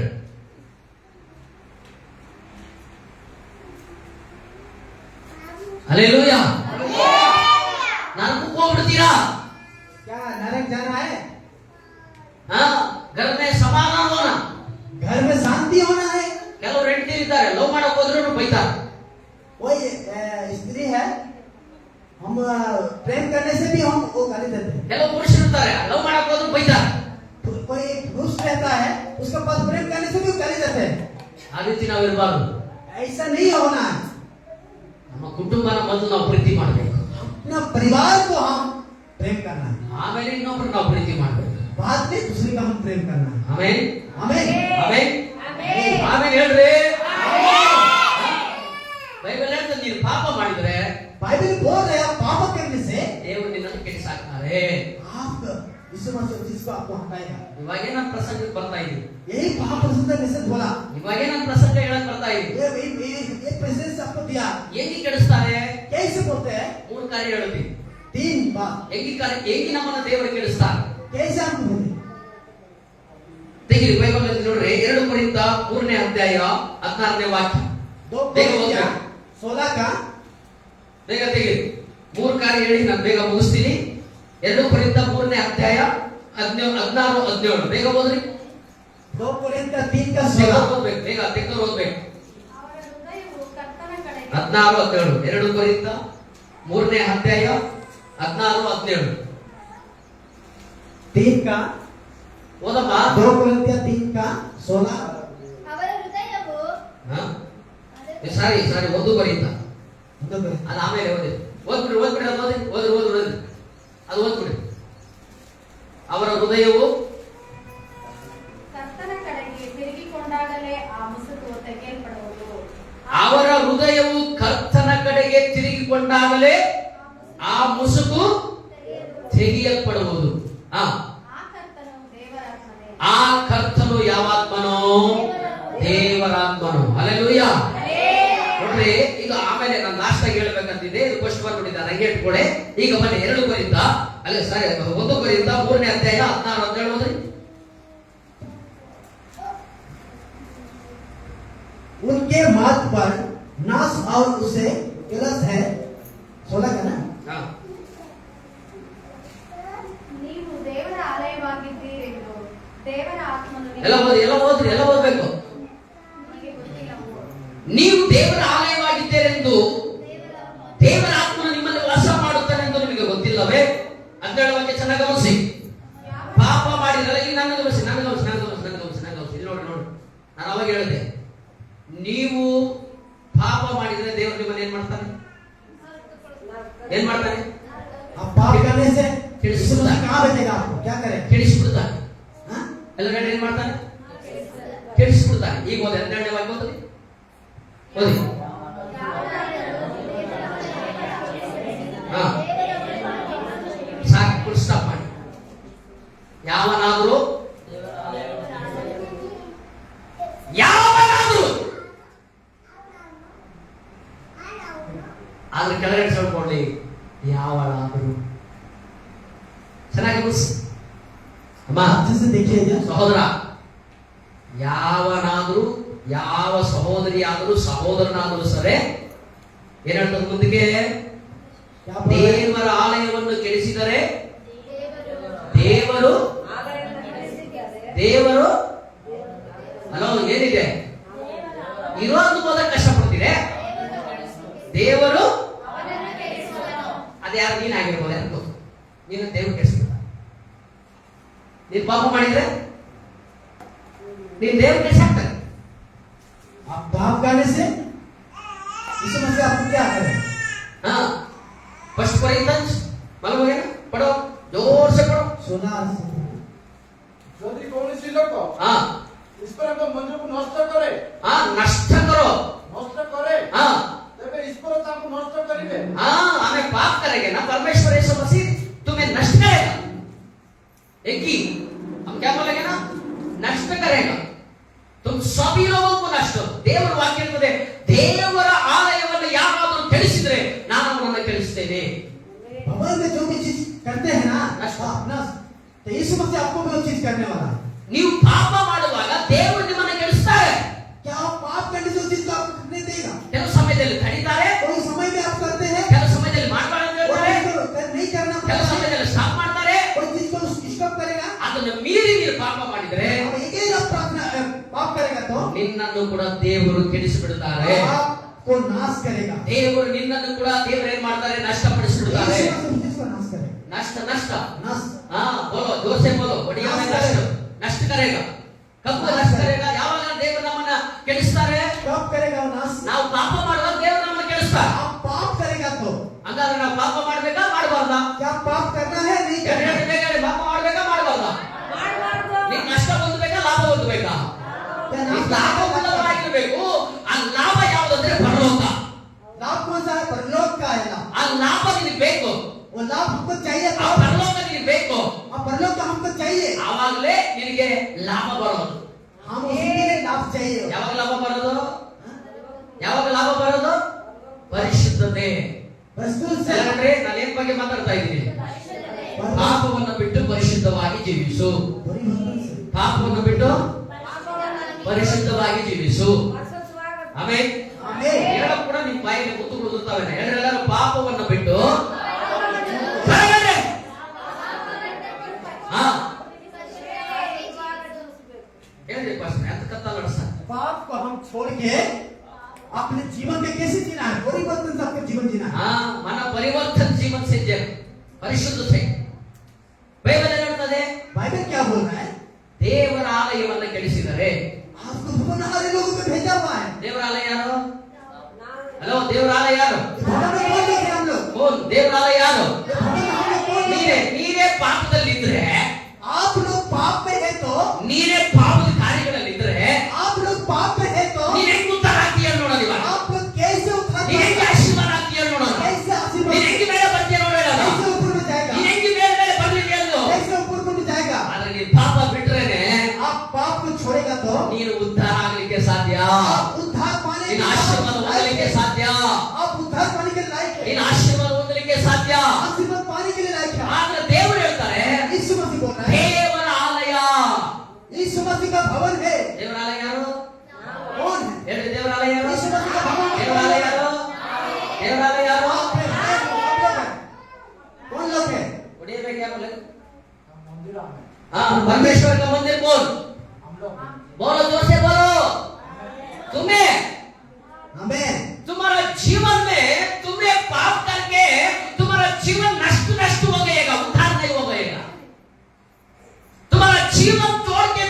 S2: ಹಲ್ಲೆಲೂಯಾ ನರಕಕ್ಕೆ ಹೋಗ್ಬಿಡ್ತೀರಾ
S1: क्या नरक जाना है
S2: घर में समाधान होना
S1: घर में शांति होना है
S2: ಕೆಲವರು ಹೆಂಡತಿ ಇದ್ದಾರೆ ಲವ್ ಮಾಡಕ್ ಹೋದ್ರು ಬೈತಾರೆ
S1: कोई स्त्री है हम प्रेम करने से भी हम वो गाली देते हैं
S2: ಕೆಲವು ಪುರುಷರು ಇರ್ತಾರೆ ಲವ್ ಮಾಡಕ್ ಹೋದ್ರು ಬೈತಾರೆ
S1: कोई पुरुष रहता है उसके पास प्रेम करने से भी वो गाली देते हैं
S2: ಆ ರೀತಿ ನಾವು ಇರಬಾರ್ದು
S1: ऐसा नहीं होना है
S2: ನಮ್ಮ ಕುಟುಂಬನ ಮೊದಲು ನಾವು ಪ್ರೀತಿ ಮಾಡಬೇಕು
S1: अपना परिवार को हम प्रेम करना है
S2: ಆಮೇಲೆ ಇನ್ನೊಬ್ರು ನಾವು ಪ್ರೀತಿ ಮಾಡಬೇಕು
S1: बाद में दूसरे का हम प्रेम करना है
S2: ಆಮೇಲೆ
S1: आमीन
S2: ಆಮೇಲೆ ಆಮೇಲೆ ಹೇಳ್ರಿ ಬೈಬಲ್ ಹೇಳ್ತದೆ ನೀನು ಪಾಪ ಮಾಡಿದ್ರೆ
S1: बाइबल बोल रहे हैं पाप करने से
S2: ದೇವರು ನಿನ್ನನ್ನು ಕೆಡಿಸಾಕ್ತಾರೆ
S1: आप यीशु मसीह जिसको आपको हटाएगा
S2: ಇವಾಗೇ ನಾನು ಪ್ರಸಂಗಕ್ಕೆ ಬರ್ತಾ ಇದ್ದೀನಿ
S1: यही पाप प्रसंग में बोला
S2: ಇವಾಗೇ ನಾನು ಪ್ರಸಂಗ ಹೇಳಕ್ ಬರ್ತಾ ಇದ್ದೀನಿ
S1: ये प्रेजेंस आपको दिया
S2: ಹೆಂಗಿ ಕೆಡಿಸ್ತಾರೆ
S1: कैसे बोलते हैं
S2: ಮೂರು ಕಾರ್ಯ ಹೇಳ್ತೀನಿ
S1: 3 बात
S2: ಹೆಂಗಿ ನಮ್ಮನ್ನ ದೇವರು ಕೆಡಿಸ್ತಾರೆ
S1: कैसे हम बोलते
S2: ತೆಗಿರಿ ಬೈಬಲ್ ಅಲ್ಲಿ ನೋಡ್ರಿ 2 ಕೊರಿಂಥ 3ನೇ ಅಧ್ಯಾಯ 16ನೇ ವಾಕ್ಯ
S1: 16 का
S2: ಬೇಗ ತೆಗಿರಿ 3 ಕಾರ್ಯ ಹೇಳಿ ನಾನು ಬೇಗ ಮುಗಿಸ್ತೀನಿ 2 ಕೊರಿಂಥ 3ನೇ ಅಧ್ಯಾಯ 16 17 ಬೇಗ ಓದ್ರಿ
S1: 2 कोरिन्थ 3 का
S2: ಬೇಗ
S1: 16
S2: ಓದ್ಬೇಕು ಬೇಗ ತೆಗೆದು ಓದ್ಬೇಕು
S4: ಅವರ ಹೃದಯವು ಕರ್ತನ ಕಡೆಗೆ
S2: 16 17 2 ಕೊರಿಂಥ 3ನೇ ಅಧ್ಯಾಯ 16 17
S1: 3 का
S2: ಓದಮ್ಮ
S1: 2 कोरिन्थ 3 का 16
S4: ಅವರ ಹೃದಯವು
S2: ಸಾರಿ 1 ಕೊರಿಂಥ
S1: दो कोरिन्थ
S2: ಅದು ಆಮೇಲೆ ಓದ್ಬಿಡ್ರಿ ಅದು ಓದ್ರಿ ಅದು ಓದ್ಬಿಡ್ರಿ ಅವರ ಹೃದಯವು
S4: ಕರ್ತನ ಕಡೆಗೆ ತಿರುಗಿಕೊಂಡಾಗಲೇ ಆ ಮುಸುಕು ತೆಗೆಯಲ್ಪಡುವುದು
S2: ಅವರ ಹೃದಯವು ಕರ್ತನ ಕಡೆಗೆ ತಿರುಗಿಕೊಂಡಾಗಲೇ ಆ ಮುಸುಕು ತೆಗೆಯಲ್ಪಡುವುದು
S4: ಆ ಕರ್ತನು ದೇವರಾತ್ಮನೇ
S2: ಆ ಕರ್ತನು ಯಾವಾತ್ಮನೋ ದೇವರಾತ್ಮನು ಹಲ್ಲೆಲೂಯಾ ನೋಡ್ರಿ ಇದು ಆಮೇಲೆ ನಾನು ಲಾಸ್ಟ್ ಆಗಿ ಹೇಳ್ಬೇಕಂತಿದ್ದೆ ಇದು ಫಸ್ಟ್ ಬಂದ್ಬಿಟ್ಟಿದ್ದ ನಂಗೆ ಇಟ್ಕೊಳ್ಳಿ ಈಗ ಬನ್ನಿ 2 ಕೊರಿಂಥ ಅಲ್ಲ ಸಾರಿ 1 ಕೊರಿಂಥ 3ನೇ ಅಧ್ಯಾಯ 16 17 ಓದ್ರಿ
S1: उनके मार्ग पर नाश और उसे कलश है 16 का ना
S2: ಹಾ.
S4: ನೀವು ದೇವರ ಆಲಯವಾಗಿದ್ದೀರೆಂದು ದೇವರ ಆತ್ಮನು
S2: ಎಲ್ಲ ಓದ್ರಿ ಎಲ್ಲ ಓದ್ಬೇಕು.
S4: ನಿಮಗೆ ಗೊತ್ತಿಲ್ಲ.
S2: ನೀವು ದೇವರ ಆಲಯವಾಗಿದ್ದೀರೆಂದು ದೇವರ ಆತ್ಮನು ನಿಮ್ಮಲ್ಲಿ ವಾಸ ಮಾಡುತ್ತಾನೆ ಎಂದು ನಿಮಗೆ ಗೊತ್ತಿಲ್ಲವೇ? 17ನೇ ವಾಕ್ಯ ಚೆನ್ನಾಗಿ ಗಮನಿಸಿ. ಪಾಪ ಮಾಡಿದ್ರಲ್ಲ, ಈಗ ನನ್ನ ಗಮನಿಸಿ. ಇಲ್ಲಿ ನೋಡಿ ನಾನು ಅವಾಗ ಹೇಳಿದೆ, ನೀವು ಪಾಪ ಮಾಡಿದ್ರೆ ದೇವರು ನಿಮ್ಮನ್ನ ಏನ್ ಮಾಡ್ತಾನೆ?
S1: आप पाप करने से
S2: ಕೆಡಿಸ್ಬಿಡ್ತಾನೆ.
S1: कहाँ भेजेगा आपको? क्या करें?
S2: ಕೆಡಿಸ್ಬಿಡ್ತಾನೆ.
S1: हाँ?
S2: ಎಲ್ಲ ಗಂಟೆ ಏನ್ ಮಾಡ್ತಾನೆ? ಕೆಡಿಸ್ಬಿಡ್ತಾನೆ. ಈಗ ಓದಿ 12ನೇ ವಾಕ್ಯ ಓದಿ. ಹಾ, ಸಾಕು, ಫುಲ್ ಸ್ಟಾಪ್ ಮಾಡಿ. ಯಾವನಾದ್ರೂ ಆದ್ರೆ ಕೆಳಗಡೆ ಹೇಳ್ಕೊಡ್ಲಿ, ಯಾವನಾದ್ರೂ. ಚೆನ್ನಾಗಿ ಗಮನಿಸಿ ಅಮ್ಮ.
S1: अच्छे से देखिए
S2: ಸಹೋದರ, ಯಾವನಾದ್ರೂ, ಯಾವ ಸಹೋದರಿಯಾದರೂ ಸಹೋದರನಾದರೂ ಸರಿ, ಏನ್ ಹೇಳ್ತದೆ ಮುಂದಕ್ಕೆ?
S1: क्या बोल रहे हैं?
S2: ದೇವರ ಆಲಯವನ್ನು ಕೆಡಿಸಿದರೆ ದೇವರು ಹಲೋ ಏನಿದೆ ಇರೋದು ಮೊದಲ ಕಷ್ಟಪಡ್ತೀರಿ, ದೇವರು ಅದ್ಯಾರು ನೀನಾಗಿರ್ಬೋದು, ಯಾರು ನೀನು ದೇವ್ರು ಕೆಡಿಸ್ಬಿಡ್ತ. ನೀನ್ ಪಾಪ ಮಾಡಿದ್ರೆ ನೀನ್ ದೇವ್ರು ಕೆಡಿಸಾಕ್ತಾರೆ.
S1: आप पाप करने से यीशु मसीह आपको क्या करे?
S2: हाँ, फर्स्ट कोरिन्थियंस मालूम है ना? पढ़ो, जोर से पढ़ो।
S1: सुना
S3: যদি কৌଣସି ଲୋକ
S2: हाँ
S3: ଈଶ୍ୱରଙ୍କ ମନ୍ଦିରକୁ ନଷ୍ଟ କରେ,
S2: हाँ, नष्ट करो।
S3: ନଷ୍ଟ କରେ,
S2: हाँ
S3: ତେବେ ଈଶ୍ୱର ତାଙ୍କୁ ନଷ୍ଟ କରିବେ।
S2: हाँ, हमें पाप करेंगे ना, परमेश्वर यीशु मसीह तुम्हें नष्ट करेगा। एक ही हम क्या बोलेंगे ना, नष्ट करेगा तुम सभी लोगों को नष्ट। ದೇವರ ವಾಕ್ಯ ಇರ್ತದೆ, ದೇವರ ಆಲಯವನ್ನು ಯಾರಾದರೂ ಕೆಡಿಸಿದ್ರೆ ನಾನು ಅವನನ್ನು ಕೆಡಿಸ್ತೇನೆ.
S1: भवन में जो भी चीज करते हैं ना अपना, तो यीशु मसीह आपको भी वो चीज करने वाला है।
S2: ನೀವು ಪಾಪ ಮಾಡುವಾಗ ದೇವರು ನಿಮ್ಮನ್ನು ಕೆಡಿಸ್ತಾರೆ.
S1: क्या आप पाप करने से वो चीज को आपको करने देगा?
S2: ಕೆಲವು ಸಮಯದಲ್ಲಿ ತಡೀತಾರೆ,
S1: कोई समय में आप करते हैं,
S2: ಕೆಲವು ಸಮಯದಲ್ಲಿ ಮಾಡಬಾರದು ಅಂತ
S1: वो
S2: ಹೇಳ್ತಾರೆ,
S1: चीज को नहीं करना
S2: ಕೆಲವು
S1: पड़ता है,
S2: ಸಮಯದಲ್ಲಿ ಸ್ಟಾಪ್ ಮಾಡ್ತಾರೆ.
S1: कोई चीज को स्टॉप करेगा।
S2: ಅದನ್ನು ಮೀರಿ ನೀವು ಪಾಪ ಮಾಡಿದ್ರೆ
S1: अब एक ही आप पाप करेगा तो
S2: ನಿನ್ನನ್ನು ಕೂಡ ದೇವರು ಕೆಡಿಸಿಬಿಡುತ್ತಾರೆ.
S1: आपको नाश करेगा।
S2: ದೇವರು ನಿನ್ನನ್ನು ಕೂಡ ದೇವರು ಏನ್ ಮಾಡ್ತಾರೆ, ನಷ್ಟಪಡಿಸಿಬಿಡುತ್ತಾರೆ.
S1: यीशु मसीह उस चीज को नाश करेगा।
S2: नष्ट नष्ट
S1: नाश
S2: हाँ बोलो, जोर से बोलो, बढ़िया में नष्ट नष्ट करेगा. कब नष्ट करेगा? ಯಾವಾಗ ದೇವರು ನಮ್ಮನ್ನ ಕೆಡಿಸ್ತಾರೆ,
S1: कब करेगा वो नाश?
S2: ನಾವು ಪಾಪ ಮಾಡುವಾಗ ದೇವರು ನಮ್ಮನ್ನ ಕೆಡಿಸ್ತಾರೆ.
S1: आप पाप करेगा तो
S2: ಹಂಗಾದ್ರೆ ನಾವು ಪಾಪ ಮಾಡ್ಬೇಕಾ ಮಾಡಬಾರ್ದಾ?
S1: क्या पाप करना है नहीं करना है?
S2: ಬೇಕಾದ್ರೆ ಪಾಪ ಮಾಡ್ಬೇಕಾ ಮಾಡಬಾರ್ದಾ? ನೀನ್ ನಷ್ಟ ಹೊಂದಬೇಕಾ ಲಾಭ ಹೊಂದಬೇಕಾ?
S1: क्या
S2: ನೀನ್
S1: नाश
S2: ಲಾಭ
S1: करना है?
S2: ಹೊಂದಬೇಕಾಗಿರ್ಬೇಕು. ಆ ಲಾಭ ಯಾವುದಂದ್ರೆ ಪರಲೋಕ.
S1: लाभ कौन सा है? परलोक का है लाभ।
S2: ಆ ಲಾಭ ನಿನಗೆ ಬೇಕು,
S1: वो लाभ हमको चाहिए
S2: ಆ
S1: था।
S2: ಪರಲೋಕ ನಿನಗೆ ಬೇಕು.
S1: और परलोक का हमको चाहिए।
S2: ಆವಾಗಲೇ ನಿನಗೆ ಲಾಭ ಬರೋದು.
S1: हम उसी के लिए लाभ चाहिए।
S2: ಯಾವಾಗ ಲಾಭ ಬರೋದು? ಯಾವಾಗ ಲಾಭ ಬರೋದು? ಪರಿಶುದ್ಧತೆ.
S1: वस्तु से
S2: ಯಾಕಂದ್ರೆ ನಾನು ಏನ್ ಬಗ್ಗೆ ಮಾತಾಡ್ತಾ ಇದ್ದೀನಿ? ಪಾಪವನ್ನು ಬಿಟ್ಟು ಪರಿಶುದ್ಧವಾಗಿ ಜೀವಿಸು.
S1: परिवर्तन से
S2: ಪಾಪವನ್ನು ಬಿಟ್ಟು ಪರಿಶುದ್ಧವಾಗಿ ಜೀವಿಸು. ಆಮೇಲೆ
S1: आमीन।
S2: ಎರಡು ಕೂಡ ನಿಮ್ಮ ಬಾಯಿಗೆ ಮುತ್ತು ಕೊಡುತ್ತವೆ. ಎಲ್ಲರೂ ಪಾಪವನ್ನು ಬಿಟ್ಟು ಹೊರಗಡೆ. ಹಾ ಹೇಳಿ ಪಾಸ್ಟರ್, ಅಂತ ಕತ್ತ ನಡೆಸ್ತಾರೆ.
S1: पाप को हम छोड़ के अपने जीवन के कैसे जीना है? परिवर्तन से आपका जीवन जीना है।
S2: ಹಾ, ಮನ ಪರಿವರ್ತನ ಜೀವನ से ಪರಿಶುದ್ಧತೆ. ಬೈಬಲ್ ಏನು ಹೇಳ್ತದೆ?
S1: बाइबल क्या बोल रहा है?
S2: ದೇವರ ಆಲಯವನ್ನು ಕೆಡಿಸಿದರೆ,
S1: आपको भवन हमारे लोगों में भेजा हुआ है।
S2: ದೇವರ ಆಲಯ ಯಾರು? ಹಲೋ, ದೇವರ ಆಲಯ ಯಾರು?
S1: भवन में कौन देखे हम लोग?
S2: ಕೌನ್? ದೇವರ ಆಲಯ ಯಾರು?
S1: ये भवन में हम लोग कौन देखे?
S2: ನೀನೇ ಪಾಪದಲ್ಲಿದ್ರೆ,
S1: आप लोग पाप में है तो
S2: ನೀನೇ ಪಾಪದ ಕಾರ್ಯಗಳಲ್ಲಿದ್ರೆ
S1: आप लोग पाप में है तो
S2: ನೀನ್ ಹೆಂಗ್ ಉದ್ಧಾರ ಆಗ್ತೀಯ ನೋಡೋಣ. ಇವಾಗ
S1: आप लोग कैसे उद्धार
S2: ನೀನ್ ಹೆಂಗೆ
S1: पाएंगे?
S2: ಆಶೀರ್ವಾದ ಆಗ್ತೀಯ ನೋಡೋಣ.
S1: कैसे आशीर्वाद?
S2: ನೀನ್ ಹೆಂಗೆ ಮೇಲೆ ಬರ್ತೀಯ ನೋಡೋಣ.
S1: कैसे ऊपर में जाएगा?
S2: ನೀನ್ ಹೆಂಗೆ ಮೇಲೆ ಬರ್ಲಿಕ್ಕೆ ಹೇಳು.
S1: कैसे ऊपर को जाएगा?
S2: ಆದ್ರೆ ನೀನ್ ಪಾಪ ಬಿಟ್ರೇನೆ
S1: आप पाप को छोड़ेगा तो
S2: ನೀನು ಉದ್ಧಾರ ಆಗ್ಲಿಕ್ಕೆ ಸಾಧ್ಯ.
S1: आप उद्धार पाने
S2: ನಿನ್ನ
S1: के
S2: ಆಶೀರ್ವಾದ ಹೊಂದಲಿಕ್ಕೆ
S1: लायक
S2: ಸಾಧ್ಯ.
S1: है। आप उद्धार पाने के लायक है।
S2: ನಿನ್ನ ಆಶೀರ್ವಾದ ಹೊಂದಲಿಕ್ಕೆ ಸಾಧ್ಯ.
S1: आशीर्वाद पाने के लिए लायक है।
S2: ಆದ್ರೆ ದೇವರು ಹೇಳ್ತಾರೆ,
S1: यीशु मसीह बोल रहा है
S2: ದೇವರ ಆಲಯ.
S1: यीशु मसीह का भवन है।
S2: ದೇವರ ಆಲಯ ಯಾರು?
S1: कौन है?
S2: ಹೇಳಿ, ದೇವರ परमेश्वर का मंदिर बोल,
S3: हम लोग
S2: बोलो जोर से बोलो। तुम्हें
S1: आमेन।
S2: तुम्हारा जीवन में तुमने पाप करके तुम्हारा जीवन नष्ट नष्ट हो गएगा, उद्धार नहीं हो गएगा। तुम्हारा जीवन तोड़ के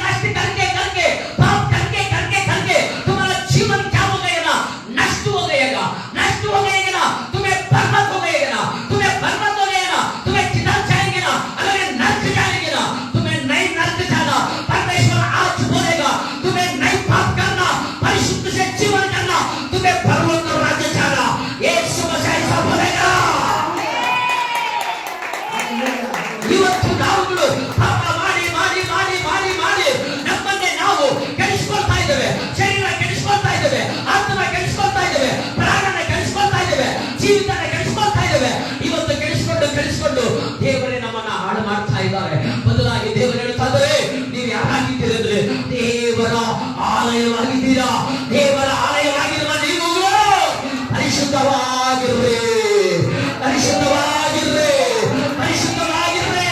S2: नष्ट करके करके पाप करके करके करके तुम्हारा जीवन क्या हो गएगा ना, नष्ट हो गएगा, नष्ट हो गएगा ना, तुम्हें बर्बाद हो गएगा ना, तुम्हें बर्बाद हो गएगा ना, तुम्हें किधर जाएंगे ना, अगर नर्क जाएंगे ना, तुम्हें नहीं नर्क जाना। परमेश्वर आज बोलेगा तुम्हें नहीं पाप करना, परिशुद्ध से जीवन करना, तुम्हें परलोक का राज्य जाना। एक समस्या ऐसा बोलेगा। ಇವತ್ತು ನಾವುಗಳು ಪಾಪ ಮಾಡಿ ಮಾಡಿ ಮಾಡಿ ಮಾಡಿ ಮಾಡಿ ನಮ್ಮನ್ನೇ ನಾವು ಕೆಡಿಸ್ಕೊಳ್ತಾ ಇದ್ದೇವೆ, ಶರೀರ ಕೆಡಿಸ್ಕೊಳ್ತಾ ಇದ್ದೇವೆ, ಆತ್ಮ ಕೆಡಿಸ್ಕೊಳ್ತಾ ಇದ್ದೇವೆ, ಪ್ರಾಣನ ಕೆಡಿಸ್ಕೊಳ್ತಾ ಇದ್ದೇವೆ, ಜೀವಿತನ ಕೆಡಿಸ್ಕೊಳ್ತಾ ಇದ್ದೇವೆ. ಇವತ್ತು ಕೆಡಿಸ್ಕೊಂಡು ದೇವರೇ ನಮ್ಮನ್ನ ಹಾಳು ಮಾಡ್ತಾ ಇದ್ದಾರೆ. ಬದಲಾಗಿ ದೇವರು ಹೇಳ್ತಾ ಇದ್ದಾರೆ, ನೀವು ಯಾರಾಗಿದ್ದೀರಿ ಅಂದ್ರೆ ದೇವರ ಆಲಯವಾಗಿದ್ದೀರಾ. ದೇವರ ಆಲಯವಾಗಿರುವ ನೀವು ಪರಿಶುದ್ಧವಾಗಿರ್ರಿ, ಪರಿಶುದ್ಧವಾಗಿರ್ರಿ, ಪರಿಶುದ್ಧವಾಗಿರ್ರಿ,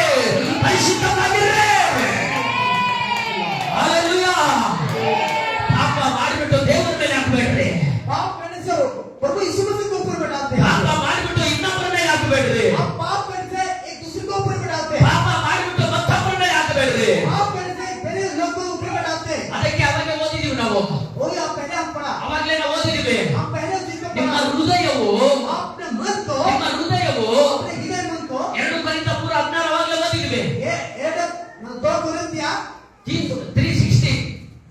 S2: ಪರಿಶುದ್ಧವಾಗಿರ್ರಿ. ಹಲ್ಲೆಲೂಯಾ. ಪಾಪ ಮಾಡಿಬಿಟ್ಟು ದೇವರ ಮೇಲೆ ಹಾಕಬೇಡ್ರಿ.
S1: पाप करने से प्रभु यीशु मसीह के ऊपर बैठाते हैं।
S2: ಪಾಪ ಮಾಡಿಬಿಟ್ಟು ಇನ್ನೊಬ್ಬರ ಮೇಲೆ ಹಾಕಬೇಡ್ರಿ.
S1: आप पाप करने से एक दूसरे के ऊपर बैठाते हैं।
S2: ಪಾಪ ಮಾಡಿಬಿಟ್ಟು ಮತ್ತೊಬ್ಬರ ಮೇಲೆ ಹಾಕಬೇಡ್ರಿ.
S1: पाप करने से पहले लोग को ऊपर बैठाते हैं।
S2: ಅದಕ್ಕೆ ಅವಾಗ ಓದಿದೀವಿ ನಾವು,
S1: वही आप पहले हम पढ़ा,
S2: ಅವಾಗಲೇ ನಾವು ಓದಿದೀವಿ.
S1: हम पहले जिसको
S2: ನಿಮ್ಮ
S1: पढ़ा,
S2: ಹೃದಯವು
S1: अपने मन को,
S2: ನಿಮ್ಮ ಹೃದಯವು
S1: अपने हृदय मन को
S2: 2 ಕೊರಿಂಥ ಪೂರ 16 ಅವಾಗಲೇ ಓದಿದೀವಿ.
S1: ये 2 कोरिन्थिया
S2: 3:16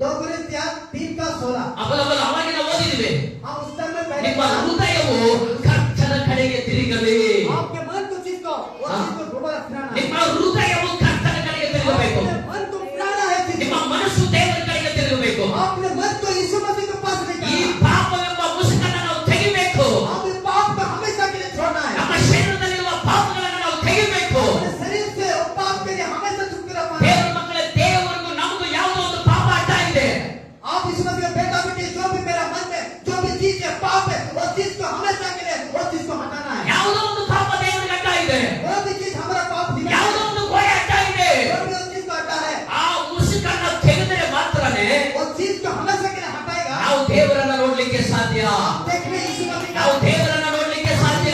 S1: 2 कोरिन्थिया 3:16
S2: ಅವಾಗಲೇ ಅವಾಗಿನ ಓದಿದೀವಿ.
S1: हम उस टाइम में पहले
S2: ನಿಮ್ಮ ಹೃದಯವು ಕರ್ತನ ಕಡೆಗೆ ತಿರುಗಲಿ.
S1: आपके मन को चीज को वो
S2: हाँ।
S1: चीज को दोबारा फिराना है।
S2: ನಿಮ್ಮ ಹೃದಯವು ಕರ್ತನ ಕಡೆಗೆ ತಿರುಗಬೇಕು.
S1: अपने मन को फिराना है चीज
S2: ನಿಮ್ಮ
S1: को।
S2: ಮನಸ್ಸು ದೇವರ ಕಡೆಗೆ ತಿರುಗಬೇಕು.
S1: अपने मन को यीशु मसीह के पास लेकर
S2: ಈ
S1: आना।
S2: ಪಾಪವೆಂಬ ಮುಸುಕನ್ನು ನಾವು ತೆಗಿಬೇಕು.
S1: आप इस पाप को हमेशा के लिए छोड़ना है।
S2: ನಮ್ಮ ಶರೀರದಲ್ಲಿರುವ ಪಾಪಗಳನ್ನು ನಾವು ತೆಗಿಬೇಕು.
S1: अपने शरीर से वो पाप के लिए हमेशा छुटकारा पाना है।
S2: ದೇವರ ಮಕ್ಕಳೇ, ದೇವರಿಗೂ ನಮಗೂ ಯಾವುದೋ ಒಂದು ಪಾಪ ಅಡ್ಡ ಇದೆ.
S1: आप यीशु मसीह के बेटा बेटी जो भी मेरा मन में जो भी चीज है पाप है, वो चीज को हमेशा के लिए वो चीज को हटाना है।
S2: ಯಾವುದೋ ಒಂದು ಪಾಪ ದೇವರಿಗೆ ಅಡ್ಡ ಇದೆ,
S1: वो भी चीज हमारा पाप दिखा
S2: ಯಾವುದೋ ಒಂದು ಗೋಡೆ ಅಡ್ಡ ಇದೆ.
S1: जो भी वो चीज को हटा है,
S2: ಆ ಮುಸುಕನ್ನು ತೆಗೆದರೆ ಮಾತ್ರನೇ
S1: वो चीज को हमेशा के लिए हटाएगा।
S2: ನಾವು ದೇವರನ್ನ ನೋಡ್ಲಿಕ್ಕೆ ಸಾಧ್ಯ.
S1: देखने यीशु मसीह का
S2: ನಾವು ದೇವರನ್ನ ನೋಡ್ಲಿಕ್ಕೆ ಸಾಧ್ಯ.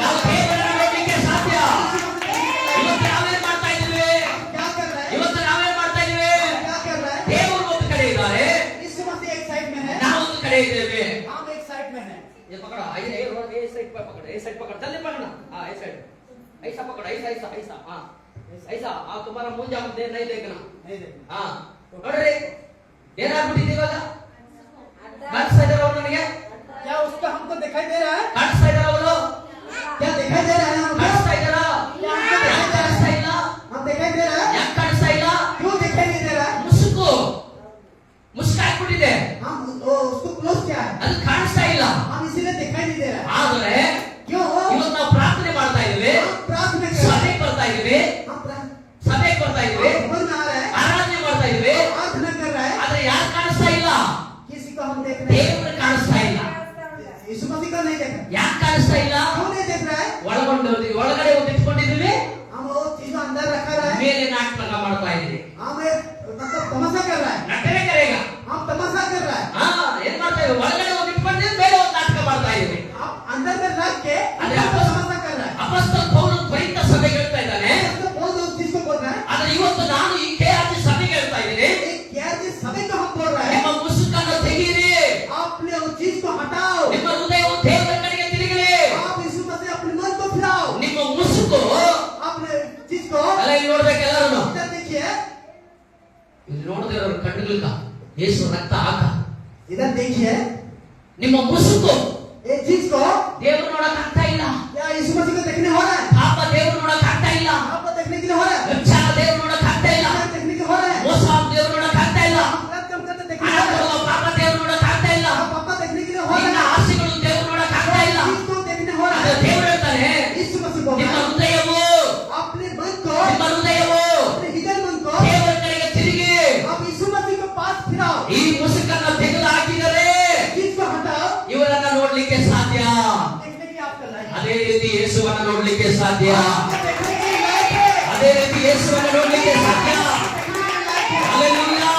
S2: ನಾವು ದೇವರನ್ನ ನೋಡ್ಲಿಕ್ಕೆ ಸಾಧ್ಯ. ಇವತ್ತು ನಾವೇನ್ ಮಾಡ್ತಾ ಇದೀವಿ?
S1: क्या कर रहा है,
S2: ಇವತ್ತು ನಾವೇನ್ ಮಾಡ್ತಾ ಇದೀವಿ?
S1: क्या कर रहा है।
S2: ದೇವರು ಒಂದು ಕಡೆ ಇದ್ದಾರೆ,
S1: यीशु मसीह एक साइड में है,
S2: ನಾವು ಒಂದು ಕಡೆ ಇದ್ದೇವೆ.
S1: हम एक साइड में है।
S2: ये पकड़ो, ये रोड ये साइड पर पकड़ो, ये साइड पकड़, जल्दी पकड़ना. हाँ ये साइड ऐसा पकड़ो, ऐसा ऐसा ऐसा. हाँ ऐसा. हाँ तुम्हारा मुंह जाम दे नहीं देखना.
S1: नहीं देखना।
S2: हाँ ನೋಡ್ರಿ ಏನಾಗ್ಬಿಟ್ಟಿದೆ ಇವಾಗ? ಕಾಣಿಸ್ತಾ ಇದಾರೆ ಅವ್ರು ನನಗೆ?
S1: क्या उसका हमको दिखाई दे रहा है,
S2: ಕಾಣಿಸ್ತಾ ಇದಾರೆ ಅವರು?
S1: क्या दिखाई दे रहा है हमको,
S2: ಕಾಣಿಸ್ತಾ ಇದ್ದಾರಾ? ಯಾಕ್ ಕಾಣಿಸ್ತಾ ಇಲ್ಲ?
S1: हम दिखाई दे रहा है,
S2: ಯಾಕೆ ಕಾಣಿಸ್ತಾ ಇಲ್ಲ?
S1: क्यों दिखाई नहीं दे रहा है।
S2: ಮುಸುಕು ಹಾಕ್ಬಿಟ್ಟಿದೆ,
S1: हम उसको क्लोज किया है,
S2: ಅದು ಕಾಣಿಸ್ತಾ ಇಲ್ಲ.
S1: हम इसीलिए दिखाई नहीं दे रहा है।
S2: ಆದರೆ
S1: क्यों
S2: ಇವತ್ತು ನಾವು ಪ್ರಾರ್ಥನೆ ಮಾಡ್ತಾ ಇದೀವಿ,
S1: हम प्रार्थना कर रहे हैं,
S2: ಸಭೆಗೆ ಬರ್ತಾ ಇದೀವಿ, ಸಭೆಗೆ ಬರ್ತಾ ಇದೀವಿ,
S1: समझ में आ रहा है,
S2: ಆರಾಧನೆ ಮಾಡ್ತಾ ಇದೀವಿ.
S1: प्रार्थना कर रहा है,
S2: ಆದ್ರೆ ಯಾರು ಕಾಣಿಸ್ತಾ ಇಲ್ಲ?
S1: किसी को हम देख रहे हैं,
S2: ದೇವರು ಕಾಣಿಸ್ತಾ ಇಲ್ಲ.
S1: यीशु मसीह को नहीं देख रहे,
S2: ಯಾಕೆ ಕಾಣಿಸ್ತಾ ಇಲ್ಲ?
S1: क्यों नहीं देख रहा है।
S2: ಒಳಗಡೆ ಒಂದು ಇಟ್ಕೊಂಡಿದೀವಿ,
S1: हम वो चीज अंदर रखा रहा है,
S2: ಮೇಲೆ ನಾಟಕ ಮಾಡ್ತಾ ಇದೀವಿ.
S1: हम मतलब तमाशा कर रहा है,
S2: ನಟನೆ ಕರೆಗ
S1: हम तमाशा कर रहा है।
S2: ಏನ್ ಮಾಡ್ತಾ ಇದೀವಿ? ಒಳಗಡೆ ಒಂದು ಇಟ್ಕೊಂಡಿದ್ದೀವಿ, ಮೇಲೆ ಒಂದು ನಾಟಕ ಮಾಡ್ತಾ ಇದೀವಿ.
S1: आप अंदर में रख के
S2: अरे
S1: अंदर में तमाशा कर रहा है।
S2: ಅಪೊಸ್ತಲ ಪೌಲನು ಕೊರಿಂಥ ಸಭೆಗೆ ಹೇಳ್ತಾ ಇದ್ದಾನೆ.
S1: तो बोल दो उस चीज को बोल रहा है,
S2: ಆದ್ರೆ ಇವತ್ತು ನಾನು ಈ KRG ಸಭೆಗೆ ಹೇಳ್ತಾ ಇದ್ದೀನಿ,
S1: एक क्या चीज सभी को हम बोल रहा है,
S2: ನಿಮ್ಮ ಮುಸುಕನ್ನು ತೆಗೀರಿ,
S1: आपने उस चीज को हटाओ,
S2: ನಿಮ್ಮ ಹೃದಯವು ದೇವರ ಕಡೆಗೆ ತಿರುಗಲಿ.
S1: आप यीशु मसीह अपने मन को फिराओ,
S2: ನಿಮ್ಮ ಮುಸುಕು
S1: अपने चीज को
S2: ಎಲ್ಲ ಇಲ್ಲಿ ನೋಡ್ಬೇಕು ಎಲ್ಲರೂ.
S1: इधर देखिए,
S2: ಇಲ್ಲಿ ನೋಡದೆ ಇರೋರು ಕಣ್ಣುಗಳಿಗ ಯೇಸು ರಕ್ತ ಹಾಕ.
S1: इधर देखिए,
S2: ನಿಮ್ಮ ಮುಸುಕು
S1: ये चीज को
S2: ದೇವರು ನೋಡಕ್ ಆಗ್ತಾ ಇಲ್ಲ.
S1: क्या यीशु मसीह को देखने हो रहा है,
S2: ಪಾಪ ದೇವರು ನೋಡಕ್ ಆಗ್ತಾ ಇಲ್ಲ.
S1: आपको देखने के लिए हो रहा है,
S2: ವ್ಯಭಿಚಾರ ದೇವರು ನೋಡಕ್ ಆಗ್ತಾ ಇಲ್ಲ.
S1: देखने के लिए हो रहा है,
S2: ಮೋಸ ದೇವರು ನೋಡಕ್ ಆಗ್ತಾ ಇಲ್ಲ.
S1: गलत काम करते देखने
S2: ಹಣ
S1: को हो रहा
S2: ಕೊಡುವ ಪಾಪ ದೇವರು ನೋಡಕ್ ಆಗ್ತಾ ಇಲ್ಲ.
S1: है, पापा देखने के लिए हो
S2: ನಿನ್ನ
S1: रहा है,
S2: ಆಸೆಗಳು ದೇವರು ನೋಡಕ್ ಆಗ್ತಾ ಇಲ್ಲ.
S1: चीज को देखने हो रहा
S2: ಆದ್ರೆ
S1: है।
S2: ದೇವರು ಹೇಳ್ತಾನೆ,
S1: यीशु मसीह बोल
S2: ನಿಮ್ಮ
S1: रहा है,
S2: ಹೃದಯವು
S1: अपने मन को,
S2: ನಿಮ್ಮ ಹೃದಯವು
S1: अपने हृदय मन को
S2: ದೇವರ ಕಡೆಗೆ ತಿರುಗಿ
S1: आप यीशु मसीह के पास फिराओ,
S2: ಈ ಮುಸುಕನ್ನು ತೆಗೆದು ಹಾಕಿದರೆ
S1: चीज को हटाओ,
S2: ಇವರನ್ನ ನೋಡ್ಲಿಕ್ಕೆ ಸಾಧ್ಯ.
S1: देखने की आपका लायक है,
S2: ಅದೇ ರೀತಿ ಯೇಸುವನ್ನ ನೋಡ್ಲಿಕ್ಕೆ ಸಾಧ್ಯ.
S1: आपको देखने की लायक है,
S2: ಅದೇ ರೀತಿ ಯೇಸುವನ್ನು ನೋಡಲಿಕ್ಕೆ ಸಾಧ್ಯ. ಹಲ್ಲೆಲೂಯಾ.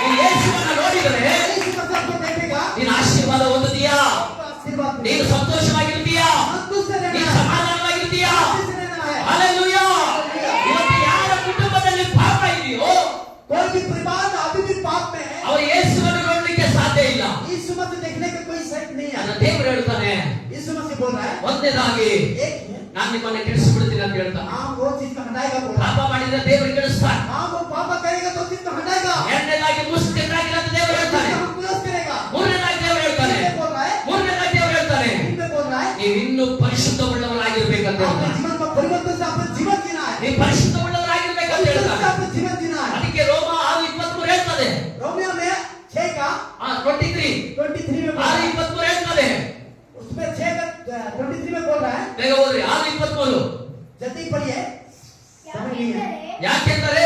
S2: ನೀನು ಯೇಸುವನ್ನು ನೋಡಿದರೆ
S1: यीशु मसीह को देखेगा,
S2: ನೀನು ಆಶೀರ್ವಾದ ಹೊಂದುತ್ತೀಯಾ,
S1: आपको आशीर्वाद मिलेगा।
S2: ನೀನು ಸಂತೋಷವಾಗಿರ್ತೀಯಾ,
S1: संतुष्ट रहना
S2: ನೀನು
S1: है,
S2: ಸಮಾಧಾನವಾಗಿರ್ತೀಯಾ.
S1: संतुष्ट रहना है।
S2: ಹಲ್ಲೆಲೂಯಾ. ಇವತ್ತು ಯಾರ ಕುಟುಂಬದಲ್ಲಿ ಪಾಪ ಇದೆಯೋ
S1: कोई भी परिवार अभी भी पाप में है,
S2: ಅವರು ಯೇಸುವನ್ನು ನೋಡಲಿಕ್ಕೆ ಸಾಧ್ಯ ಇಲ್ಲ.
S1: यीशु मसीह देखने का कोई शक नहीं
S2: ನನ್ನ
S1: है।
S2: ದೇವರು ಹೇಳ್ತಾನೆ,
S1: यीशु मसीह बोल रहा है,
S2: ಒಂದನೇದಾಗಿ
S1: एक है,
S2: ನಾನು ನಿಮ್ಮನ್ನ ಕೆಡಿಸಿಬಿಡ್ತೀನಿ ಅಂತ ಹೇಳ್ತಾನೆ.
S1: हाँ वो चीज को हटाएगा बोल रहा है।
S2: ಪಾಪ ಮಾಡಿದ್ರೆ ದೇವರು ಕೆಡಿಸ್ತಾನೆ.
S1: हाँ वो पापा करेगा तो चीज को हटाएगा,
S2: ಎರಡನೇದಾಗಿ ಮುಸ್ಲಿಮರಾಗಿಲ್ಲ ಅಂತ ದೇವರು ಹೇಳ್ತಾನೆ.
S1: हम क्लोज करेगा।
S2: ಮೂರನೇದಾಗಿ ದೇವರು ಹೇಳ್ತಾನೆ,
S1: इनमें बोल रहा है,
S2: ಮೂರನೇದಾಗಿ ದೇವರು ಹೇಳ್ತಾನೆ,
S1: इनमें बोल रहा है,
S2: ನೀವು ಇನ್ನೂ ಪರಿಶುದ್ಧವುಳ್ಳವರಾಗಿರ್ಬೇಕಂತ
S1: अपने
S2: ಹೇಳ್ತಾನೆ.
S1: जीवन को परिवर्तन से अपना जीवन जीना है,
S2: ನೀವು ಪರಿಶುದ್ಧವುಳ್ಳವರಾಗಿರ್ಬೇಕಂತ
S1: परिवर्तन से
S2: ಹೇಳ್ತಾನೆ.
S1: अपना जीवन जीना है।
S2: ಅದಕ್ಕೆ ರೋಮ 6:23 ಹೇಳ್ತದೆ.
S1: रोमियो में 6 का
S2: 23
S1: 23 में बोल रहा है,
S2: 6:23 ಹೇಳ್ತದೆ.
S1: उसमें 6 का 23 में बोल रहा है,
S2: ಬೇಗ ಓದ್ರಿ. 6:23
S1: जल्दी पढ़िए, समझ नहीं है।
S2: ಯಾಕೆಂದರೆ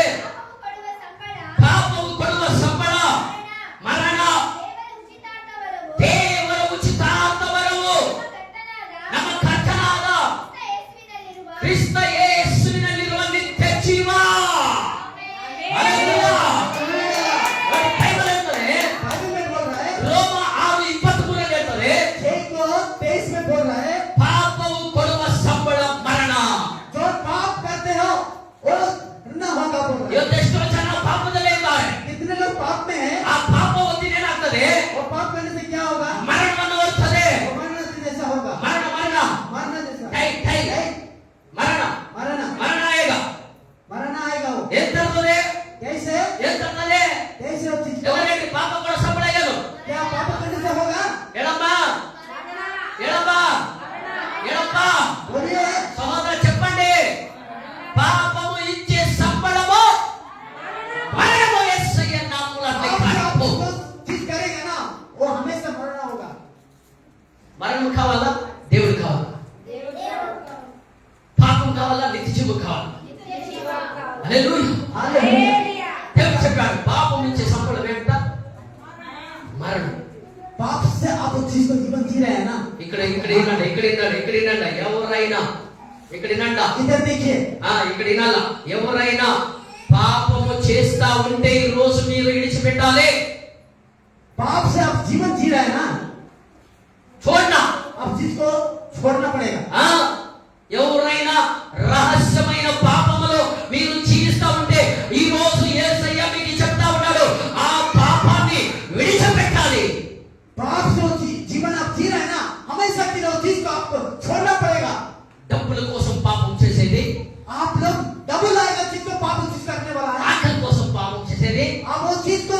S2: ಪಾಪವು ಕೊಡುವ ಸಂಬಳ ಮರಣ, ದೇವರ ಉಚಿತಾರ್ಥ ವರವು ನಮ್ಮ ಕರ್ತನಾದ ಕ್ರಿಸ್ತ ಯೇಸುವಿನಲ್ಲಿರುವ ನಿತ್ಯ ಜೀವ. ಹಲ್ಲೆಲೂಯಾ. ನೋಡಿ, ಬೈಬಲ್ ಹೇಳ್ತದೆ,
S1: बाइबल में बोल रहा है,
S2: ರೋಮ 6:23 ಹೇಳ್ತದೆ,
S1: 6 को 23 में बोल रहा है,
S2: ಪಾಪವು ಕೊಡುವ ಸಂಬಳ ಮರಣ.
S1: जो पाप करते हो वो न होगा बोल रहा है।
S2: ಇವತ್ತೆಷ್ಟೋ ಜನ ಪಾಪದಲ್ಲೇ ಇದ್ದಾರೆ.
S1: कितने लोग पाप में हैं,
S2: ಆ ಪಾಪ ಒಂದಿನ ಏನಾಗ್ತದೆ,
S1: वो पाप करने से क्या होगा,
S2: ಮರಣವನ್ನು ಹೊರ್ತದೆ.
S1: वो मरना जैसा होगा,
S2: ಮರಣ ಮರಣ
S1: मरना जैसा,
S2: ಟೈ ಟೈ ಮರಣ
S1: मरना
S2: ಮರಣ ಈಗ
S1: मरना आएगा वो।
S2: ಎಂತರ್ತದೆ,
S1: कैसे
S2: ಎಂತರ್ತದೆ.
S1: कैसे वो चीज
S2: ಎಲ್ಲ ಹೇಳಿ, ಪಾಪ ಕೊಡೋ ಸಂಬಳ ಏನು?
S1: क्या पाप करने से होगा,
S2: ಹೇಳಮ್ಮ, ಹೇಳಮ್ಮ, ಹೇಳಪ್ಪ.
S1: बोलिए,
S2: ಸಹೋದರ చెప్పండి. పాపము ఇచ్చే సంబళము మరణము. యేసయ్య నామములో
S1: आप जो
S2: కాదు.
S1: जो चीज करेगा ना वो हमेशा मरना होगा।
S2: మరణం కావాలా, దేవుడు కావాలా? పాపం కావాలా, నిత్య జీవం కావాలా? హల్లెలూయా.
S1: हालेलुया।
S2: దేవుడు చెప్పాడు, పాపం ఇచ్చే సంబళం ఏంట? మరణం.
S1: पाप से आप उस चीज को जीवन जी रहे हैं ना,
S2: ఇక్కడ ఇక్కడ వినండి, ఇక్కడ వినండి, ఇక్కడ వినండి. ఎవరైనా ఇక్కడ వినండి.
S1: इधर देखिए,
S2: ఇక్కడ వినాలా? ఎవరైనా పాపము చేస్తా ఉంటే ఈ రోజు మీరు విడిచిపెట్టాలి.
S1: पाप से आप जीवन जी रहे हैं ना,
S2: చూడనా?
S1: आप चीज को छोड़ना पड़ेगा।
S2: ఎవరైనా రహస్యమైన పాపములో మీరు జీవిస్తా ఉంటే ఈ రోజు యేసయ్య మీకు చెప్తా ఉన్నాడు, ఆ పాపాన్ని విడిచిపెట్టాలి.
S1: पाप से वो जीवन आप जी रहे हैं ना, हमेशा के लिए वो चीज को आपको छोड़ना पड़ेगा।
S2: డబ్బుల కోసం పాపం చేసేది,
S1: आप लोग डबल आएगा चीज को पाप चीज करने वाला है,
S2: ఆకలి కోసం పాపం చేసేది,
S1: आप वो चीज को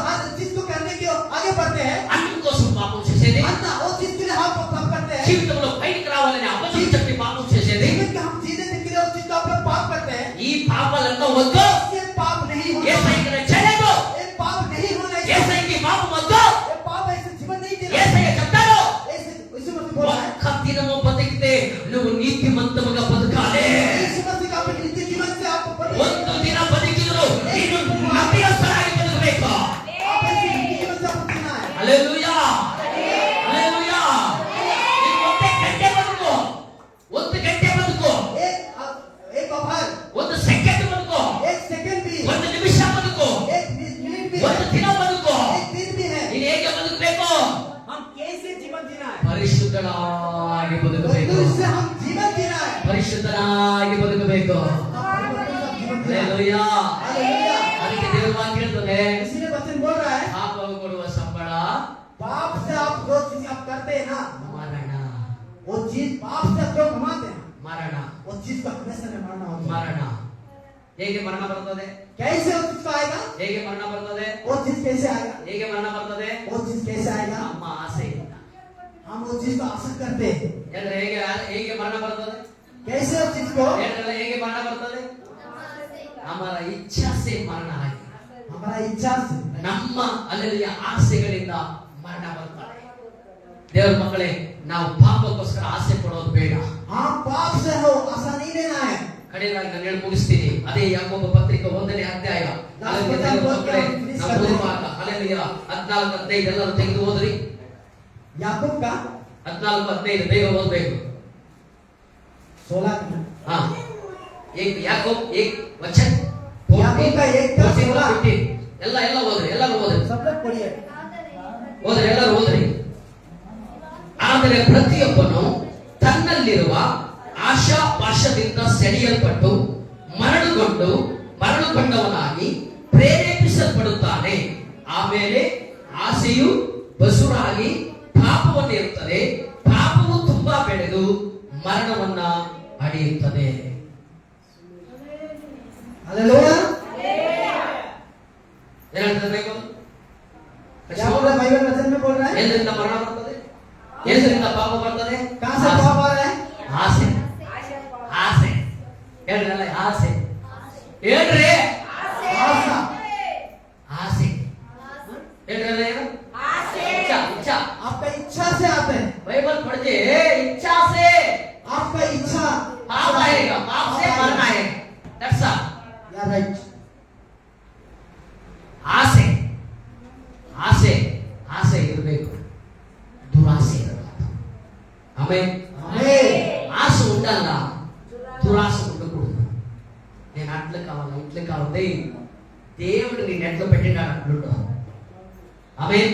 S1: हर चीज को करने के आगे बढ़ते हैं,
S2: అన్నం కోసం పాపం చేసేది,
S1: अन्ना वो चीज के लिए हम पाप करते हैं,
S2: జీవితంలో బయటికి రావాలని అబద్ధం చెప్పి పాపం చేసేది.
S1: जीवन के हम जीने के लिए वो चीज को आप लोग पाप करते हैं।
S2: ఈ పాపాలన్నా వద్దు.
S1: ये पाप नहीं होना,
S2: యేసయ్య చేయలేదు.
S1: ये पाप नहीं होना,
S2: యేసయ్యకి పాపం వద్దు.
S1: ये पाप ऐसे जीवन नहीं जीना,
S2: యేసయ్య చెప్తాడు,
S1: ऐसे यीशु मसीह बोल रहा है,
S2: ఒక్క దినము బతికితే నువ్వు నీతిమంతముగా బతకాలి.
S1: यीशु मसीह का अपने नित्य जीवन से आप
S2: ಒಂದು ದಿನ ಬದುಕಿದ್ರು ನೀನು ನಂಬಿಗಸ್ತನಾಗಿ ಬದುಕಬೇಕು.
S1: आप ऐसे नित्य जीवन से आपको जीना है।
S2: ಹಲ್ಲೆಲೂಯಾ. ಹಲ್ಲೆಲೂಯಾ. ನೀನು ಒಂದು ಗಂಟೆ ಬದುಕು, ಒಂದು ಗಂಟೆ ಬದುಕು,
S1: एक ओवर,
S2: ಒಂದು ಸೆಕೆಂಡ್ ಬದುಕು,
S1: एक सेकंड भी,
S2: ಒಂದು ನಿಮಿಷ ಬದುಕು,
S1: एक मिनट भी
S2: ಒಂದು
S1: है,
S2: ದಿನ ಬದುಕು.
S1: एक दिन भी है।
S2: ನೀನು ಹೇಗೆ ಬದುಕಬೇಕು?
S1: हम कैसे जीवन जीना है,
S2: ಪರಿಶುದ್ಧನಾಗಿ ಬದುಕಬೇಕು.
S1: तो इससे हम जीवन जीना है।
S2: ಪರಿಶುದ್ಧನಾಗಿ ಬದುಕಬೇಕು. ಹಲ್ಲೆಲೂಯಾ.
S1: हालेलुया।
S2: ಅದಕ್ಕೆ ದೇವರ ವಾಕ್ಯ ಹೇಳ್ತದೆ,
S1: इसीलिए वचन बोल रहा है,
S2: ಪಾಪವು ಕೊಡುವ ಸಂಬಳ
S1: पाप से आप जो चीज आप करते हैं ना,
S2: ಮರಣ.
S1: वो चीज पाप से जो कमाते हैं,
S2: ಮರಣ.
S1: वो चीज को हमेशा नहीं मारना होता है।
S2: ಮರಣ. ಹೇಗೆ ಮರಣ ಬರ್ತದೆ?
S1: कैसे वो चीज को आएगा,
S2: ಹೇಗೆ ಮರಣ ಬರ್ತದೆ?
S1: वो चीज कैसे आएगा,
S2: ಹೇಗೆ ಮರಣ ಬರ್ತದೆ?
S1: वो चीज कैसे आएगा,
S2: ನಮ್ಮ ಆಸೆಯಿಂದ.
S1: हम वो चीज को आशा करते हैं।
S2: ಅಂದ್ರೆ ಹೇಗೆ ಹೇಗೆ ಮರಣ ಬರ್ತದೆ?
S1: कैसे वो चीज को,
S2: ಹೇಳಿದ್ರಲ್ಲ, ಹೇಗೆ ಮರಣ ಬರ್ತದೆ? ಹಮಾರ ಇಚ್ಛಾ ಸೆ ಮರಣ ಆಗಿ,
S1: हमारा इच्छा से,
S2: ನಮ್ಮ ಅಲ್ಲಿಯ ಆಸೆಗಳಿಂದ ಮರಣ ಬರ್ತಾರೆ. ದೇವರ ಮಕ್ಕಳೇ, ನಾವು ಪಾಪಕ್ಕೋಸ್ಕರ ಆಸೆ ಪಡೋದು ಬೇಡ.
S1: हम पाप से हो आशा नहीं लेना है।
S2: ಕಡೆಯದಾಗಿ ನಾನು ಹೇಳಿ ಮುಗಿಸ್ತೀನಿ. ಅದೇ ಯಾಕೋಬ ಪತ್ರಿಕೆ 1ನೇ ಅಧ್ಯಾಯ. ಹಲ್ಲೆಲೂಯಾ. ದೇವರ ಮಕ್ಕಳೇ, ನಾವು ಓದುವಾಗ ಹಲ್ಲೆಲೂಯಾ 14:15 ಎಲ್ಲರೂ ತೆಗೆದು ಓದ್ರಿ.
S1: याकूब का
S2: 14:15 ಬೇಗ ಓದಬೇಕು.
S1: 16
S2: ಹಾ एक याकूब 1 वचन
S1: याकूब का 1 का 16
S2: ಎಲ್ಲ ಓದ್ರಿ, ಎಲ್ಲರೂ ಓದ್ರಿ,
S1: सब लोग पढ़िए
S2: ಓದ್ರಿ, ಎಲ್ಲರೂ ಓದ್ರಿ. ಆದರೆ ಪ್ರತಿಯೊಬ್ಬನು ತನ್ನಲ್ಲಿರುವ ಆಶಾ ಪಾಶದಿಂದ ಸೆಳೆಯಲ್ಪಟ್ಟು ಮರಳುಗೊಂಡವನಾಗಿ ಪ್ರೇರೇಪಿಸಲ್ಪಡುತ್ತಾನೆ. ಆಮೇಲೆ ಆಸೆಯು ಬಸುರಾಗಿ ಪಾಪವನ್ನು ಇರುತ್ತದೆ, ಪಾಪವು ತುಂಬಾ ಬೆಳೆದು ಮರಣವನ್ನ ಅಡಿಯುತ್ತದೆ.
S1: हालेलुया
S2: ಏನಂತಂದ್ರೆ
S1: क्या बोल रहा है बाइबल वचन में बोल रहा है
S2: ಏನ್ರಿಂದ ಮರಣ ಬರ್ತದೆ, ಏನ್ರಿಂದ ಪಾಪ ಬರ್ತದೆ?
S1: कहां से पाप आ रहा है
S2: ಆಸೆ. ಆಸೆ ಹೇಳ್ರಲ್ಲ, ಆಸೆ ಹೇಳ್ರಿ,
S1: आशा
S2: ಆಸೆ ಹೇಳ್ರಲ್ಲ, ಏನು इच्छा, इच्छा.
S1: आपका इच्छा से आते हैं
S2: बाइबल पढ़ते इच्छा से
S1: आपका इच्छा
S2: पाप आएगा, पाप से मरना आएगा. That's all.
S1: या राइट
S2: ಆಸೆ ಆಸೆ ಆಸೆ ಇರಬೇಕು, ದುರಾಸೆ ಇರಬಾರದು. ಆಮೇಲೆ
S1: आमेन
S2: ఆశ ఉండాల, దురాశ ఉండకూడదు. నేను అట్లా కావాలి, ఇట్లా కావాలి, దేవుడు నీ నెట్లో పెట్టినాడు అట్లుండో. ఆమేన్.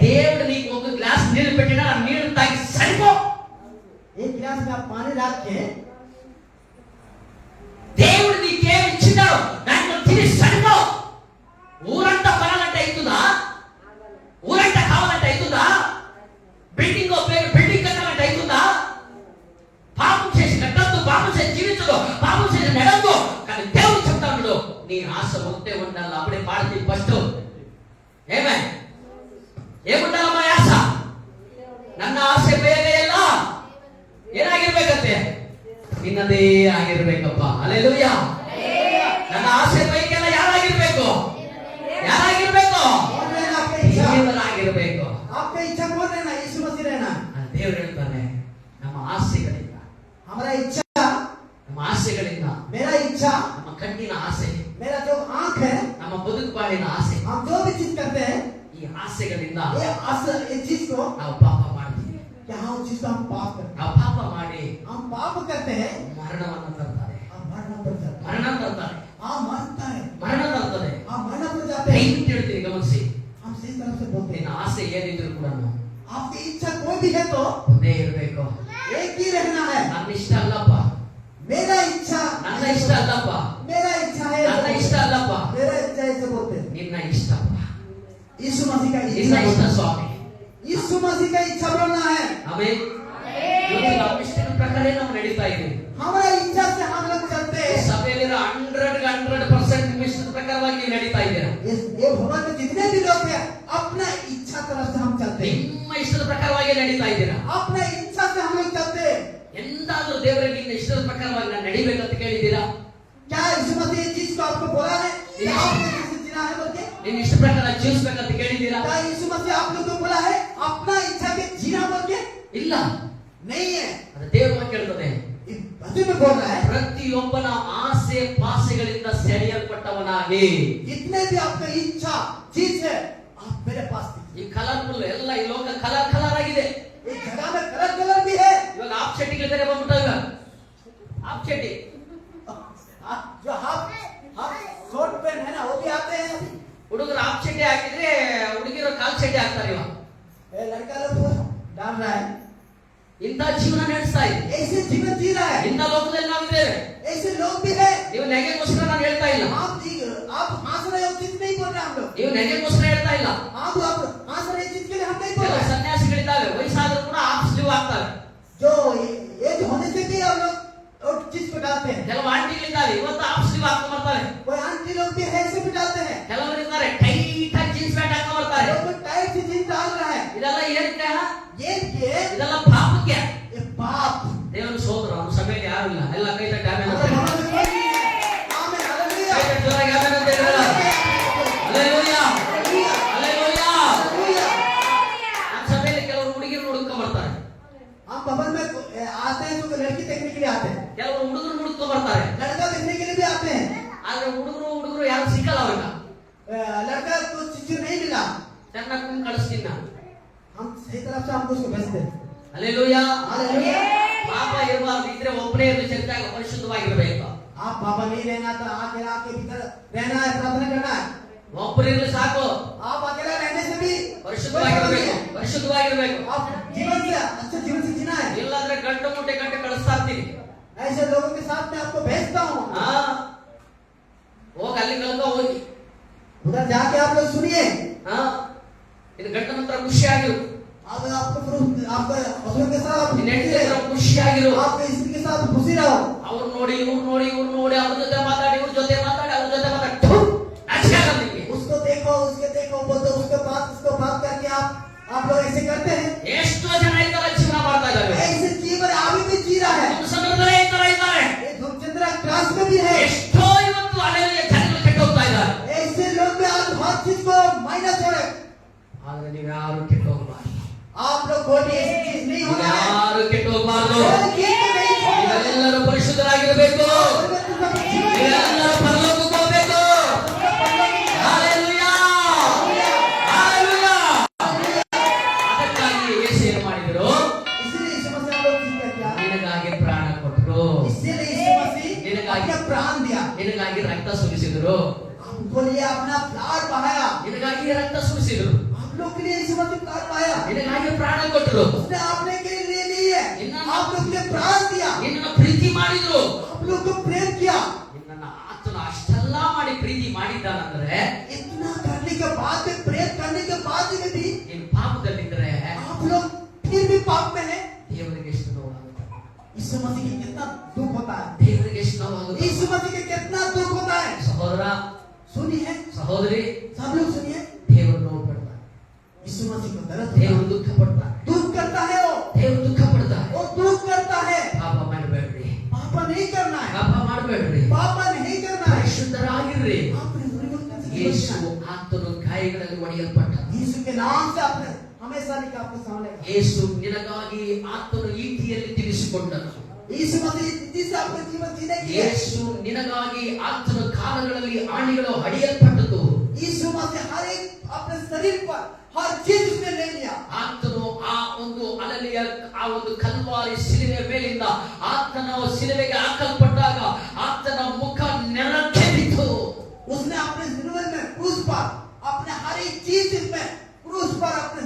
S2: దేవుడు నీకు ఒక గ్లాస్ నీళ్ళు పెట్టినా ఆ నీళ్ళు తాగి సరిపో.
S1: एक गिलास में आप पानी डाल के
S2: దేవుడు నీకేం ఇచ్చినాడు దాంట్లో తిని సరిపో. ఊరంతా కొనాలంటే అవుతుందా? ఊరంతా కావాలంటే అవుతుందా? బిల్డింగ్ బిల్డింగ్ కట్టాలంటే అవుతుందా? పాపం చేసి కట్టద్దు, పాపం చేసి జీవించదు, పాపం చేసి నడద్దు. కానీ దేవుడు చెప్తాడు నీ ఆశ ఒకటే ఉండాలి. అప్పుడే పాడితే ఫస్ట్ ಏನುಂಟಲ್ಲಮ್ಮ ಆಸ, ನನ್ನ ಆಸೆ ಬೇರೆ ಇಲ್ಲ, ಏನಾಗಿರ್ಬೇಕಂತೆ ನಿನ್ನದೇ ಆಗಿರ್ಬೇಕಪ್ಪ. ಹಲ್ಲೆಲೂಯ. ನನ್ನ ಆಸೆ ಬೈಕೆಲ್ಲ ಯಾರಾಗಿರ್ಬೇಕು? ಯಾರಾಗಿರ್ಬೇಕು? ದೇವರಾಗಿರ್ಬೇಕು.
S1: आपका इच्छा कौन रहना? यीशु मसीह रहना.
S2: ದೇವರು ಹೇಳ್ತಾನೆ ನಮ್ಮ ಆಸೆಗಳಿಂದ,
S1: हमारा इच्छा,
S2: ನಮ್ಮ ಆಸೆಗಳಿಂದ,
S1: मेरा इच्छा,
S2: ನಮ್ಮ ಕಣ್ಣಿನ ಆಸೆ,
S1: मेरा जो आंख है,
S2: ನಮ್ಮ ಬದುಕು ಬಾಳಿನ ಆಸೆ,
S1: हम जो भी चीज करते हैं
S2: ಈ ಆಸೆಗಳಿಂದ
S1: ये चीज को
S2: ನಾವು ಪಾಪ ಮಾಡ್ತೀವಿ.
S1: क्या उस चीज को हम पाप करते
S2: ನಾವು ಪಾಪ ಮಾಡಿ
S1: हैं, हम पाप करते हैं,
S2: ಮರಣವನ್ನು ತರ್ತಾರೆ,
S1: हम मरना पड़ जाता है,
S2: ಮರಣ ತರ್ತಾರೆ,
S1: हाँ मरता है,
S2: ಮರಣ ತರ್ತದೆ.
S1: हम मरना पड़ जाते हैं.
S2: ದಯವಿಟ್ಟು ಹೇಳ್ತೀನಿ ಗಮನಿಸಿ,
S1: हम सही तरफ से बोलते
S2: ನಿನ್ನ
S1: हैं.
S2: ಆಸೆ ಏನಿದ್ರು ಕೂಡ
S1: आपकी इच्छा कोई भी है तो
S2: ಒಂದೇ ಇರಬೇಕು.
S1: एक ही रहना है.
S2: ನನ್ನ ಇಷ್ಟ ಅಲ್ಲಪ್ಪ,
S1: मेरा इच्छा,
S2: ನನ್ನ ಇಷ್ಟ ಅಲ್ಲಪ್ಪ,
S1: मेरा इच्छा है,
S2: ನನ್ನ ಇಷ್ಟ ಅಲ್ಲಪ್ಪ,
S1: मेरा इच्छा ऐसे बोलते हैं.
S2: ನಿನ್ನ ಇಷ್ಟಪ್ಪ,
S1: यीशु मसीह का
S2: ನಿನ್ನ
S1: इच्छा,
S2: ಇಷ್ಟ ಸ್ವಾಮಿ.
S1: यीशु मसीह का इच्छा बोलना है.
S2: ಆಮೇಲೆ ಇವತ್ತು ನಾವು ಇಷ್ಟದ ಪ್ರಕಾರ ನಾವು ನಡೀತಾ ಇದ್ದೀವಿ.
S1: हमारा इच्छा से हम लोग चलते हैं.
S2: ಸಭೆಯಲ್ಲಿರೋ 100% ನಿಮ್ಮ ಇಷ್ಟದ ಪ್ರಕಾರವಾಗಿ ನೀವು ನಡೀತಾ ಇದ್ದೀರಾ.
S1: ये भवन में जितने भी लोग हैं अपना इच्छा तरफ से हम चलते हैं,
S2: ನಿಮ್ಮ ಇಷ್ಟದ ಪ್ರಕಾರವಾಗಿ ನಡೀತಾ ಇದ್ದೀರಾ.
S1: अपना इच्छा से हम लोग चलते हैं.
S2: ಎಂದಾದ್ರೂ ದೇವರಿಗೆ ನಿನ್ನ ಇಷ್ಟದ ಪ್ರಕಾರವಾಗಿ ನಾನು ನಡಿಬೇಕಂತ ಕೇಳಿದ್ದೀರಾ?
S1: क्या यीशु मसीह ये चीज को आपको बोला है कि आपको कैसे जीना है बोल के?
S2: ನಿನ್ನ इष्ट ಪ್ರಕಾರ ಜೀವಿಸಬೇಕಂತ ಕೇಳಿದ್ದೀರಾ?
S1: क्या यीशु मसीह आप लोग को बोला है अपना इच्छा के जीना बोल के?
S2: ಇಲ್ಲ,
S1: नहीं है.
S2: ಅದು ದೇವರು ಮಾತು ಕೇಳ್ತದೆ.
S1: ये भजन में बोल रहा है
S2: ಪ್ರತಿಯೊಬ್ಬನ ಆಸೆ ಪಾಸೆಗಳಿಂದ ಸೆಳೆಯಲ್ಪಟ್ಟವನಾಗಿ.
S1: जितने भी आपका इच्छा चीज है आप मेरे पास थी.
S2: ಈ ಕಲರ್ಫುಲ್ ಎಲ್ಲ ಈ ಲೋಕ ಕಲರ್ ಕಲರ್ ಆಗಿದೆ.
S1: एक जगह में कलर कलर भी है.
S2: ಇವಾಗ ಆಫ್ ಚಡ್ಡಿಗಳು ಬೇರೆ ಬಂದ್ಬಿಟ್ಟಾವ. ಆಫ್ ಚಡ್ಡಿ
S1: जो हाफ हाफ शॉर्ट पैंट है ना वो भी आते हैं.
S2: ಹುಡುಗರು ಆಫ್ ಚಡ್ಡಿ ಹಾಕಿದ್ರೆ ಹುಡುಗಿರು ಕಾಲ್ ಚಡ್ಡಿ ಹಾಕ್ತಾರೆ. ಇವಾಗ
S1: ये लड़का लोग को डाल रहा है.
S2: ಇಂಥ ಜೀವನ ನಡೆಸ್ತಾ ಇದೆ.
S1: ऐसे जीवन जी रहा है.
S2: ಇಂಥ ಲೋಕದಲ್ಲಿ ನಾವಿದ್ದೇವೆ.
S1: ऐसे लोग भी है.
S2: ನೀವು ನೆಗೆಗೋಸ್ಕರ ನಾನು ಹೇಳ್ತಾ ಇಲ್ಲ,
S1: आप हंस रहे हो चीज नहीं बोल रहे हम लोग.
S2: ನೀವು ನೆಗೆಗೋಸ್ಕರ ಹೇಳ್ತಾ ಇಲ್ಲ.
S1: आप हंस रहे चीज के लिए हम नहीं बोल
S2: ಕೆಲವು
S1: रहे.
S2: ಸನ್ಯಾಸಿಗಳಿದ್ದಾವೆ, ವಯಸ್ಸಾದ್ರೂ ಕೂಡ ಆಫ್ ಸ್ಲೀವ್ ಹಾಕ್ತಾರೆ.
S1: जो एज होने से भी हम लोग और चीज को डालते हैं.
S2: ಕೆಲವು ಆಂಟಿಗಳಿದ್ದಾವೆ, ಇವತ್ತು ಆಫ್ ಸ್ಲೀವ್ ಹಾಕೊಂಡು ಬರ್ತಾರೆ.
S1: कोई आंटी लोग भी है ऐसे भी डालते हैं.
S2: ಕೆಲವರು ಇದ್ದಾರೆ ಟೈಟ್ ಆಗಿ ಜೀನ್ಸ್ ಪ್ಯಾಂಟ್ ಹಾಕೊಂಡು ಬರ್ತಾರೆ.
S1: लोग टाइट से जींस डाल रहा है.
S2: ಇದೆಲ್ಲ ಏನಕ್ಕೆ?
S1: ये
S2: ಇದೆಲ್ಲ ಪಾಪಕ್ಕೆ.
S1: ये पाप.
S2: ದೇವರ ಸೋದರ ನಮ್ಮ ಸಭೆಯಲ್ಲಿ ಯಾರು ಇಲ್ಲ, ಎಲ್ಲ ಕೈ ತಟ್ಟಿ ಆಮೇಲೆ
S1: हमारे भवन में कोई नहीं है. आमीन हालेलुया.
S2: ಕೈ ತಟ್ಟಿ ಜೋರಾಗಿ ಆಮೇಲೆ ಅಂತ ಹೇಳಲ್ಲ. Hallelujah, hallelujah.
S1: हालेलुया.
S2: ನಮ್ಮ ಸಭೆಯಲ್ಲಿ ಕೆಲವರು ಹುಡುಗಿರು ಹುಡುಕೊಂಡ್ ಬರ್ತಾರೆ,
S1: हम भवन में आते हैं तो लड़की देखने के लिए आते हैं,
S2: ಕೆಲವರು ಹುಡುಗರು ಹುಡುಕೊಂಡ್ ಬರ್ತಾರೆ.
S1: लड़का देखने के लिए भी आते हैं.
S2: ಆದ್ರೆ ಹುಡುಗರು ಯಾರು ಸಿಕ್ಕಲ್ಲ ಅವ್ರಿಗೆ.
S1: लड़का को चीज नहीं मिला,
S2: ಚೆನ್ನಾಗಿ ಕಳಿಸ್ತೀನಿ ನಾನು.
S1: हम सही तरफ से हमको उसको भेजते हैं.
S2: ಹಲ್ಲೆಲೂಯಾ.
S1: हालेलुया.
S2: ಪಾಪ ಇರಬಾರ್ದು. ಇದ್ರೆ ಒಬ್ಬನೇ ಇರಲು ಚರ್ಚಾಗ ಪರಿಶುದ್ಧವಾಗಿರ್ಬೇಕು.
S1: आप पापा नहीं रहना था, अकेला आपके भीतर रहना है, प्रार्थना करना है।
S2: ಒಬ್ಬರಿರ್ಲಿ ಸಾಕು.
S1: आप अकेला रहने से भी
S2: ಪರಿಶುದ್ಧವಾಗಿರ್ಬೇಕು, ಪರಿಶುದ್ಧವಾಗಿರ್ಬೇಕು.
S1: आप जीवन से अच्छा जीवन से जीना है।
S2: ಇಲ್ಲಾಂದ್ರೆ ಗಂಟು ಮುಟ್ಟೆ ಗಂಟೆ ಕಳಿಸ್ತಾ ಇರ್ತೀನಿ.
S1: ऐसे लोगों के साथ मैं आपको भेजता हूँ।
S2: ಹೋಗಿ ಅಲ್ಲಿ ಕಳ್ಕ ಹೋಗಿ
S1: उधर जाके आप लोग सुनिए।
S2: ಇದು ಗಂಟು ನಂತರ ಖುಷಿಯಾಗಿರು.
S1: अब आपको आपका हस्बैंड के साथ
S2: ನಿನ್ನ ಹೆಂಡತಿ ಹತ್ರ ಖುಷಿಯಾಗಿರು.
S1: आपके स्त्री के साथ खुशी रहो।
S2: ಅವ್ರು ನೋಡಿ ಇವ್ರು ನೋಡಿ ಇವ್ರು ನೋಡಿ ಅವ್ರ ಜೊತೆ ಮಾತಾಡಿ ಇವ್ರ ಜೊತೆ ಮಾತಾಡಿ ಅವ್ರ ಜೊತೆ ಮಾತಾಡಿ ನಾಚಿಕೆ ಆಗಲ್ಲ ನಿಮಗೆ.
S1: उसको देखो उसके देखो बोलते उसको बात करके आप लोग ऐसे करते हैं।
S2: ಎಷ್ಟೋ ಜನ ಈ ತರ ಜೀವನ ಮಾಡ್ತಾ ಇದ್ದಾರೆ.
S1: ऐसे जीवन अभी भी जी रहा है।
S2: ಸಂದರ್ಭದಲ್ಲಿ ಈ ತರ ಇದ್ದಾರೆ.
S1: ये धूमचंद्रा क्लास में भी है।
S2: ಎಷ್ಟೋ ಇವತ್ತು ಅಲೆಯಲ್ಲಿ ಜನಗಳು ಕೆಟ್ಟು ಹೋಗ್ತಾ ಇದ್ದಾರೆ.
S1: ऐसे लोग भी आज हर चीज को माइनस हो रहे।
S2: ಆದ್ರೆ ನೀವು ಯಾರು ಕೆಟ್ಟು ಹೋಗಬಾರ್ದು.
S1: आप लोग कोई ऐसी चीज नहीं होना है।
S2: ಯಾರು ಕೆಟ್ಟು ಹೋಗಬಾರ್ದು.
S1: कोई चीज को नहीं छोड़ना है।
S2: ನೀವೆಲ್ಲರೂ ಪರಿಶುದ್ಧರಾಗಿರಬೇಕು. ನೀವೆಲ್ಲರೂ ಪರಲೋಕಕ್ಕೆ ಹೋಗಬೇಕು. Hallelujah, hallelujah. ಅದಕ್ಕಾಗಿ ಯೇಸು ಏನು ಮಾಡಿದರು?
S1: इसलिए यीशु मसीह हम लोग किसका किया?
S2: ನಿನಗಾಗಿ ಪ್ರಾಣ ಕೊಟ್ಟರು.
S1: इसलिए यीशु मसीह अपना प्राण दिया।
S2: ನಿನಗಾಗಿ ರಕ್ತ ಸುರಿಸಿದರು.
S1: हमको लिए अपना प्यार बहाया।
S2: ನಿನಗಾಗಿ ರಕ್ತ ಸುರಿಸಿದರು.
S1: आप लोग के लिए यीशु मसीह प्यार बहाया।
S2: ನಿನಗಾಗಿ ಪ್ರಾಣ ಕೊಟ್ಟರು.
S1: उसने आपने के लिए लिए
S2: इन्होंने-
S1: आप लोग के लिए प्राण दिया।
S2: ನಿನ್ನನ್ನು ಪ್ರೀತಿ ಮಾಡಿದ್ರು.
S1: आप लोग को प्रेम किया।
S2: ನಿನ್ನನ್ನು ಆತನು ಅಷ್ಟೆಲ್ಲ ಮಾಡಿ ಪ್ರೀತಿ ಮಾಡಿದ್ದಾನಂದ್ರೆ
S1: इतना करने के बाद भी प्रेम करने के बाद में भी
S2: ನೀನು ಪಾಪದಲ್ಲಿದ್ರೆ
S1: आप लोग फिर भी पाप में है।
S2: ದೇವರಿಗೆ ಎಷ್ಟು ನೋವಾಗುತ್ತೆ.
S1: यीशु मसीह के कितना दुख होता है।
S2: ದೇವರಿಗೆ ಎಷ್ಟು ನೋವಾಗುತ್ತೆ.
S1: यीशु मसीह के कितना दुख होता है।
S2: ಸಹೋದರ
S1: सुनिए
S2: ಸಹೋದರಿ,
S1: सब लोग सुनिए।
S2: ದೇವರು ನೋವು ಪಡ್ತಾರೆ.
S1: यीशु मसीह को दर्द
S2: ದೇವರು
S1: होता है।
S2: ದುಃಖ ಪಡ್ತಾರೆ.
S1: दुख करता है वो
S2: ದೇವರು ದುಃಖ ಪಡ್ತಾರೆ.
S1: दुख करता है।
S2: ಪಾಪ ಮಾಡಬೇಡ್ರಿ,
S1: पापा नहीं करना है।
S2: ಪಾಪ ಮಾಡಬೇಡ್ರಿ,
S1: पापा नहीं करना है।
S2: ಪರಿಶುದ್ಧರಾಗಿರ್ರಿ.
S1: आपने परिवर्तन से
S2: ಯೇಸು
S1: जीवन करना
S2: ಆತನು ಗಾಯಗಳಲ್ಲಿ ಒಡೆಯಲ್ಪಟ್ಟ.
S1: है। यीशु के नाम से आपने हमेशा नहीं आपको सामने
S2: ಯೇಸು ನಿನಗಾಗಿ ಆತನು ಈಟಿಯಲ್ಲಿ ತಿವಿಸಿಕೊಂಡನು.
S1: यीशु मसीह जिससे आपको जीवन जीने की है।
S2: ಯೇಸು ನಿನಗಾಗಿ ಆತನ ಕಾಲಗಳಲ್ಲಿ ಆಣಿಗಳು ಹಡಿಯಲ್ಪಟ್ಟದ್ದು.
S1: यीशु मसीह हर एक अपने शरीर पर हर चीज उसने ले लिया।
S2: ಆತನು ಆ ಒಂದು ಅಲಲಿಯ ಆ ಒಂದು ಕಲ್ವಾರಿ ಶಿಲುವೆ ಮೇಲಿಂದ ಆತನ ಶಿಲುವೆಗೆ ಹಾಕಲ್ಪಟ್ಟಾಗ ಆತನ ಮುಖ ನೆಲಕ್ಕೆ ಬಿತ್ತು.
S1: उसने अपने जीवन में क्रूस पर अपने हर एक चीज में क्रूस पर अपने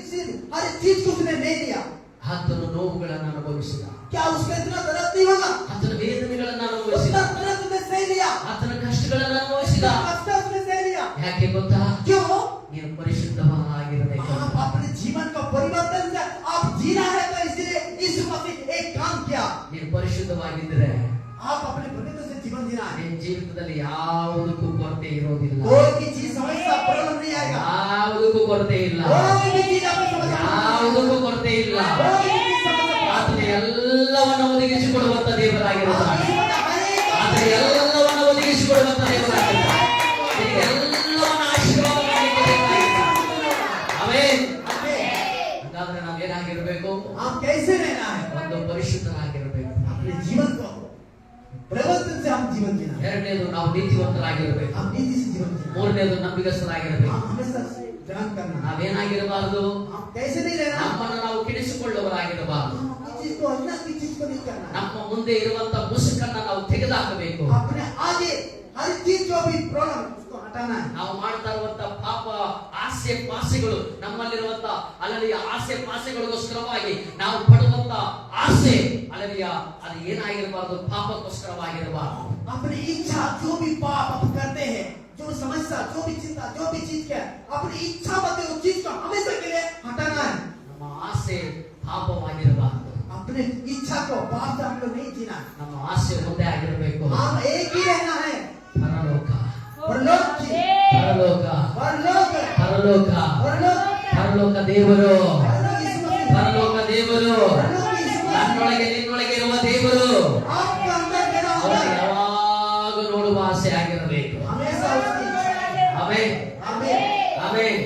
S1: सिर हर एक चीज को उसने ले लिया।
S2: ಆತನು ನೋವುಗಳನ್ನು ಅನುಭವಿಸಿದ.
S1: क्या उसका इतना दर्द नहीं होगा?
S2: ಆತನ ವೇದನೆಗಳನ್ನು ಅನುಭವಿಸಿದ.
S1: उतना दर्द उसने सह लिया।
S2: ಆತನ ಕಷ್ಟಗಳನ್ನು ಅನುಭವಿಸಿದ.
S1: उतना कष्ट उसने सह लिया।
S2: ಯಾಕೆ ಗೊತ್ತಾ?
S1: क्यों?
S2: ನೀನು ಪರಿಶುದ್ಧವಾಗಿರಬೇಕು.
S1: आप अपने जीवन का परिवर्तन से आप जीना है तो इसलिए यीशु मसीह एक काम किया।
S2: ನೀನು ಪರಿಶುದ್ಧವಾಗಿದ್ದರೆ
S1: आप अपने पवित्र से जीवन जीना है।
S2: ನಿನ್ನ ಜೀವಿತದಲ್ಲಿ ಯಾವುದಕ್ಕೂ ಕೊರತೆ ಇರೋದಿಲ್ಲ.
S1: कोई भी चीज समस्या प्रॉब्लम नहीं आएगा।
S2: ಯಾವುದಕ್ಕೂ ಕೊರತೆ ಇಲ್ಲ.
S1: कोई भी चीज आपको समस्या
S2: ಯಾವುದಕ್ಕೂ ಕೊರತೆ ಇಲ್ಲ.
S1: कोई भी चीज समस्या
S2: ಆತನ ಎಲ್ಲವನ್ನು ಒದಗಿಸಿಕೊಡುವಂತ ದೇವರಾಗಿರುತ್ತಾನೆ. ಆತನ ಎಲ್ಲವನ್ನು ಒದಗಿಸಿಕೊಡುವಂತ ದೇವರಾಗಿರುತ್ತಾನೆ. ನಿನಗೆ ಎಲ್ಲವನ್ನ ಆಶೀರ್ವಾದ ಮಾಡಲಿಕ್ಕೆ ಬೇಕಾಗಿಲ್ಲ. ಆಮೆನ್. ಹಾಗಾದ್ರೆ ನಾವೇನಾಗಿರ್ಬೇಕು?
S1: आप कैसे रहना है?
S2: ಒಂದು ಪರಿಶುದ್ಧರಾಗಿರಬೇಕು.
S1: अपने जीवन को परिवर्तन से हम जीवन जीना है।
S2: ಎರಡನೇದು ನಾವು ನೀತಿವಂತರಾಗಿರಬೇಕು.
S1: हम नीति से जीवन जीना है।
S2: ಮೂರನೇದು ನಂಬಿಗಸ್ತರಾಗಿರಬೇಕು.
S1: हम हमेशा ध्यान करना है।
S2: ನಾವೇನಾಗಿರಬಾರದು?
S1: हम कैसे नहीं रहना?
S2: ನಮ್ಮನ್ನು ನಾವು ಕೆಡಿಸಿಕೊಳ್ಳುವವರಾಗಿರಬಾರದು.
S1: हम अपनी चीज को अन्य की चीज को नहीं करना है।
S2: ನಮ್ಮ ಮುಂದೆ ಇರುವಂತ ಮುಸುಕನ್ನ ನಾವು ತೆಗೆದುಹಾಕಬೇಕು.
S1: अपने आगे हर चीज जो भी प्रॉब्लम उसको हटाना है।
S2: ನಾವು ಮಾಡ್ತಾ ಇರುವಂತ ಪಾಪ ಆಸೆ ಪಾಸೆಗಳು ನಮ್ಮಲ್ಲಿರುವಂತ ಅಲಲಿಯ ಆಸೆ ಪಾಸೆಗಳಿಗೋಸ್ಕರವಾಗಿ ನಾವು ಪಡುವಂತ ಆಸೆ ಅಲಲಿಯ ಅದು ಏನಾಗಿರಬಾರದು? ಪಾಪಕ್ಕೋಸ್ಕರವಾಗಿರಬಾರದು.
S1: अपनी इच्छा जो भी पाप आप करते हैं, जो समस्या जो भी चिंता जो भी चीज क्या अपनी इच्छा मत उस चीज को हमेशा के लिए हटाना है।
S2: ನಮ್ಮ ಆಸೆ ಪಾಪವಾಗಿರಬಾರದು.
S1: अपने इच्छा को पाप से हम लोग नहीं जीना है।
S2: ನಮ್ಮ ಆಸೆ ಒಂದೇ ಆಗಿರಬೇಕು.
S1: हम एक ही रहना है।
S2: ಪರಲೋಕ,
S1: परलोक की
S2: ಪರಲೋಕ,
S1: परलोक
S2: ಪರಲೋಕ,
S1: परलोक
S2: ಪರಲೋಕ ದೇವರು,
S1: परलोक यीशु मसीह
S2: ಪರಲೋಕ ದೇವರು,
S1: परलोक यीशु मसीह
S2: ನನ್ನೊಳಗೆ ನಿನ್ನೊಳಗೆ ಇರುವ ದೇವರು
S1: आपके अंदर मेरा
S2: ಅವನು
S1: होगा
S2: ಯಾವಾಗ ನೋಡುವ ಆಸೆ ಆಗಿರಬೇಕು.
S1: हमेशा उसकी इच्छा।
S2: ಆಮೆನ್,
S1: आमीन
S2: ಆಮೆನ್.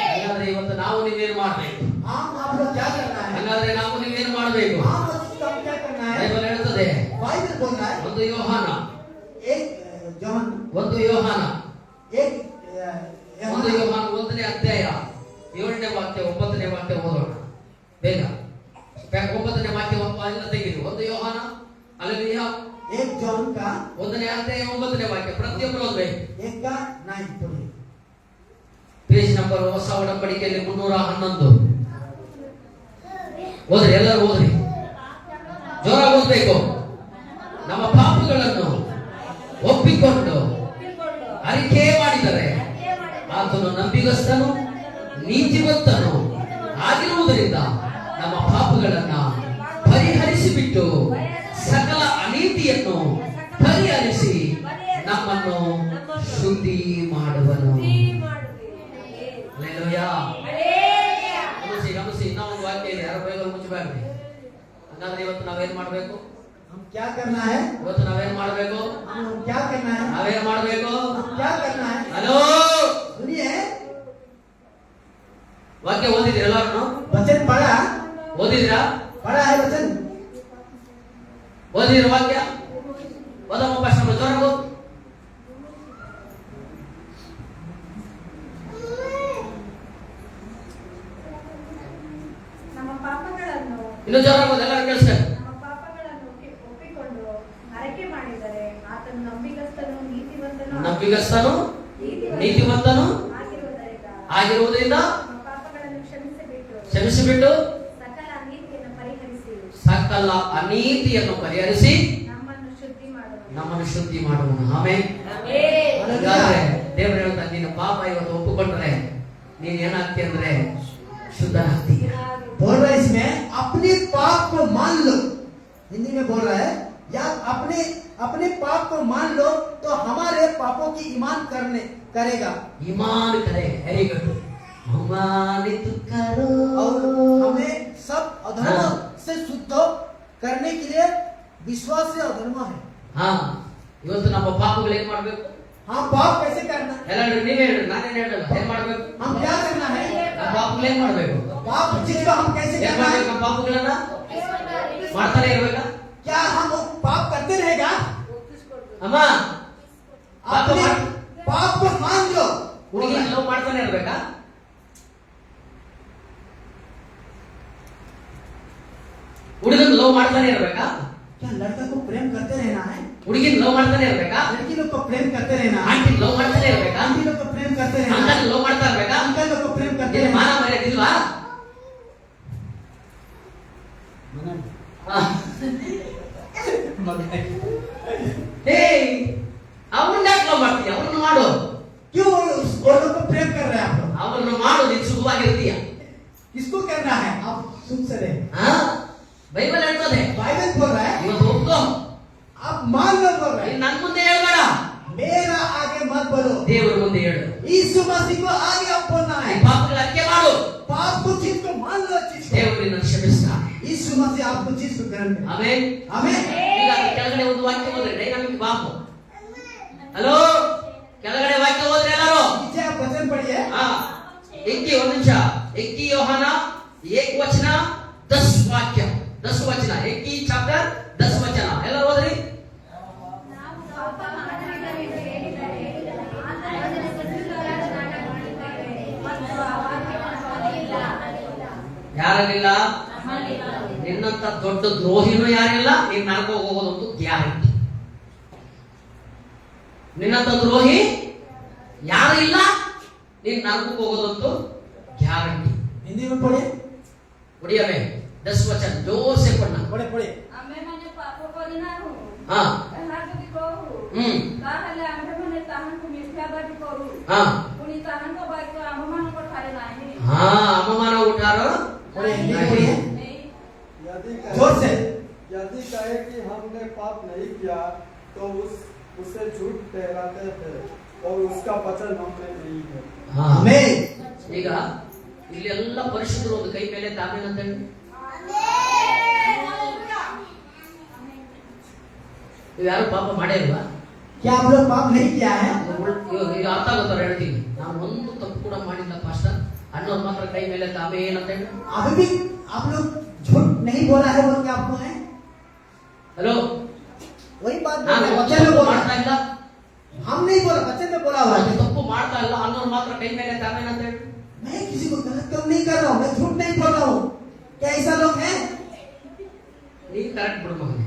S2: ಹಾಗಾದ್ರೆ ಇವತ್ತು ನಾವು ನೀವೇನು ಮಾಡಬೇಕು?
S1: आप लोग क्या करना है?
S2: ಹಾಗಾದ್ರೆ ನಾವು ನೀವೇನು ಮಾಡಬೇಕು?
S1: आप लोग क्या करना है?
S2: ಬೈಬಲ್ ಹೇಳುತ್ತದೆ.
S1: बाइबल बोल रहा है
S2: ಒಂದು ಯೋಹಾನ,
S1: एक जॉन
S2: ಒಂದು ಯೋಹಾನ,
S1: एक
S2: ಒಂದು ಯೋಹಾನ 1ನೇ ಅಧ್ಯಾಯ 7ನೇ ವಾಕ್ಯ 9ನೇ ವಾಕ್ಯ ಓದೋಣ ಬೇಗ. 9ನೇ ವಾಕ್ಯ ಎಲ್ಲ ತೆಗೆದು 1 ಯೋಹಾನ ಅಲ್ಲೆಲೂಯಾ
S1: 1 जॉन का
S2: 1ನೇ ಅಧ್ಯಾಯ 9ನೇ ವಾಕ್ಯ ಪ್ರತಿಯೊಬ್ಬರು ಓದಬೇಕು.
S1: 1 का 9 पढ़िए.
S2: ಪೇಜ್ ನಂಬರ್ ಹೊಸ ಒಡಂಬಡಿಕೆಯಲ್ಲಿ 311 ಓದ್ರಿ, ಎಲ್ಲರೂ ಓದ್ರಿ, ಜೋರಾಗಿ ಓದ್ಬೇಕು. ನಮ್ಮ ಪಾಪಗಳನ್ನು ಒಪ್ಪಿಕೊಂಡು ಅರಿಕೆ ಮಾಡಿದರೆ ಆತನು ನಂಬಿಗಸ್ತನು ನೀತಿವಂತನು ಆಗಿರುವುದರಿಂದ ನಮ್ಮ ಪಾಪಗಳನ್ನ ಪರಿಹರಿಸಿಬಿಟ್ಟು ಸಕಲ ಅನೀತಿಯನ್ನು ಪರಿಹರಿಸಿ ನಮ್ಮನ್ನು ಶುದ್ಧಿ ಮಾಡುವನು. ಹಲ್ಲೆಲೂಯಾ. ಗಮನಿಸಿ ಇನ್ನೂ ಒಂದು ವಾಕ್ಯ ಇದೆ, ಯಾರ ಬೈಬಲ್ ಮುಚ್ಚಬೇಡ್ರಿ. ಹಾಗಾದ್ರೆ ಇವತ್ತು ನಾವೇನ್ ಮಾಡ್ಬೇಕು?
S1: हम क्या करना है?
S2: ಇವತ್ತು ನಾವೇನ್ ಮಾಡ್ಬೇಕು?
S1: हम क्या करना है?
S2: ನಾವೇನ್ ಮಾಡ್ಬೇಕು?
S1: हम क्या करना है?
S2: ಹಲೋ,
S1: सुनिए,
S2: ವಾಕ್ಯ ಓದಿದ್ರಿ ಎಲ್ಲರೂ?
S1: वचन पढ़ा
S2: ಓದಿದ್ರಾ?
S1: है वचन.
S2: ಓದಿದ್ರ ವಾಕ್ಯ? ಓದಮ್ಮ ಫಸ್ಟ್ ನಮ್ಮ ಜೋರಾಗು.
S4: ನಮ್ಮ ಪಾಪಗಳನ್ನು
S2: ಇನ್ನು ಜೋರಾಗಿ ಓದಿ, ಎಲ್ಲರೂ ಕೇಳಿಸ್ತಾರೆ.
S4: ನಮ್ಮ ಪಾಪಗಳನ್ನು ಒಪ್ಪಿಕೊಂಡು ಅರಿಕೆ ಮಾಡಿದರೆ ಆತನು ನಂಬಿಗಸ್ತನು
S2: ನಂಬಿಗಸ್ತನು ನೀತಿವಂತನು ಆಗಿರುವುದರಿಂದ
S4: ನಮ್ಮ ಪಾಪಗಳನ್ನು
S2: ಕ್ಷಮಿಸಿಬಿಟ್ಟು
S4: ಸಕಲ ಅನೀತಿಯನ್ನು ಪರಿಹರಿಸಿ
S2: ಸಕಲ ಅನೀತಿಯನ್ನು ಪರಿಹರಿಸಿ
S4: ನಮ್ಮನ್ನು ಶುದ್ಧಿ ಮಾಡುವನು.
S2: ಆಮೆನ್. ಹಾಗಾದ್ರೆ ದೇವರು ಹೇಳ್ತಾನೆ, ನಿನ್ನ ಪಾಪ ಇವತ್ತು ಒಪ್ಪಿಕೊಂಡ್ರೆ ನೀನ್ ಏನಾಗ್ತಿ ಅಂದ್ರೆ ಶುದ್ಧನಾಗ್ತೀಯ.
S1: बोल रहा है इसमें अपने पाप को मान लो. हिंदी में बोल रहा है, या अपने अपने पाप को मान लो तो हमारे पापों की ईमान करेगा.
S2: ईमान करे, वेरी गुड. अमानित करो
S1: और हमें सब अधर्म से शुद्ध करने के लिए विश्वास से अधर्म है.
S2: ಹಾ, ಇವತ್ತು ನಮ್ಮ ಪಾಪಗಳು ಏನ್ ಮಾಡ್ಬೇಕು?
S1: हाँ, पाप कैसे करना?
S2: ಎಲ್ಲರೂ ನೀವೇ ಹೇಳಿ, ನಾನೇನ್ ಹೇಳಲ್ಲ. ಏನ್ ಮಾಡ್ಬೇಕು?
S1: हम क्या करना है?
S2: ನಮ್ಮ ಪಾಪಗಳು ಏನ್ ಮಾಡ್ಬೇಕು?
S1: पाप चीज को हम कैसे
S2: ಏನ್
S1: करना
S2: ಮಾಡ್ಬೇಕು?
S1: है?
S2: ನಮ್ಮ ಪಾಪಗಳನ್ನ ಮಾಡ್ತಾನೆ ಇರ್ಬೇಕಾ?
S1: क्या हम पाप करते रहेगा?
S2: ಅಮ್ಮ,
S1: अपने पाप को मान लो.
S2: ಹುಡುಗಿ ಲವ್ ಮಾಡ್ತಾನೆ ಇರ್ಬೇಕಾ? ಹುಡುಗನ್ ಲವ್ ಮಾಡ್ತಾನೆ ಇರ್ಬೇಕಾ?
S1: क्या लड़का को प्रेम करते रहना है?
S2: ಹುಡುಗಿನ್ ಲವ್ ಮಾಡ್ತಾನೆ ಇರ್ಬೇಕಾ?
S1: लड़की लोग को प्रेम करते रहना है.
S2: ಆಂಟಿ ಲವ್ ಮಾಡ್ತಾನೆ ಇರ್ಬೇಕಾ?
S1: आंटी लोग को प्रेम करते रहना है.
S2: ಅಂಕಲ್ ಲವ್ ಮಾಡ್ತಾ ಇರ್ಬೇಕಾ?
S1: अंकल लोग को प्रेम करते
S2: ನಿನ್ನ
S1: रहना
S2: ಮಾನ
S1: है.
S2: ಮರ್ಯಾದೆ ಇಲ್ವಾ? ಹೇ, ಅವನ್ನ ಯಾಕೆ ಲವ್ ಮಾಡ್ತೀಯ? ಅವನ್ನ ಮಾಡು,
S1: क्यों वो लोग को प्रेम कर रहे हैं आप लोग?
S2: ಅವನ್ನ ಮಾಡು, ನೀನ್ ಸುಖವಾಗಿರ್ತೀಯ.
S1: किसको करना है? आप सुन से रहे.
S2: ಹಾ, ಬೈಬಲ್ ಹೇಳ್ತದೆ.
S1: बाइबल बोल रहा है,
S2: ಇವತ್ತು ಒಪ್ಕೋ,
S1: आप मान लो बोल रहे हैं.
S2: ನನ್ ಮುಂದೆ ಹೇಳ್ಬೇಡ,
S1: मेरा आगे मत बोलो.
S2: ದೇವರ ಮುಂದೆ ಹೇಳು.
S1: यीशु मसीह को आगे आप बोलना
S2: ಈ
S1: है.
S2: ಪಾಪಗಳ ಅರಿಕೆ ಮಾಡು,
S1: पाप को चीज को मान लो चीज को.
S2: ದೇವರು ನಿನ್ನನ್ನು ಕ್ಷಮಿಸ್ತಾನೆ.
S1: यीशु मसीह आपको चीज को ग्रहण करे.
S2: ಆಮೆನ್.
S1: आमीन.
S2: ಈಗ ಅದ್ರ ಕೆಳಗಡೆ ಒಂದು ವಾಕ್ಯ ಓದ್ರಿ, ಡೈನಾಮಿಕ್ ಬಾಪು. ಹಲೋ, ಕೆಳಗಡೆ ವಾಕ್ಯ ಓದ್ರಿ ಎಲ್ಲರೂ.
S1: नीचे आप वचन पढ़िए.
S2: ಹಾ, ಇಕ್ಕಿ ಒಂದು ನಿಮಿಷ. ಇಕ್ಕಿ ಯೋಹಾನ 1 ವಚನ 10 ವಾಕ್ಯ, 10 ವಚನ. ಇಕ್ಕಿ ಚಾಪ್ಟರ್ 10 ವಚನ. ಎಲ್ಲರೂ ಓದ್ರಿ.
S4: ನಾವು ಪಾಪ ಮಾಡಿದರೆ ಹೇಳಿದರೆ ಆತನು ಸುಳ್ಳುಗಾರನಾಗಿ ಮಾಡಿದ್ದೇವೆ ಮತ್ತು ಆ ವಾಕ್ಯವನ್ನು ಪಾಲಿಸಿಲ್ಲ.
S2: ಯಾರಿಲ್ಲ? ನಿನ್ನಂತ ದೊಡ್ಡ ದ್ರೋಹಿನೂ ಯಾರಿಲ್ಲ. ನೀನ್ ನರಕ ಹೋಗೋದಂತೂ ಗ್ಯಾರಂಟಿ. ನಿನ್ನಂತ ದ್ರೋಹಿ ಯಾರು ಇಲ್ಲ, ನೀನ್ ನರಕಕ್ಕೆ ಹೋಗೋದಂತೂ ಗ್ಯಾರಂಟಿ.
S1: हिंदी में पढ़िए.
S2: उड़िया में 10 वचन जोर से पढ़ना.
S1: पढ़े.
S6: आम्भेମାନେ ପାପ କରିନାହୁଁ,
S2: हाँ
S6: ଏହା ଯଦି କରୁ ତାହେଲେ ଆମ୍ଭେମାନେ ତାହାଙ୍କୁ ମିଥ୍ୟାବାଦୀ କରୁ,
S2: हाँ
S6: ପୁଣି ତାହାଙ୍କ ବାକ୍ୟ ଆମ୍ଭମାନଙ୍କ ଠାରେ ନାହିଁ।
S2: हाँ अवमान उठारो.
S1: पढ़े. हिंदी में पढ़िए.
S6: ଏଇ
S3: यदि
S1: जोर से.
S3: कहे कि हमने पाप नहीं किया तो उसे झूठ ठहराते हैं और उसका वचन हम में नहीं है.
S2: हाँ
S1: आमीन.
S2: ಈಗ ಇಲ್ಲಿ ಎಲ್ಲ ಪರಿಶುದ್ಧರು ಒಂದು ಕೈ ಮೇಲೆ ತಾಮೇನ್ ಅಂತ ಹೇಳಿ. ನೀವು ಯಾರು ಪಾಪ ಮಾಡೇ ಇಲ್ವಾ?
S1: क्या आप लोग पाप नहीं किया है?
S2: ಈಗ ಅರ್ಥ ಆಗುತ್ತಾರೆ ಹೇಳ್ತೀನಿ. ನಾನು ಒಂದು ತಪ್ಪು ಕೂಡ ಮಾಡಿಲ್ಲ ಪಾಸ್ಟರ್ ಅನ್ನೋದು ಮಾತ್ರ ಕೈ ಮೇಲೆ ತಾಮೇನ್ ಅಂತ ಹೇಳಿ.
S1: अभी भी आप लोग झूठ नहीं बोला है बोल के आपको है?
S2: ಹಲೋ,
S1: वही बात
S2: ನಾನು
S1: बोल
S2: ಒಂದು
S1: रहे हैं.
S2: ತಪ್ಪು ಮಾಡ್ತಾ ಇಲ್ಲ,
S1: हम नहीं बोला, बच्चे ने बोला हुआ
S2: ಒಂದು
S1: है.
S2: ತಪ್ಪು ಮಾಡ್ತಾ ಇಲ್ಲ ಅನ್ನೋದು ಮಾತ್ರ ಕೈ ಮೇಲೆ ತಾಮೇನ್ ಅಂತ ಹೇಳಿ.
S1: मैं किसी को गलत काम नहीं कर रहा हूँ, मैं झूठ नहीं बोल रहा हूँ. क्या ऐसा लोग हैं?
S2: ನೀ ಕರೆಕ್ಟ್ ಬಿಡು ಮಗನೇ.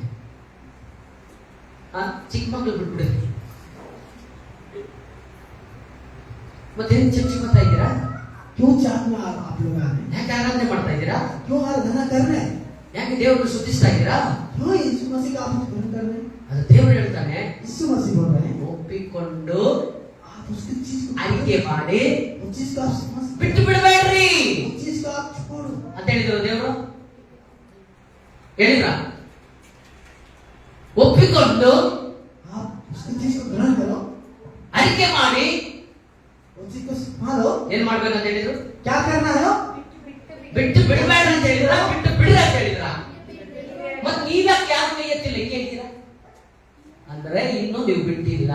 S2: ಚಿಕ್ಕ ಮಕ್ಕಳು ಬಿಟ್ಬಿಡಿ. ಮತ್ತೇನು ಚರ್ಚೆ ಮಾಡ್ತಾ ಇದ್ದೀರಾ?
S1: क्यों चाट में आप लोग आ रहे हैं?
S2: ಯಾಕೆ ಆರಾಧನೆ ಮಾಡ್ತಾ ಇದ್ದೀರಾ?
S1: क्यों आराधना कर रहे हैं?
S2: ಯಾಕೆ ದೇವರನ್ನು ಸ್ತುತಿಸ್ತಾ ಇದ್ದೀರಾ?
S1: क्यों यीशु मसीह का आप स्तुति कर रहे हैं?
S2: ಅದು ದೇವರು ಹೇಳ್ತಾನೆ,
S1: यीशु मसीह बोल रहे हैं
S2: ಒಪ್ಪಿಕೊಂಡು
S1: आप उसकी चीज को
S2: ಅರಿಕೆ ಮಾಡಿ
S1: उस चीज को आप समझ
S2: ಬಿಟ್ಟು ಬಿಡಬೇಡ್ರಿ
S1: उस चीज को आप छोड़ो
S2: ಅಂತ ಹೇಳಿದ್ರು ದೇವರು. ಹೇಳಿದ್ರ? ಒಪ್ಪಿಕೊಂಡು
S1: आप उसकी चीज को ग्रहण करो
S2: ಅರಿಕೆ ಮಾಡಿ
S1: उस चीज को संभालो
S2: ಏನ್ ಮಾಡ್ಬೇಕಂತ ಹೇಳಿದ್ರು?
S1: क्या करना है
S2: ಬಿಟ್ಟು ಬಿಡಬೇಡ್ರಿ ಅಂತ ಹೇಳಿದ್ರ? ಬಿಟ್ಟು ಬಿಡ್ರಿ ಅಂತ ಹೇಳಿದ್ರ? ಮತ್ ನೀವ್ಯಾಕೆ ಯಾರು ಕೈ ಎತ್ತಿಲ್ಲ ಹಿಂಗೆ ಹೇಳ್ತೀರಾ? ಅಂದ್ರೆ ಇನ್ನೂ ನೀವು ಬಿಟ್ಟಿಲ್ಲ,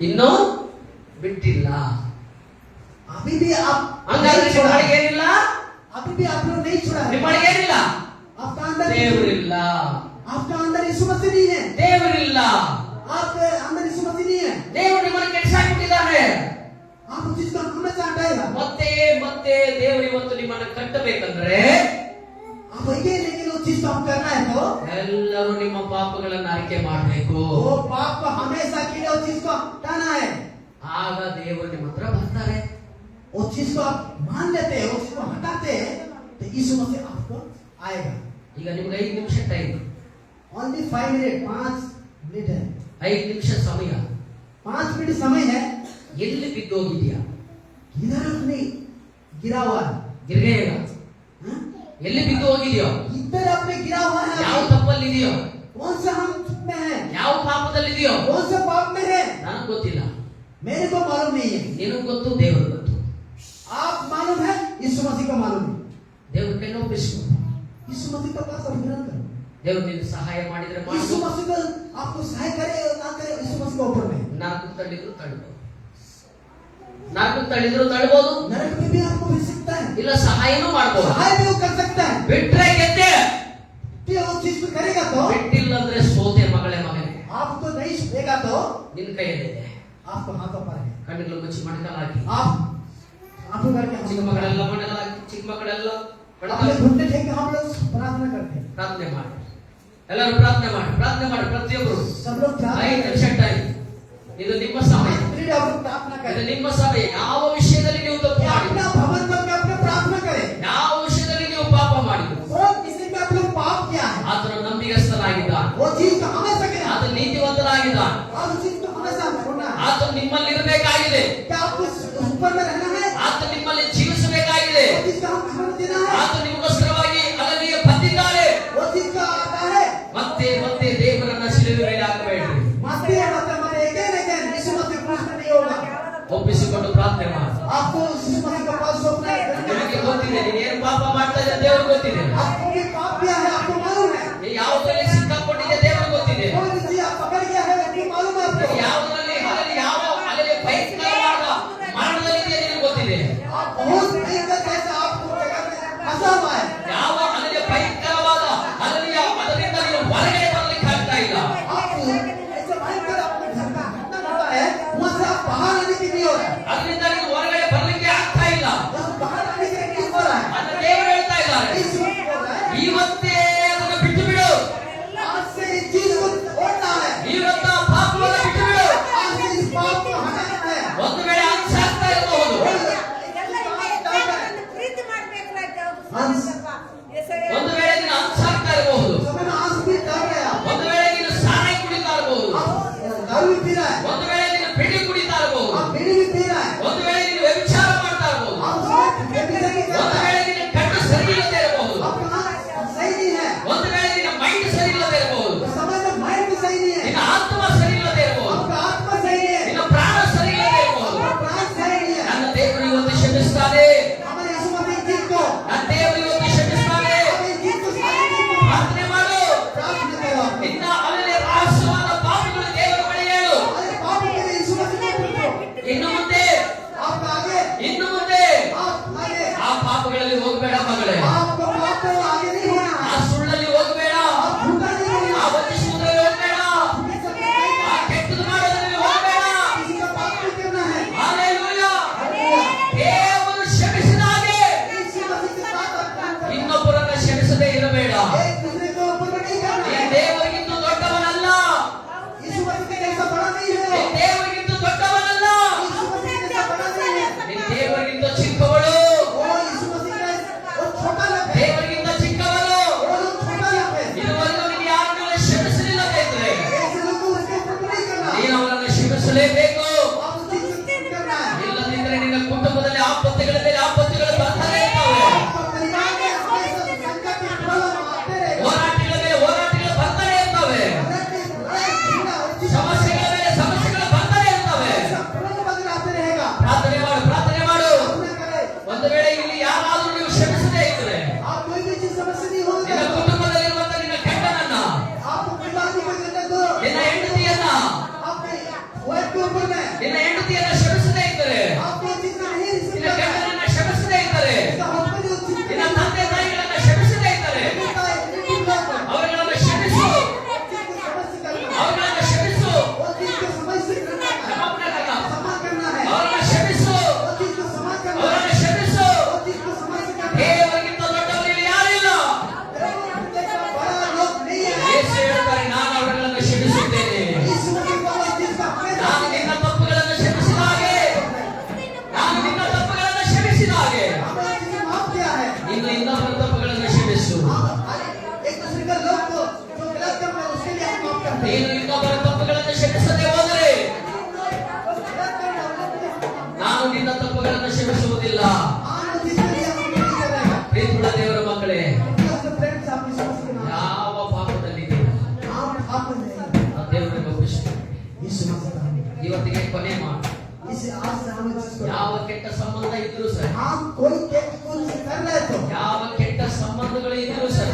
S2: ಇನ್ನೂ ಬಿಟ್ಟಿಲ್ಲ.
S1: अभी भी आप
S2: ಹಂಗಾದ್ರೆ
S1: नहीं छोड़ा
S2: ನಿಮ್ಮೊಳಗೆ ಏನಿಲ್ಲ?
S1: अभी भी आप लोग नहीं छोड़ा है
S2: ನಿಮ್ಮೊಳಗೆ ಏನಿಲ್ಲ?
S1: आपका अंदर
S2: ದೇವರಿಲ್ಲ,
S1: आपका अंदर यीशु मसीह नहीं है
S2: ದೇವರಿಲ್ಲ.
S1: आपके अंदर यीशु मसीह नहीं है
S2: ದೇವರು ನಿಮ್ಮನ್ನು ಕೆಡಿಸಾಕ್ಬಿಟ್ಟಿದ್ದಾನೆ.
S1: आप उस चीज को हमेशा हटाएगा
S2: ಮತ್ತೆ ಮತ್ತೆ ದೇವರು ಇವತ್ತು ನಿಮ್ಮನ್ನು ಕಟ್ಟಬೇಕಂದ್ರೆ
S1: आप वही लेकिन उस चीज को हम करना है तो
S2: ಎಲ್ಲರೂ ನಿಮ್ಮ ಪಾಪಗಳನ್ನು ಅರಿಕೆ ಮಾಡಬೇಕು.
S1: वो पाप को हमेशा के लिए उस चीज को हटाना है
S2: ಆಗ ದೇವರು ನಿಮ್ಮ ಹತ್ರ ಬರ್ತಾರೆ.
S1: उस चीज को आप मान लेते हैं उस चीज को हटाते हैं तो यीशु मसीह आपको आएगा
S2: ಈಗ ನಿಮ್ಗೆ 5 ನಿಮಿಷ ಟೈಮ್,
S1: ओनली 5 मिनट 5 मिनट है
S2: 5 ನಿಮಿಷ ಸಮಯ.
S1: 5 मिनट समय है
S2: ಎಲ್ಲಿ ಬಿದ್ದೋಗಿದ್ಯಾ?
S1: इधर अपने गिरा हुआ है
S2: ಗಿರ್ಗೆಯಲ್ಲ,
S1: हाँ?
S2: ಎಲ್ಲಿ ಬಿದ್ದು ಹೋಗಿದ್ಯೋ?
S1: इधर अपने गिरा हुआ है
S2: ಯಾವ ತಪ್ಪಲ್ಲಿ ಇದೆಯೋ?
S1: कौन सा हम में है
S2: ಯಾವ ಪಾಪದಲ್ಲಿ ಇದೆಯೋ?
S1: कौन सा पाप में है
S2: ನನಗೆ ಗೊತ್ತಿಲ್ಲ,
S1: मेरे को मालूम नहीं है
S2: ನಿನಗೆ ಗೊತ್ತು, ದೇವರಿಗೆ ಗೊತ್ತು.
S1: आप मालूम है यीशु मसीह को मालूम है
S2: ದೇವ್ರ ಕೈ ಒಪ್ಪಿಸ್ಕೊ.
S1: यीशु मसीह का पास अभिनंदन करो
S2: ದೇವರು ನಿನ್ನ ಸಹಾಯ ಮಾಡಿದ್ರೆ
S1: यीशु
S2: ಮಾಡು.
S1: मसीह को आपको सहाय करे या ना करे यीशु मसीह के ऊपर में
S2: ನಾಲ್ಕು ತಳ್ಳಿದ್ರು ತಳ್ಬೋದು, ನಾಲ್ಕು ತಳ್ಳಿದ್ರು ತಳ್ಬೋದು,
S1: नरक में भी आपको मिल सकता है
S2: ಇಲ್ಲ ಸಹಾಯನೂ ಮಾಡ್ಬೋದು.
S1: सहाय भी वो कर सकता है
S2: ಬಿಟ್ರೆ ಗೆದ್ದೆ,
S1: कि वो चीज को करेगा तो
S2: ಬಿಟ್ಟಿಲ್ಲ ಅಂದ್ರೆ ಸೋತೆ ಮಗಳೇ ಮಗನೇ.
S1: आपको नहीं छुएगा तो
S2: ನಿನ್ನ ಕೈಯಲ್ಲಿದೆ.
S1: आपको हाथों पर है
S2: ಕಣ್ಣುಗಳು ಮುಚ್ಚಿ ಮಣಕಲಾಗಿ,
S1: आप आंखों करके
S2: ಚಿಕ್ಕ ಮಕ್ಕಳೆಲ್ಲ ಮಣಕಲಾಗಿ, ಚಿಕ್ಕ ಮಕ್ಕಳೆಲ್ಲ
S1: अपने
S2: ಮಣಕಲಾಗಿ
S1: घुटने टेक के हम लोग प्रार्थना करते हैं
S2: ಪ್ರಾರ್ಥನೆ ಮಾಡಿ. ಎಲ್ಲರೂ ಪ್ರಾರ್ಥನೆ ಮಾಡಿ, ಪ್ರಾರ್ಥನೆ ಮಾಡಿ ಪ್ರತಿಯೊಬ್ಬರು.
S1: सब लोग
S2: 5
S1: प्रार्थना
S2: ನಿಮಿಷ ಟೈಮ್. ಇದು ನಿಮ್ಮ ಸಮಯ,
S1: मिनट आप लोग प्रार्थना
S2: ಇದು
S1: करें
S2: ನಿಮ್ಮ ಸಮಯ. ಯಾವ ವಿಷಯದಲ್ಲಿ ನೀವು ತಪ್ಪು
S1: कि
S2: ಮಾಡಿ,
S1: अपना भवन करके अपने प्रार्थना करें
S2: ಯಾವ ವಿಷಯದಲ್ಲಿ ನೀವು ಪಾಪ ಮಾಡಿದ್ರು,
S1: कौन किसी में आप लोग पाप किया है
S2: ಆತನು ನಂಬಿಗಸ್ತನಾಗಿದ್ದಾನೆ,
S1: वो चीज को हमेशा करें
S2: ಆತನು ನೀತಿವಂತನಾಗಿದ್ದಾನೆ,
S1: और उस चीज को हमेशा छोड़ना है
S2: ಆತನು ನಿಮ್ಮಲ್ಲಿ ಇರಬೇಕಾಗಿದೆ,
S1: क्या आपको ऊपर में रहना है
S2: ಆತನು ನಿಮ್ಮಲ್ಲಿ ಜೀವಿಸಬೇಕಾಗಿದೆ,
S1: वो चीज का हम खाना देना है
S2: ಆತನು ನಿಮಗೋಸ್ಕರವಾಗಿ ಅಲ್ಲಿಗೆ ಬಂದಿದ್ದಾನೆ.
S1: वो चीज का आता है
S2: ಮತ್ತೆ ಮತ್ತೆ ದೇವರನ್ನ ಶಿಲುಬೆ ಮೇಲೆ ಹಾಕಬೇಡ್ರಿ.
S1: मस्ती है मतलब हमारे एक यीशु मसीह क्रूस में नहीं होगा
S2: ಒಪ್ಪಿಸಿಕೊಂಡು ಪ್ರಾರ್ಥನೆ ಮಾಡಿ.
S1: आपको यीशु मसीह का पास सौंपना है
S2: ನಿಮಗೆ ಗೊತ್ತಿದೆ ನೀನು ಏನು ಪಾಪ ಮಾಡ್ತಾ ಇದ್ದ ದೇವ್ರಿಗೆ ಗೊತ್ತಿದೆ,
S1: आपको भी पाप किया है आपको मालूम है
S2: ನೀನು ಯಾವುದರಲ್ಲಿ ಸಿಕ್ಕಾಕೊಂಡಿದ್ದೆ ದೇವ್ರಿಗೆ ಗೊತ್ತಿದೆ,
S1: कोई भी चीज आप पकड़ गया है वो मालूम है आपको
S2: ಯಾವುದರಲ್ಲಿ ಅಲ್ಲಿ ಯಾವ ಅಲ್ಲಿ ಭಯಂಕರವಾದ ಮರಣದಲ್ಲಿದೆ ನಿನಗೆ ಗೊತ್ತಿದೆ,
S1: आप बहुत भयंकर कैसे आपको जगह में फंसा हुआ है
S2: ಯಾವ ಅಲ್ಲಿ ಭಯಂಕರವಾದ ಅಲ್ಲಿ ಅದರಿಂದ ನೀನು ಹೊರಗಡೆ ಬರಲಿಕ್ಕೆ ಆಗ್ತಾ ಇಲ್ಲ.
S1: आपको ऐसे भयंकर आपको झटका होता है वहां से आप बाहर आने के लिए हो रहा है
S2: ಅದರಿಂದ ನೀನು ಹೊರಗಡೆ ಬರಲಿಕ್ಕೆ ಆಗ್ತಾ ಇಲ್ಲ.
S1: बस बाहर आने के लिए हो रहा है
S2: ಅದನ್ನ ದೇವರು ಹೇಳ್ತಾ ಇದ್ದಾರೆ,
S1: यीशु मसीह बोल रहा है
S2: ಇವತ್ತೇ ಅದನ್ನು ಬಿಟ್ಟು ಬಿಡು,
S1: आज से इस चीज को छोड़ना है
S2: ಇವತ್ತ ಪಾಪವನ್ನು ಬಿಟ್ಟು ಬಿಡು.
S1: आज से इस पाप को हटाना है
S2: ಒಂದು ವೇಳೆ ಅನ್ಸಾಗ್ತಾ ಇರಬಹುದು,
S6: ಪ್ರೀತಿ ಮಾಡ್ಬೇಕಾಯ್ತು
S2: ಒಂದು ವೇಳೆ ನೀನು ಅನ್ಸಾಗ್ತಾ ಇರಬಹುದು,
S1: समय में आंसू भी डाल रहे हैं आप
S2: ಒಂದು ವೇಳೆ ನೀನು ಸಾರಾಯಿ ಕುಡಿತಾ ಇರಬಹುದು,
S1: दारू भी पी रहा है
S2: ಒಂದು ವೇಳೆ ನೀನು ಬಿಡಿ ಕುಡಿತಾ ಇರಬಹುದು,
S1: आप बीड़ी भी पी रहा है
S2: ಒಂದು ವೇಳೆ ನೀನು ವ್ಯಭಿಚಾರ ಮಾಡ್ತಾ ಇರಬಹುದು,
S1: आप उसमें व्यभिचार भी कर
S2: ಒಂದು
S1: रहा है
S2: ವೇಳೆ ನಿನ್ನ ಕಣ್ಣು ಸರಿ ಇಲ್ಲದೆ ಇರಬಹುದು,
S1: आपका सही नहीं है
S2: ಒಂದು ವೇಳೆ ನಿನ್ನ ಮೈಂಡ್ ಸರಿ ಇಲ್ಲದೆ ಇರಬಹುದು,
S1: समय में माइंड भी सही नहीं है
S2: ನಿನ್ನ ಆತ್ಮ ಸರಿ ಇಲ್ಲದೆ ಇರಬಹುದು,
S1: आपका आत्मा सही नहीं है
S2: ನಿನ್ನ ಪ್ರಾಣ ಸರಿ ಇಲ್ಲದೆ ಇರಬಹುದು.
S1: आपका प्राण सही नहीं है
S2: ನನ್ನ ದೇವರು ಇವತ್ತು ಕ್ಷಮಿಸ್ತಾನೆ,
S1: हमारे यीशु मसीह जीत को
S2: ನನ್ನ देವರು ಇವತ್ತು ಕ್ಷಮಿಸ್ತಾನೆ.
S1: हमें जीत को सारी जीत को
S2: ಪ್ರಾರ್ಥನೆ ಮಾಡು,
S1: प्रार्थना करो
S2: ನಿನ್ನ ಅಲ್ಲಿ ರಹಸ್ಯವಾದ ಪಾಪಗಳು ದೇವರ ಬಳಿ ಹೇಳು.
S1: अरे पाप के लिए यीशु मसीह को पूछो
S2: ಇನ್ನು ಮುಂದೆ
S1: आप आगे
S2: ಇನ್ನು ಮುಂದೆ
S1: आप आगे
S2: ಆ ಪಾಪಗಳಲ್ಲಿ ಹೋಗಬೇಡ ಮಗಳೇ,
S1: आपको पाप को आगे नहीं होना
S2: ಆ
S1: है
S2: ಸುಳ್ಳಲ್ಲಿ ಹೋಗಬೇಡ,
S1: आप झूठा नहीं
S2: ಆ
S1: होना
S2: ವಂಚಿಸುವುದರಲ್ಲಿ ಹೋಗಬೇಡ,
S1: ये सब नहीं
S2: ಆ ಕೆಟ್ಟದ್ದು ಮಾಡೋದ್ರಲ್ಲಿ ಹೋಗಬೇಡ.
S1: किसी का पाप नहीं करना है
S2: ಹಲ್ಲೆಲೂಯಾ. ದೇವರು ಕ್ಷಮಿಸಿದ ಹಾಗೆ
S1: यीशु मसीह के साथ आप काम करो
S2: ಇನ್ನೊಬ್ಬರನ್ನ ಕ್ಷಮಿಸದೇ ಇರಬೇಡ. ಇನ್ನು ಇನ್ನೊಬ್ಬರ ತಪ್ಪುಗಳನ್ನು ಕ್ಷಮಿಸು.
S1: एक दूसरे का लोग को जो गलत काम है उसके लिए हम माफ करते हैं।
S2: ನೀನು ಇನ್ನೊಬ್ಬರ ತಪ್ಪುಗಳನ್ನು ಕ್ಷಮಿಸದೆ ಹೋದರೆ ನಾನು ನಿನ್ನ ತಪ್ಪುಗಳನ್ನು ಕ್ಷಮಿಸುವುದಿಲ್ಲ. ಪ್ರೀತಿಯುಳ್ಳ ದೇವರ ಮಕ್ಕಳೇ, ಯಾವ ಪಾಪದಲ್ಲಿದೆ ದೇವರಿಗೆ ಒಪ್ಪಿಸಿ ಇವತ್ತಿಗೆ ಕೊನೆ ಮಾಡಿ. ಯಾವ ಕೆಟ್ಟ ಸಂಬಂಧ ಇದ್ರು ಸರ್, ಯಾವ ಕೆಟ್ಟ ಸಂಬಂಧಗಳು ಇದ್ರು ಸರ್,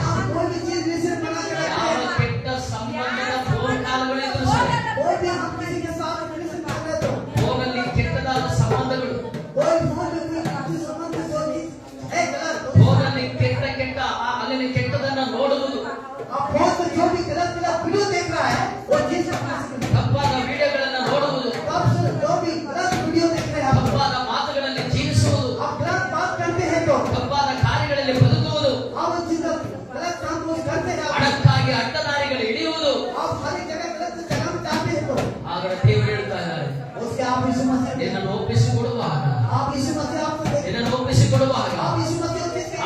S2: ಯಾವ ಕೆಟ್ಟ ಸಂಬಂಧದ ಫೋನ್ ಕಾಲ್ಗಳು ಇದ್ರು ಸರ್, ಫೋನಲ್ಲಿ ಕೆಟ್ಟದಾದ ಸಂಬಂಧಗಳು, ಫೋನಲ್ಲಿ ಕೆಟ್ಟ ಕೆಟ್ಟ ಅಲ್ಲಿನ ಕೆಟ್ಟದನ್ನ ನೋಡುವುದು, ತಪ್ಪಾದ ವಿಡಿಯೋಗಳನ್ನ ನೋಡುವುದು, ತಪ್ಪಾದ ಮಾತುಗಳಲ್ಲಿ ಜೀವಿಸುವುದು, ತಪ್ಪಾದ ಕಾರ್ಯಗಳಲ್ಲಿ ಬದುಕುವುದು, ಹಣಕ್ಕಾಗಿ ಅಡ್ಡದಾರಿಗಳು ಹಿಡಿಯುವುದು. ಆಗ ದೇವರು ಹೇಳ್ತಾ ಇದ್ದಾರೆ, ನಿನ್ನನ್ನು ಒಪ್ಪಿಸಿಕೊಡುವಾಗ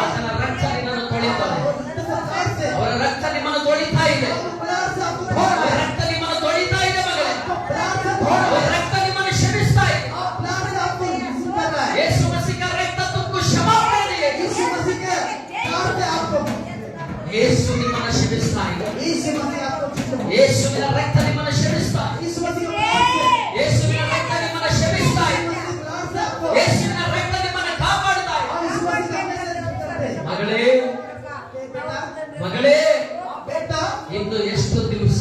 S2: ಆತನ ರಕ್ತ ನಿನ್ನನ್ನು ತೊಳಿತಾರೆ. ಅವರ ರಕ್ತ ನಿಮ್ಮನ್ನು ತೊಳಿತಾ ಇದೆ, ಅವರ ರಕ್ತ ನಿಮ್ಮನ್ನು ತೊಳಿತಾ ಇದೆ ಮಗಳೇ, ಅವರ ರಕ್ತ ನಿಮ್ಮನ್ನು ಕ್ಷಮಿಸ್ತಾ ಇದೆ. ಯೇಸು ಮसीह ರಕ್ತ ತುಕ್ಕು ಕ್ಷಮಾ ಮಾಡಿದೆ. ಯೇಸು ನಿಮ್ಮನ್ನು ಕ್ಷಮಿಸ್ತಾ ಇದೆ. ಯೇಸುವಿನ ರಕ್ತ ನಿಮ್ಮನ್ನು ಕ್ಷಮಿಸ್ತಾ ಇದೆ. ಯೇಸುವಿನ ರಕ್ತ ನಿಮ್ಮನ್ನು ಕ್ಷಮಿಸ್ತಾ ಇದೆ. ಯೇಸುವಿನ ರಕ್ತ ನಿಮ್ಮನ್ನು ಕಾಪಾಡ್ತಾ ಇದೆ. ಮಗಳೇ ಮಗಳೇ, ಇನ್ನು ಎಷ್ಟು ದಿವಸ,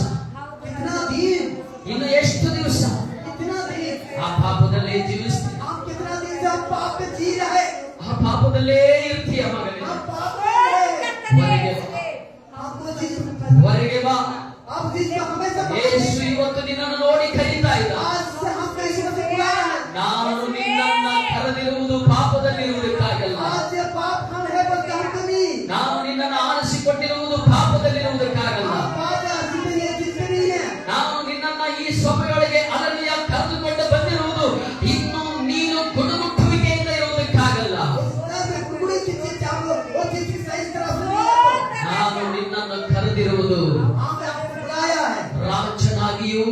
S2: ಇನ್ನು ಎಷ್ಟು ದಿವಸ ಆ ಪಾಪದಲ್ಲೇ ಜೀವಿಸ್ತೀಯ, ಆ ಪಾಪದಲ್ಲೇ ಇರ್ತೀಯ ಮಗಳೇ. ಹೊರಗೆ ಬಾ. ಯೇಸು ಇವತ್ತು ನಿನ್ನನ್ನು ನೋಡಿ ಕರೀತಾ ಇದ್ದ. ನಾನು ನಿನ್ನನ್ನ ಕರೆದಿರುವುದು ಪಾಪದಲ್ಲಿರುವುದಕ್ಕಾಗಲ್ಲ, ನಾನು ನಿನ್ನನ್ನು ಆರಿಸಿಕೊಂಡಿರುವುದು ಪಾಪದಲ್ಲಿರುವುದಕ್ಕಾಗಲ್ಲ, ನಾನು ನಿನ್ನನ್ನ ಈ ಸಭೆಯೊಳಗೆ ಅನನ್ಯ ಕರೆದುಕೊಂಡು ಬಂದಿರುವುದು ಇನ್ನು ನೀನು ಗುಣಮುಟ್ಟುವಿಕೆಯಿಂದ ಇರುವುದಕ್ಕಾಗಲ್ಲ. ನಾನು ನಿನ್ನನ್ನು ಕರೆದಿರುವುದು ರಾಜನಾಗಿಯೂ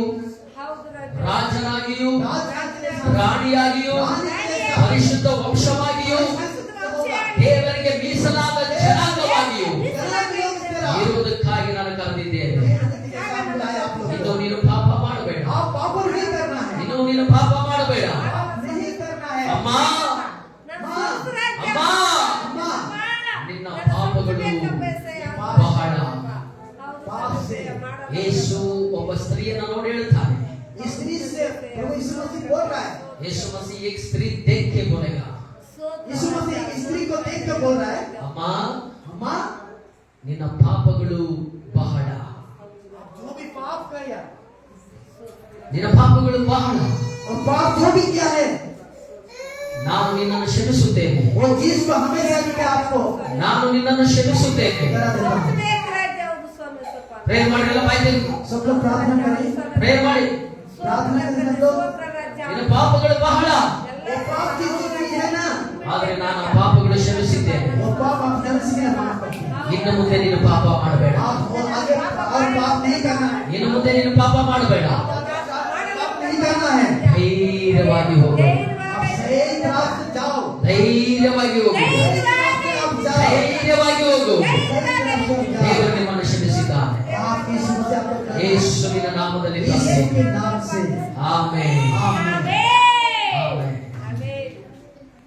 S2: ರಾಜನಾಗಿಯೂ ರಾಣಿಯಾಗಿಯೂ ಪರಿಶುದ್ಧ ವಂಶವಾಗಿಯೂ ದೇವರಿಗೆ ಮೀಸಲಾದ ಜನಾಂಗವಾಗಿಯೂ ಇರುವುದಕ್ಕಾಗಿ ನಾನು ಕರೆದಿದ್ದೇನೆ. ಇನ್ನು ನೀನು ಪಾಪ ಮಾಡಬೇಡ, ಇನ್ನು ನೀನು ಪಾಪ ಮಾಡಬೇಡ. ಅಮ್ಮ ಅಮ್ಮ, ನಿನ್ನ ಪಾಪಗಳು ಬಹಳ. ಯೇಸು ಒಬ್ಬ ಸ್ತ್ರೀಯನ್ನು ನೋಡಿ ಹೇಳ್ತಾನೆ, यीशु मसीह एक स्त्री देख के बोलेगा,
S1: यीशु मसीह एक स्त्री को देख के बोल रहा है,
S2: अम्मा ನಿನ್ನ ಪಾಪಗಳು ಬಹಳ.
S1: जो भी पाप किया,
S2: ನಿನ್ನ ಪಾಪಗಳು ಬಹಳ.
S1: और पाप जो भी किया है
S2: ನಾನು ನಿನ್ನನ್ನು ಕ್ಷಮಿಸುತ್ತೇನೆ.
S1: वो चीज को हमेशा के आपको
S2: ನಾನು ನಿನ್ನನ್ನು ಕ್ಷಮಿಸುತ್ತೇನೆ. ಪ್ರೇಯರ್ ಮಾಡಿ, ಎಲ್ಲ ಬಾಯಿ ತೆಗೆದು
S1: सब लोग प्रार्थना करें,
S2: ಪ್ರೇಯರ್ ಮಾಡಿ.
S1: प्रार्थना करने दो।
S2: ನಿನ್ನ ಪಾಪಗಳು ಬಹಳ,
S1: वो पाप की चीज है ना,
S2: ಆದರೆ ನಾನು ಆ ಪಾಪಗಳು ಕ್ಷಮಿಸಿದ್ದೇನೆ.
S1: वो पाप आप जन्म से माफ करते हैं।
S2: ಇನ್ನು ಮುಂದೆ ನೀನು ಪಾಪ ಮಾಡಬೇಡ,
S1: आप वो आगे और पाप नहीं करना है,
S2: ಇನ್ನು ಮುಂದೆ ನೀನು ಪಾಪ ಮಾಡಬೇಡ.
S1: पाप नहीं करना है।
S2: ಧೈರ್ಯವಾಗಿ ಹೋಗು,
S1: आप सही रास्ते जाओ,
S2: ಧೈರ್ಯವಾಗಿ ಹೋಗು,
S1: आप जाओ,
S2: ಧೈರ್ಯವಾಗಿ ಹೋಗು. ದೇವರು
S1: आप
S2: ನಿಮ್ಮನ್ನು ಕ್ಷಮಿಸಿದ್ದಾನೆ.
S1: यीशु मसीह आपको
S2: ಯೇಸುವಿನ ನಾಮದಲ್ಲಿ
S1: यीशु के नाम से
S2: ಆಮೆನ್.
S1: आमीन।